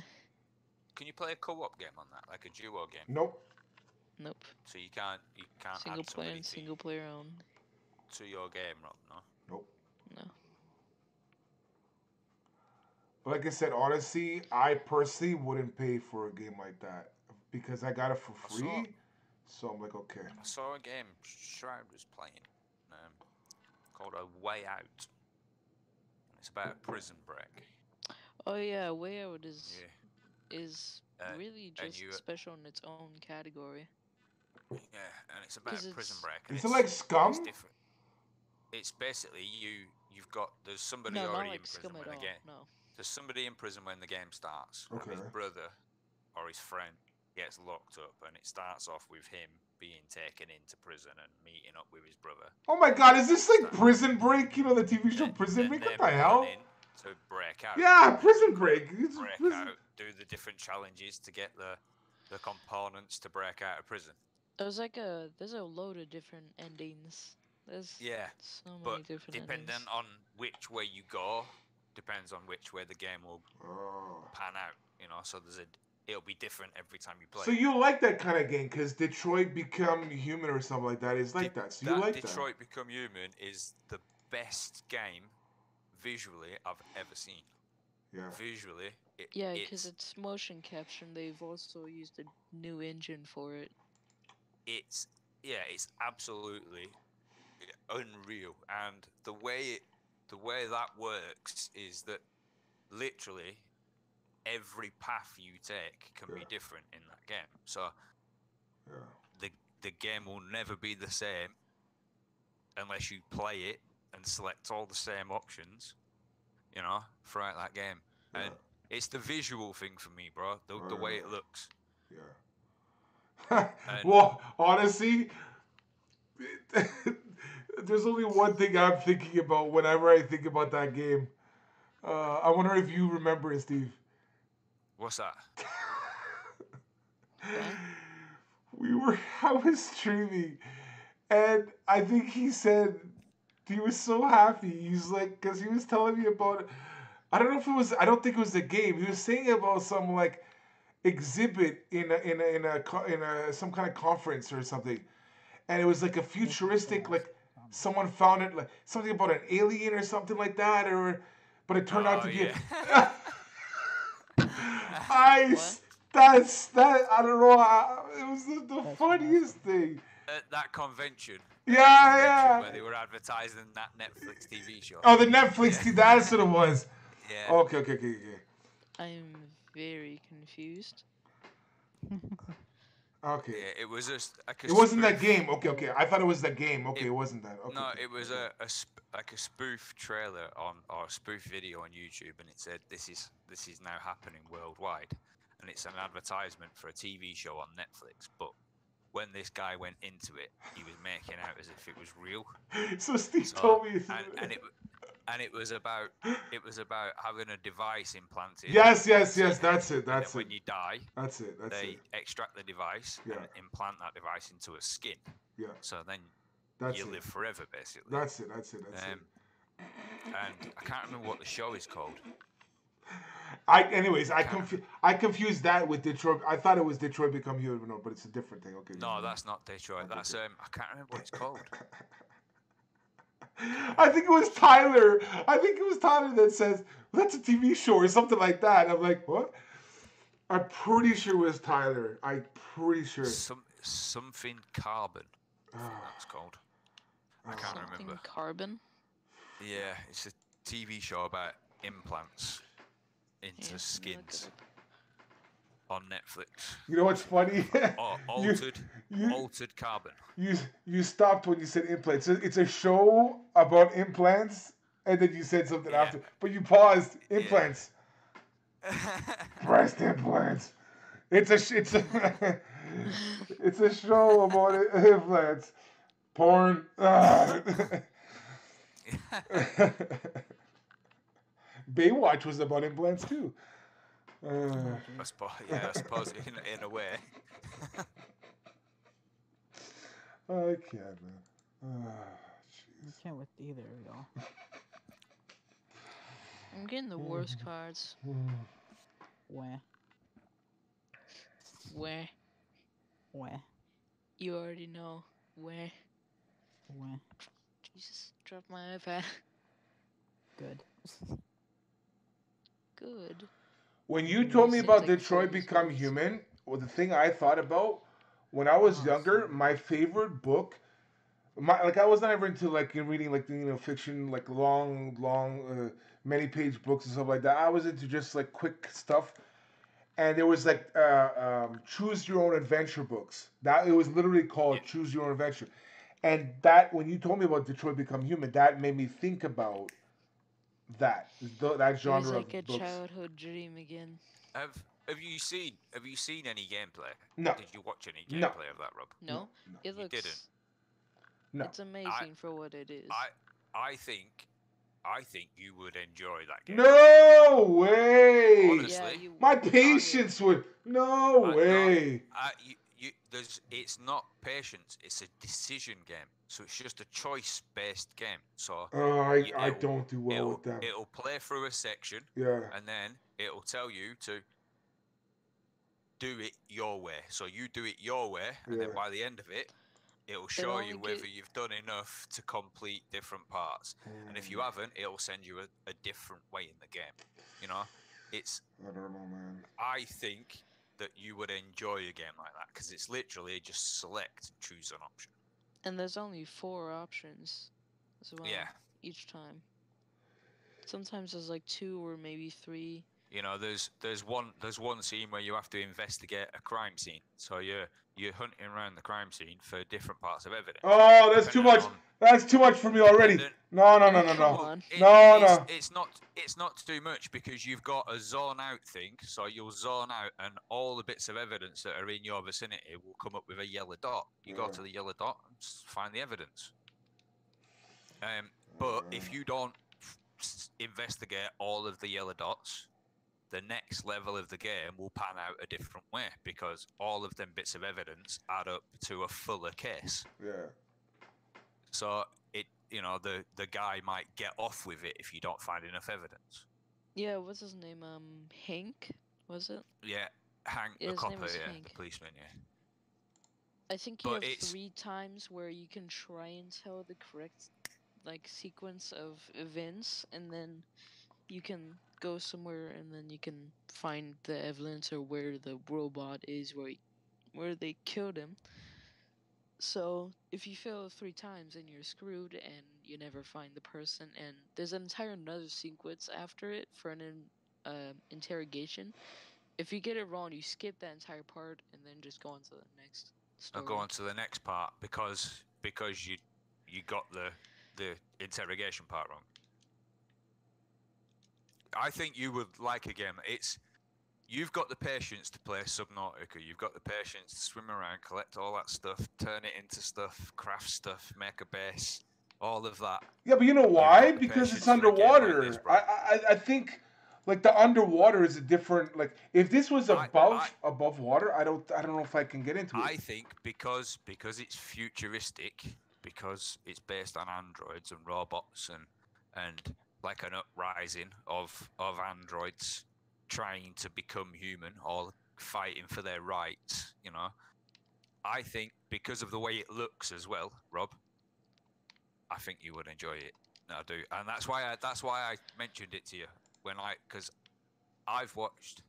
[SPEAKER 3] Can you play a co-op game on that, like a duo game?
[SPEAKER 1] Nope.
[SPEAKER 4] Nope.
[SPEAKER 3] So you can't
[SPEAKER 4] single player and single player only.
[SPEAKER 3] To your game, Rob? No.
[SPEAKER 1] Nope.
[SPEAKER 4] No.
[SPEAKER 1] Like I said, honestly, I personally wouldn't pay for a game like that because I got it for free. So I'm like, okay.
[SPEAKER 3] I saw a game Shroud was playing called A Way Out. It's about a prison break.
[SPEAKER 4] Oh yeah, Way Out is really just
[SPEAKER 3] you,
[SPEAKER 4] special in its own category.
[SPEAKER 3] Yeah, and it's about prison break. And
[SPEAKER 1] is it like Scum?
[SPEAKER 3] It's different. It's basically there's somebody already in prison when the game.
[SPEAKER 4] No.
[SPEAKER 3] There's somebody in prison when the game starts, and his brother or his friend gets locked up, and it starts off with him being taken into prison and meeting up with his brother.
[SPEAKER 1] Oh my God, is this like Prison Break? You know, the TV show Prison Break? What the hell?
[SPEAKER 3] To break out.
[SPEAKER 1] Yeah, Prison Break.
[SPEAKER 3] Out, do the different challenges to get the components to break out of prison.
[SPEAKER 4] There's a load of different endings. There's so many different
[SPEAKER 3] depending
[SPEAKER 4] endings.
[SPEAKER 3] on which way you go, depends on which way the game will pan out. You know, so it'll be different every time you play.
[SPEAKER 1] So you like that kind of game because Detroit Become Human or something like that is like that. So you like that.
[SPEAKER 3] Detroit Become Human is the best game visually I've ever seen.
[SPEAKER 1] Yeah.
[SPEAKER 3] Visually.
[SPEAKER 4] Because it's motion capture and they've also used a new engine for it.
[SPEAKER 3] It's absolutely unreal, and the way that works is that literally every path you take can be different in that game. So the game will never be the same unless you play it and select all the same options, you know, throughout that game. And it's the visual thing for me, bro. The way it looks.
[SPEAKER 1] Yeah. Well, honestly, there's only one thing I'm thinking about whenever I think about that game. I wonder if you remember it, Steve.
[SPEAKER 3] What's that?
[SPEAKER 1] I was streaming, and I think he said he was so happy. He's like, because he was telling me about, I don't think it was the game. He was saying about some like exhibit in some kind of conference or something, and it was like a futuristic, like someone found it, like something about an alien or something like that, but it turned out to be. I don't know. It was the funniest thing.
[SPEAKER 3] At that convention.
[SPEAKER 1] Where
[SPEAKER 3] they were advertising that Netflix TV show.
[SPEAKER 1] Oh, the Netflix TV. That's what it was.
[SPEAKER 3] Yeah.
[SPEAKER 1] Okay.
[SPEAKER 4] I'm very confused.
[SPEAKER 1] Okay.
[SPEAKER 3] Yeah, it was just
[SPEAKER 1] it wasn't that game. Okay. I thought it was the game. Okay, it wasn't that. Okay.
[SPEAKER 3] No, it was a spoof trailer or a spoof video on YouTube, and it said this is now happening worldwide, and it's an advertisement for a TV show on Netflix. But when this guy went into it, he was making out as if it was real.
[SPEAKER 1] So Steve told me,
[SPEAKER 3] and it was about having a device implanted.
[SPEAKER 1] Yes. That's it.
[SPEAKER 3] When you die,
[SPEAKER 1] they
[SPEAKER 3] extract the device and implant that device into a skin.
[SPEAKER 1] Yeah.
[SPEAKER 3] So then you live forever, basically.
[SPEAKER 1] That's it.
[SPEAKER 3] And I can't remember what the show is called.
[SPEAKER 1] I confused that with Detroit. I thought it was Detroit Become Human, but it's a different thing. Okay.
[SPEAKER 3] No, that's not Detroit. That's I can't remember what it's called.
[SPEAKER 1] I think it was Tyler. That says that's a TV show or something like that. I'm like, what? I'm pretty sure it was Tyler. I'm pretty sure.
[SPEAKER 3] Something Carbon. I think that's called. I can't remember.
[SPEAKER 4] Carbon.
[SPEAKER 3] Yeah, it's a TV show about implants into skins on Netflix.
[SPEAKER 1] You know what's funny?
[SPEAKER 3] Altered Carbon.
[SPEAKER 1] You stopped when you said implants. It's a show about implants, and then you said something after, but you paused. Implants. Breast implants. It's a it's a show about implants. Porn. Baywatch was about implants too.
[SPEAKER 3] I suppose in a way.
[SPEAKER 1] I can't, man.
[SPEAKER 2] I can't with either of y'all.
[SPEAKER 4] I'm getting the worst cards.
[SPEAKER 2] Where?
[SPEAKER 4] You already know. Where?
[SPEAKER 2] Where?
[SPEAKER 4] Jesus, drop my iPad.
[SPEAKER 2] Good.
[SPEAKER 1] When you told me about Detroit Become Human, the thing I thought about when I was
[SPEAKER 2] Oh,
[SPEAKER 1] younger.
[SPEAKER 2] so
[SPEAKER 1] My favorite book, like I was not ever into like reading like fiction, like long many page books and stuff like that. I was into just like quick stuff. And there was like choose your own adventure books. That it was literally
[SPEAKER 3] Yeah.
[SPEAKER 1] called choose your own adventure. And that when you told me about Detroit Become Human, that made me think about that
[SPEAKER 4] It was
[SPEAKER 1] genre
[SPEAKER 4] like
[SPEAKER 1] of
[SPEAKER 4] a
[SPEAKER 1] books.
[SPEAKER 4] childhood dream again.
[SPEAKER 3] Have you seen any gameplay?
[SPEAKER 1] No,
[SPEAKER 3] Did you watch any
[SPEAKER 1] no,
[SPEAKER 3] gameplay of that, Rob?
[SPEAKER 1] no,
[SPEAKER 4] No,
[SPEAKER 1] no,
[SPEAKER 4] it
[SPEAKER 3] You didn't.
[SPEAKER 4] looks.
[SPEAKER 1] no.
[SPEAKER 4] It's
[SPEAKER 3] I
[SPEAKER 4] amazing for what it is.
[SPEAKER 3] I I think I think you would enjoy that game.
[SPEAKER 1] No way.
[SPEAKER 4] Yeah,
[SPEAKER 3] Honestly,
[SPEAKER 1] My
[SPEAKER 3] I
[SPEAKER 4] you would.
[SPEAKER 1] patience would. No
[SPEAKER 3] no,
[SPEAKER 1] way.
[SPEAKER 3] there's it's not patience. It's a decision game. So it's just a choice-based game. So
[SPEAKER 1] I
[SPEAKER 3] you,
[SPEAKER 1] I don't do well with them.
[SPEAKER 3] it'll play through a section,
[SPEAKER 1] Yeah.
[SPEAKER 3] and then it'll tell you to do it your way. So you do it your way, and then
[SPEAKER 1] Yeah.
[SPEAKER 3] by the end of it, it'll
[SPEAKER 4] It
[SPEAKER 3] show
[SPEAKER 4] only
[SPEAKER 3] you whether
[SPEAKER 4] get.
[SPEAKER 3] you've done enough to complete different parts. And if you haven't, it'll send you a different way in the game. You know, it's
[SPEAKER 1] I don't know, man.
[SPEAKER 3] I think that you would enjoy a game like that because it's literally just select and choose an option.
[SPEAKER 4] And there's only 4 options as well
[SPEAKER 3] Yeah.
[SPEAKER 4] each time. Sometimes there's like 2 or maybe 3.
[SPEAKER 3] You know, there's one scene where you have to investigate a crime scene. So you're hunting around the crime scene for different parts of evidence.
[SPEAKER 1] Oh, that's too much. That's too much for me already.
[SPEAKER 3] dependent-
[SPEAKER 1] No, no, no,
[SPEAKER 4] Oh,
[SPEAKER 1] no,
[SPEAKER 4] come
[SPEAKER 1] no.
[SPEAKER 4] on.
[SPEAKER 1] No.
[SPEAKER 3] It's not too much because you've got a zone out thing. So you'll zone out, and all the bits of evidence that are in your vicinity will come up with a yellow dot. You go to the yellow dot and find the evidence. But if you don't investigate all of the yellow dots, the next level of the game will pan out a different way because all of them bits of evidence add up to a fuller case.
[SPEAKER 1] Yeah.
[SPEAKER 3] So the guy might get off with it if you don't find enough evidence.
[SPEAKER 4] Yeah, what's his name? Hank? Was it?
[SPEAKER 3] Yeah, Hank
[SPEAKER 4] Yeah,
[SPEAKER 3] the
[SPEAKER 4] his name
[SPEAKER 3] copper,
[SPEAKER 4] was
[SPEAKER 3] yeah,
[SPEAKER 4] Hank.
[SPEAKER 3] the policeman, yeah.
[SPEAKER 4] I think you
[SPEAKER 3] But
[SPEAKER 4] have
[SPEAKER 3] it's
[SPEAKER 4] 3 times where you can try and tell the correct sequence of events, and then you can go somewhere and then you can find the evidence or where the robot is where they killed him. So if you fail 3 times, then you're screwed and you never find the person. And there's an entire another sequence after it for an interrogation. If you get it wrong, you skip that entire part and then just go on to the next
[SPEAKER 3] I'll
[SPEAKER 4] story.
[SPEAKER 3] go on to the next part because you got the interrogation part wrong. I think you would like a game. You've got the patience to play Subnautica. You've got the patience to swim around, collect all that stuff, turn it into stuff, craft stuff, make a base, all of that.
[SPEAKER 1] Yeah, but you know
[SPEAKER 3] You've
[SPEAKER 1] why?
[SPEAKER 3] got the
[SPEAKER 1] Because
[SPEAKER 3] patience
[SPEAKER 1] it's
[SPEAKER 3] for a game like
[SPEAKER 1] underwater.
[SPEAKER 3] this, bro.
[SPEAKER 1] I think like the underwater is a different like if this was above water, I don't know if I can get into it.
[SPEAKER 3] I think because it's futuristic, because it's based on androids and robots and like an uprising of androids trying to become human or fighting for their rights, you know. I think because of the way it looks as well, Rob, I think you would enjoy it. I do, and that's why I mentioned it to you because I've watched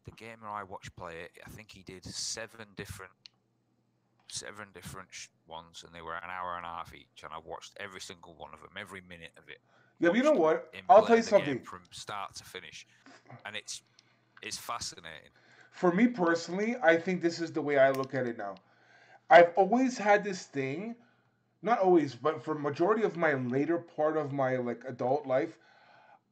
[SPEAKER 3] the gamer I watched play it. I think he did 7 different ones, and they were an hour and a half each. And I watched every single one of them, every minute of it.
[SPEAKER 1] Yeah, but you know what?
[SPEAKER 3] Him
[SPEAKER 1] I'll
[SPEAKER 3] play
[SPEAKER 1] tell you
[SPEAKER 3] the
[SPEAKER 1] something.
[SPEAKER 3] game from start to finish, and it's fascinating.
[SPEAKER 1] For me personally, I think this is the way I look at it now. I've always had this thing, not always, but for majority of my later part of my like adult life,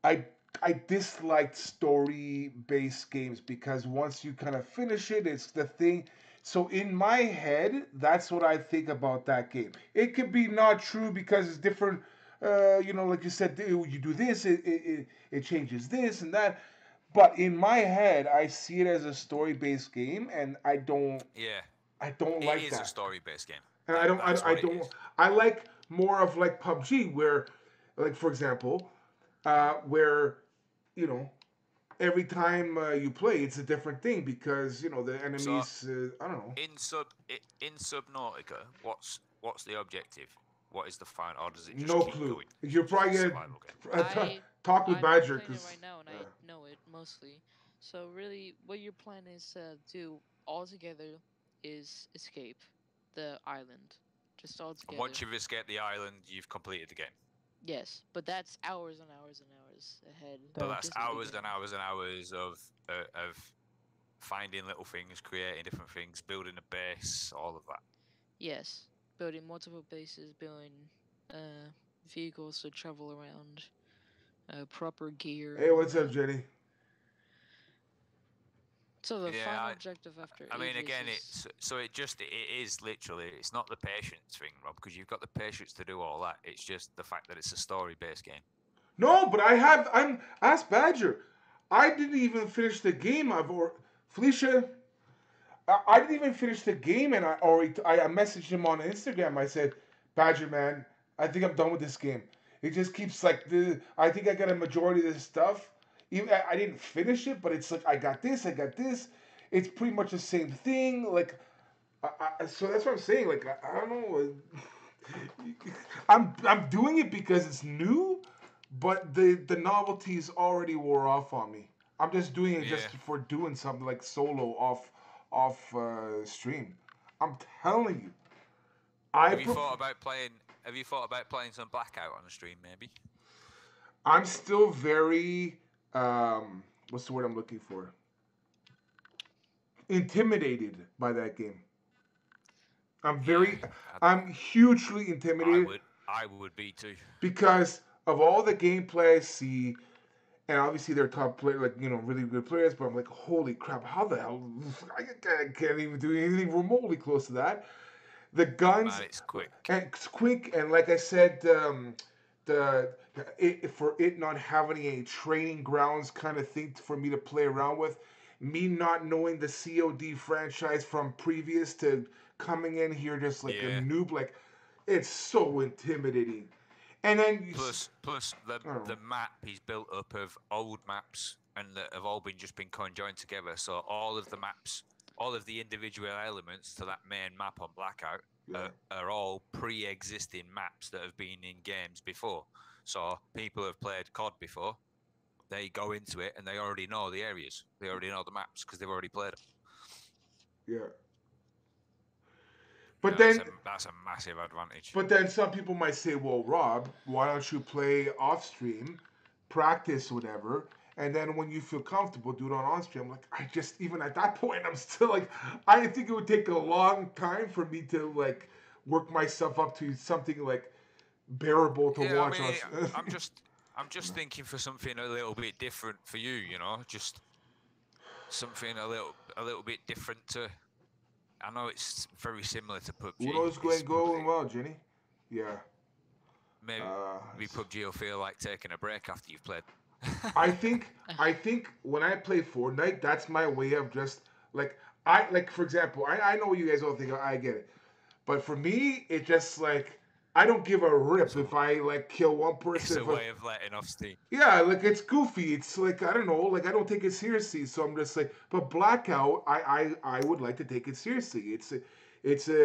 [SPEAKER 1] I I disliked story based games because once you kind of finish it, it's the thing. So in my head, that's what I think about that game. It could be not true because it's different. Like you said, you do this, it changes this and that. But in my head, I see it as a story based game, and
[SPEAKER 3] Yeah,
[SPEAKER 1] I don't
[SPEAKER 3] it
[SPEAKER 1] like
[SPEAKER 3] is a
[SPEAKER 1] that.
[SPEAKER 3] story-based game.
[SPEAKER 1] And
[SPEAKER 3] That's
[SPEAKER 1] I
[SPEAKER 3] what it
[SPEAKER 1] don't.
[SPEAKER 3] is.
[SPEAKER 1] I like more of like PUBG, where, like for example, where you know every time you play, it's a different thing because the
[SPEAKER 3] So
[SPEAKER 1] enemies. I don't know.
[SPEAKER 3] in Subnautica, what's the objective? What is the final, or does it just
[SPEAKER 1] No
[SPEAKER 3] keep
[SPEAKER 1] clue.
[SPEAKER 3] going?
[SPEAKER 1] You're
[SPEAKER 3] It's just
[SPEAKER 1] probably
[SPEAKER 3] a
[SPEAKER 1] gonna
[SPEAKER 3] survival game.
[SPEAKER 1] talk with
[SPEAKER 4] I'm
[SPEAKER 1] Badger
[SPEAKER 4] playing it
[SPEAKER 1] because
[SPEAKER 4] right now and I know it mostly. So really, what your plan is to do all together is escape the island, just all
[SPEAKER 3] And
[SPEAKER 4] together.
[SPEAKER 3] once you've escaped the island, you've completed the game.
[SPEAKER 4] Yes, but that's hours and hours and hours ahead.
[SPEAKER 3] But that's
[SPEAKER 4] just the
[SPEAKER 3] hours and
[SPEAKER 4] beginning.
[SPEAKER 3] hours and hours of finding little things, creating different things, building a base, all of that.
[SPEAKER 4] Yes, building multiple bases, building vehicles to travel around, proper gear.
[SPEAKER 1] Hey, what's up, Jenny?
[SPEAKER 4] So the
[SPEAKER 3] Yeah,
[SPEAKER 4] final objective after
[SPEAKER 3] I mean,
[SPEAKER 4] ages
[SPEAKER 3] again,
[SPEAKER 4] is
[SPEAKER 3] it is literally, it's not the patience thing, Rob, because you've got the patience to do all that. It's just the fact that it's a story-based game.
[SPEAKER 1] No, but I'm ask Badger. I didn't even finish the game. Felicia. I didn't even finish the game, and I messaged him on Instagram. I said, Badger man, I think I'm done with this game. It just keeps like I think I got a majority of this stuff. Even I didn't finish it, but it's like I got this, I got this. It's pretty much the same thing. Like, so that's what I'm saying. Like, I don't know. I'm doing it because it's new, but the novelties already wore off on me. I'm just doing it just for doing something like solo off stream. I'm telling you.
[SPEAKER 3] Have you thought about playing some Blackout on the stream? Maybe.
[SPEAKER 1] I'm still very what's the word I'm looking for? Intimidated by that game. I'm hugely intimidated.
[SPEAKER 3] I would be too.
[SPEAKER 1] Because of all the gameplay I see, and obviously they're top player, like really good players. But I'm like, holy crap! How the hell? I can't even do anything remotely close to that. The guns,
[SPEAKER 3] man, it's quick.
[SPEAKER 1] And it's quick, and like I said, for it not having any training grounds kind of thing for me to play around with, me not knowing the COD franchise from previous to coming in here just like a noob, like it's so intimidating. And then
[SPEAKER 3] plus the map is built up of old maps and that have all just been conjoined together. So all of the maps, all of the individual elements to that main map on Blackout are all pre-existing maps that have been in games before. So people have played COD before. They go into it and they already know the areas. They already know the maps because they've already played them.
[SPEAKER 1] Yeah. But then
[SPEAKER 3] that's a massive advantage.
[SPEAKER 1] But then some people might say, "Well, Rob, why don't you play off stream, practice whatever, and then when you feel comfortable, do it on stream?" I'm like, I just even at that point, I'm still like, I think it would take a long time for me to like work myself up to something like bearable to watch.
[SPEAKER 3] I mean, I'm just thinking for something a little bit different for you. Just something a little bit different to. I know it's very similar to PUBG.
[SPEAKER 1] Uno's going well, Jenny. Yeah.
[SPEAKER 3] Maybe PUBG will feel like taking a break after you've played.
[SPEAKER 1] I think when I play Fortnite, that's my way of just like for example, I know you guys all think I get it, but for me, it's just like I don't give a rip if I like kill one person.
[SPEAKER 3] It's a way of letting off steam.
[SPEAKER 1] Yeah, like it's goofy. It's like I don't know, like I don't take it seriously. So I'm just like, but Blackout, I would like to take it seriously. It's a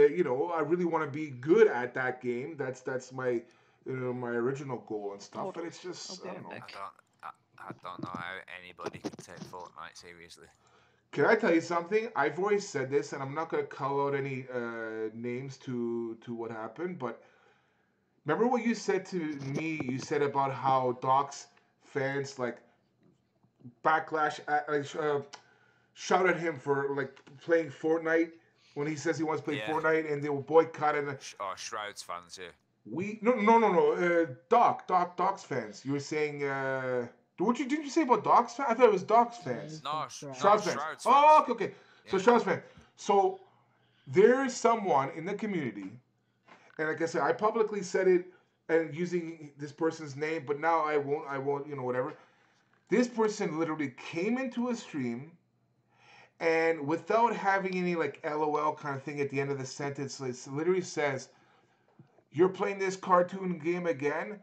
[SPEAKER 1] I really want to be good at that game. That's my my original goal and stuff. But it's just I don't know.
[SPEAKER 3] I don't know how anybody can take Fortnite seriously.
[SPEAKER 1] Can I tell you something? I've always said this, and I'm not going to call out any names to what happened, but remember what you said to me? You said about how Doc's fans like backlash, shout at him for like playing Fortnite when he says he wants to play Fortnite, and they will boycott it.
[SPEAKER 3] Shroud's fans, yeah.
[SPEAKER 1] No. Doc's fans. You were saying. Didn't you say about Doc's fans? I thought it was Doc's fans.
[SPEAKER 3] No,
[SPEAKER 1] Shroud's fans. Oh, okay. So Shroud's fans. So there's someone in the community, and like I said, I publicly said it and using this person's name, but now I won't. Whatever. This person literally came into a stream, and without having any like LOL kind of thing at the end of the sentence, it literally says, "You're playing this cartoon game again."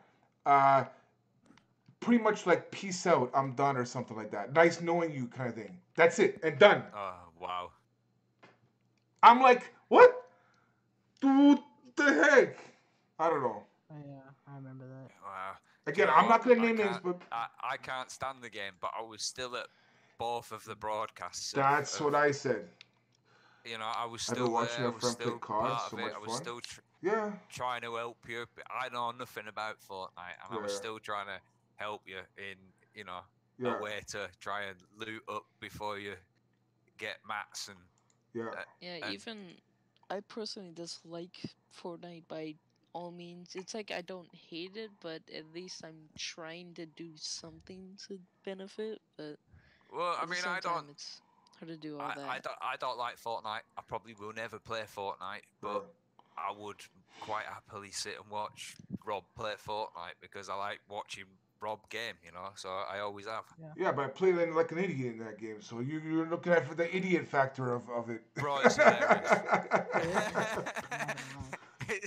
[SPEAKER 1] Pretty much like peace out, I'm done or something like that. Nice knowing you kind of thing. That's it and done.
[SPEAKER 3] Oh wow.
[SPEAKER 1] I'm like, what? Dude, the heck? I don't know.
[SPEAKER 2] Yeah, I remember that.
[SPEAKER 3] Wow.
[SPEAKER 1] Again, I'm not gonna name names, but
[SPEAKER 3] I can't stand the game, but I was still at both of the broadcasts.
[SPEAKER 1] That's what I said.
[SPEAKER 3] You know, I was
[SPEAKER 1] I've
[SPEAKER 3] still
[SPEAKER 1] been watching
[SPEAKER 3] there. I
[SPEAKER 1] our
[SPEAKER 3] was
[SPEAKER 1] friend play
[SPEAKER 3] still
[SPEAKER 1] COD.
[SPEAKER 3] part
[SPEAKER 1] So
[SPEAKER 3] of it.
[SPEAKER 1] much
[SPEAKER 3] I was
[SPEAKER 1] fun.
[SPEAKER 3] still
[SPEAKER 1] Yeah.
[SPEAKER 3] trying to help you. I know nothing about Fortnite, and I was still trying to help you in, a way to try and loot up before you get mats and.
[SPEAKER 4] Even I personally dislike Fortnite by all means. It's like I don't hate it, but at least I'm trying to do something to benefit. But
[SPEAKER 3] well, I
[SPEAKER 4] at the
[SPEAKER 3] mean,
[SPEAKER 4] same time, it's hard to do all that.
[SPEAKER 3] I don't like Fortnite. I probably will never play Fortnite, but I would quite happily sit and watch Rob play Fortnite because I like watching Rob game, so I always have.
[SPEAKER 1] Yeah, but I played like an idiot in that game, so you're looking at for the idiot factor of it.
[SPEAKER 3] Bro, it's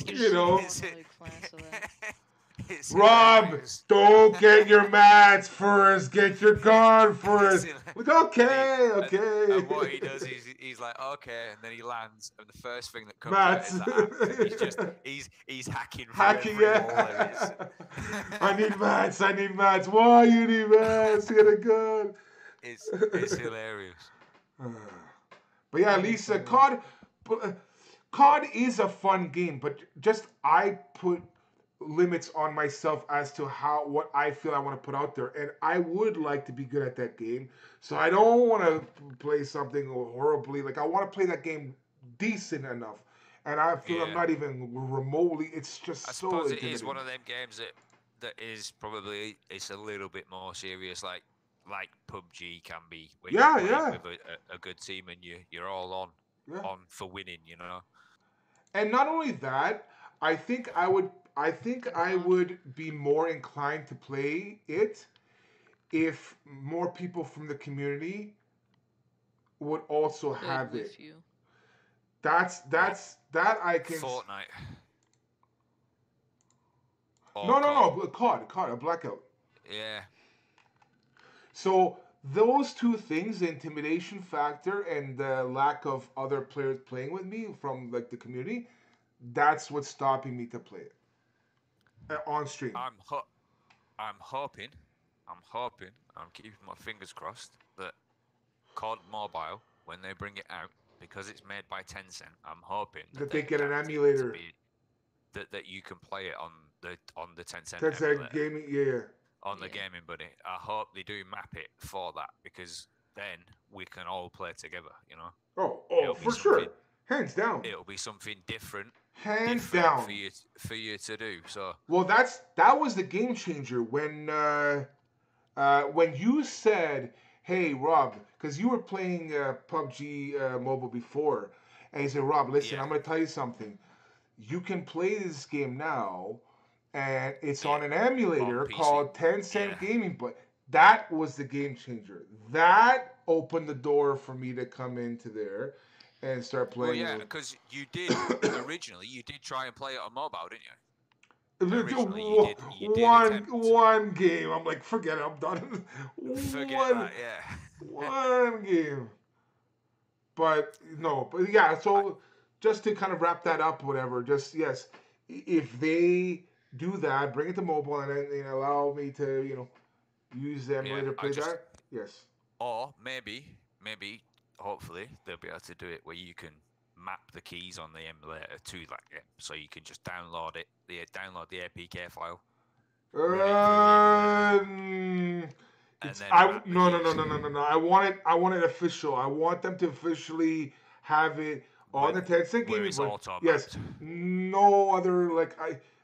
[SPEAKER 3] hilarious. It's
[SPEAKER 1] Rob,
[SPEAKER 3] hilarious.
[SPEAKER 1] don't get your mats first. Get your gun first. Like, okay.
[SPEAKER 3] And what he does is he's like, okay, and then he lands, and the first thing that comes
[SPEAKER 1] mats.
[SPEAKER 3] out is the app. He's hacking through
[SPEAKER 1] hacking,
[SPEAKER 3] every wall there is.
[SPEAKER 1] I need mats. Why you need mats? Get a gun.
[SPEAKER 3] It's hilarious.
[SPEAKER 1] But yeah, Lisa, COD is a fun game, but just I put limits on myself as to what I feel I want to put out there, and I would like to be good at that game. So I don't want to play something horribly. Like I want to play that game decent enough, and I feel I'm not even remotely. It's just
[SPEAKER 3] I
[SPEAKER 1] so
[SPEAKER 3] suppose
[SPEAKER 1] intimidating.
[SPEAKER 3] it is one of them games that is probably it's a little bit more serious, like PUBG can be. When you're playing with a good team and you're all on for winning,
[SPEAKER 1] And not only that, I think I would be more inclined to play it if more people from the community would also have it. That I can.
[SPEAKER 3] Fortnite.
[SPEAKER 1] No, COD, a blackout.
[SPEAKER 3] Yeah.
[SPEAKER 1] So those two things, the intimidation factor and the lack of other players playing with me from like the community, that's what's stopping me to play it on stream.
[SPEAKER 3] I'm hoping, I'm keeping my fingers crossed that COD Mobile, when they bring it out, because it's made by Tencent, I'm hoping
[SPEAKER 1] that they get an emulator
[SPEAKER 3] that you can play it on the Tencent
[SPEAKER 1] Tencent gaming,
[SPEAKER 3] on the gaming buddy. I hope they do map it for that, because then we can all play together,
[SPEAKER 1] Oh, for sure. Hands down.
[SPEAKER 3] It'll be something different.
[SPEAKER 1] Hands down.
[SPEAKER 3] For you to do. So.
[SPEAKER 1] Well, that was the game changer when you said, "Hey, Rob," because you were playing PUBG Mobile before, and you said, "Rob, listen, I'm going to tell you something. You can play this game now, and it's on an emulator called Tencent Gaming." But that was the game changer. That opened the door for me to come into there and start playing.
[SPEAKER 3] Well, yeah, because you did originally. You did try and play it on mobile, didn't you?
[SPEAKER 1] One game. I'm like, forget it. I'm done. One game. But no. But yeah. So just to kind of wrap that up, whatever. Just yes, if they do that, bring it to mobile, and then allow me to use the emulator to play that. Yes.
[SPEAKER 3] Or maybe, hopefully they'll be able to do it where you can map the keys on the emulator to that game, so you can just download the APK file.
[SPEAKER 1] No. I want it official. I want them to officially have it on the Tencent gaming. Yes. No other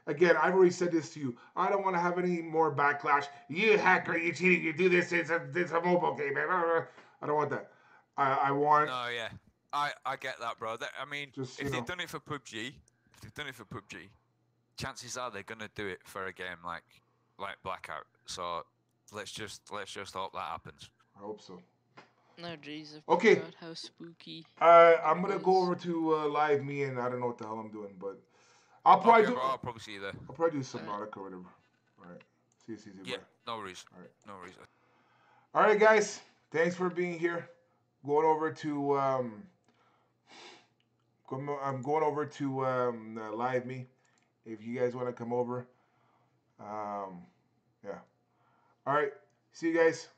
[SPEAKER 1] I've already said this to you. I don't want to have any more backlash. You hacker, you cheating, you do this. It's a mobile game. I don't want that. I want.
[SPEAKER 3] No, yeah. I get that, bro. I mean, if they've done it for PUBG, chances are they're gonna do it for a game like Blackout. So let's just hope that happens.
[SPEAKER 1] I hope so.
[SPEAKER 4] No, jeez.
[SPEAKER 1] Okay.
[SPEAKER 4] Forgot how spooky.
[SPEAKER 1] I'm gonna go over to live me, and I don't know what the hell I'm doing, but I'll probably do.
[SPEAKER 3] Bro, I'll probably see you there.
[SPEAKER 1] I'll probably do some Nautica or whatever. All right. See you.
[SPEAKER 3] Yeah.
[SPEAKER 1] Bye.
[SPEAKER 3] No worries.
[SPEAKER 1] All right.
[SPEAKER 3] No worries.
[SPEAKER 1] All right, guys. Thanks for being here. Going over to I'm going over to live me. If you guys want to come over, yeah. All right. See you guys.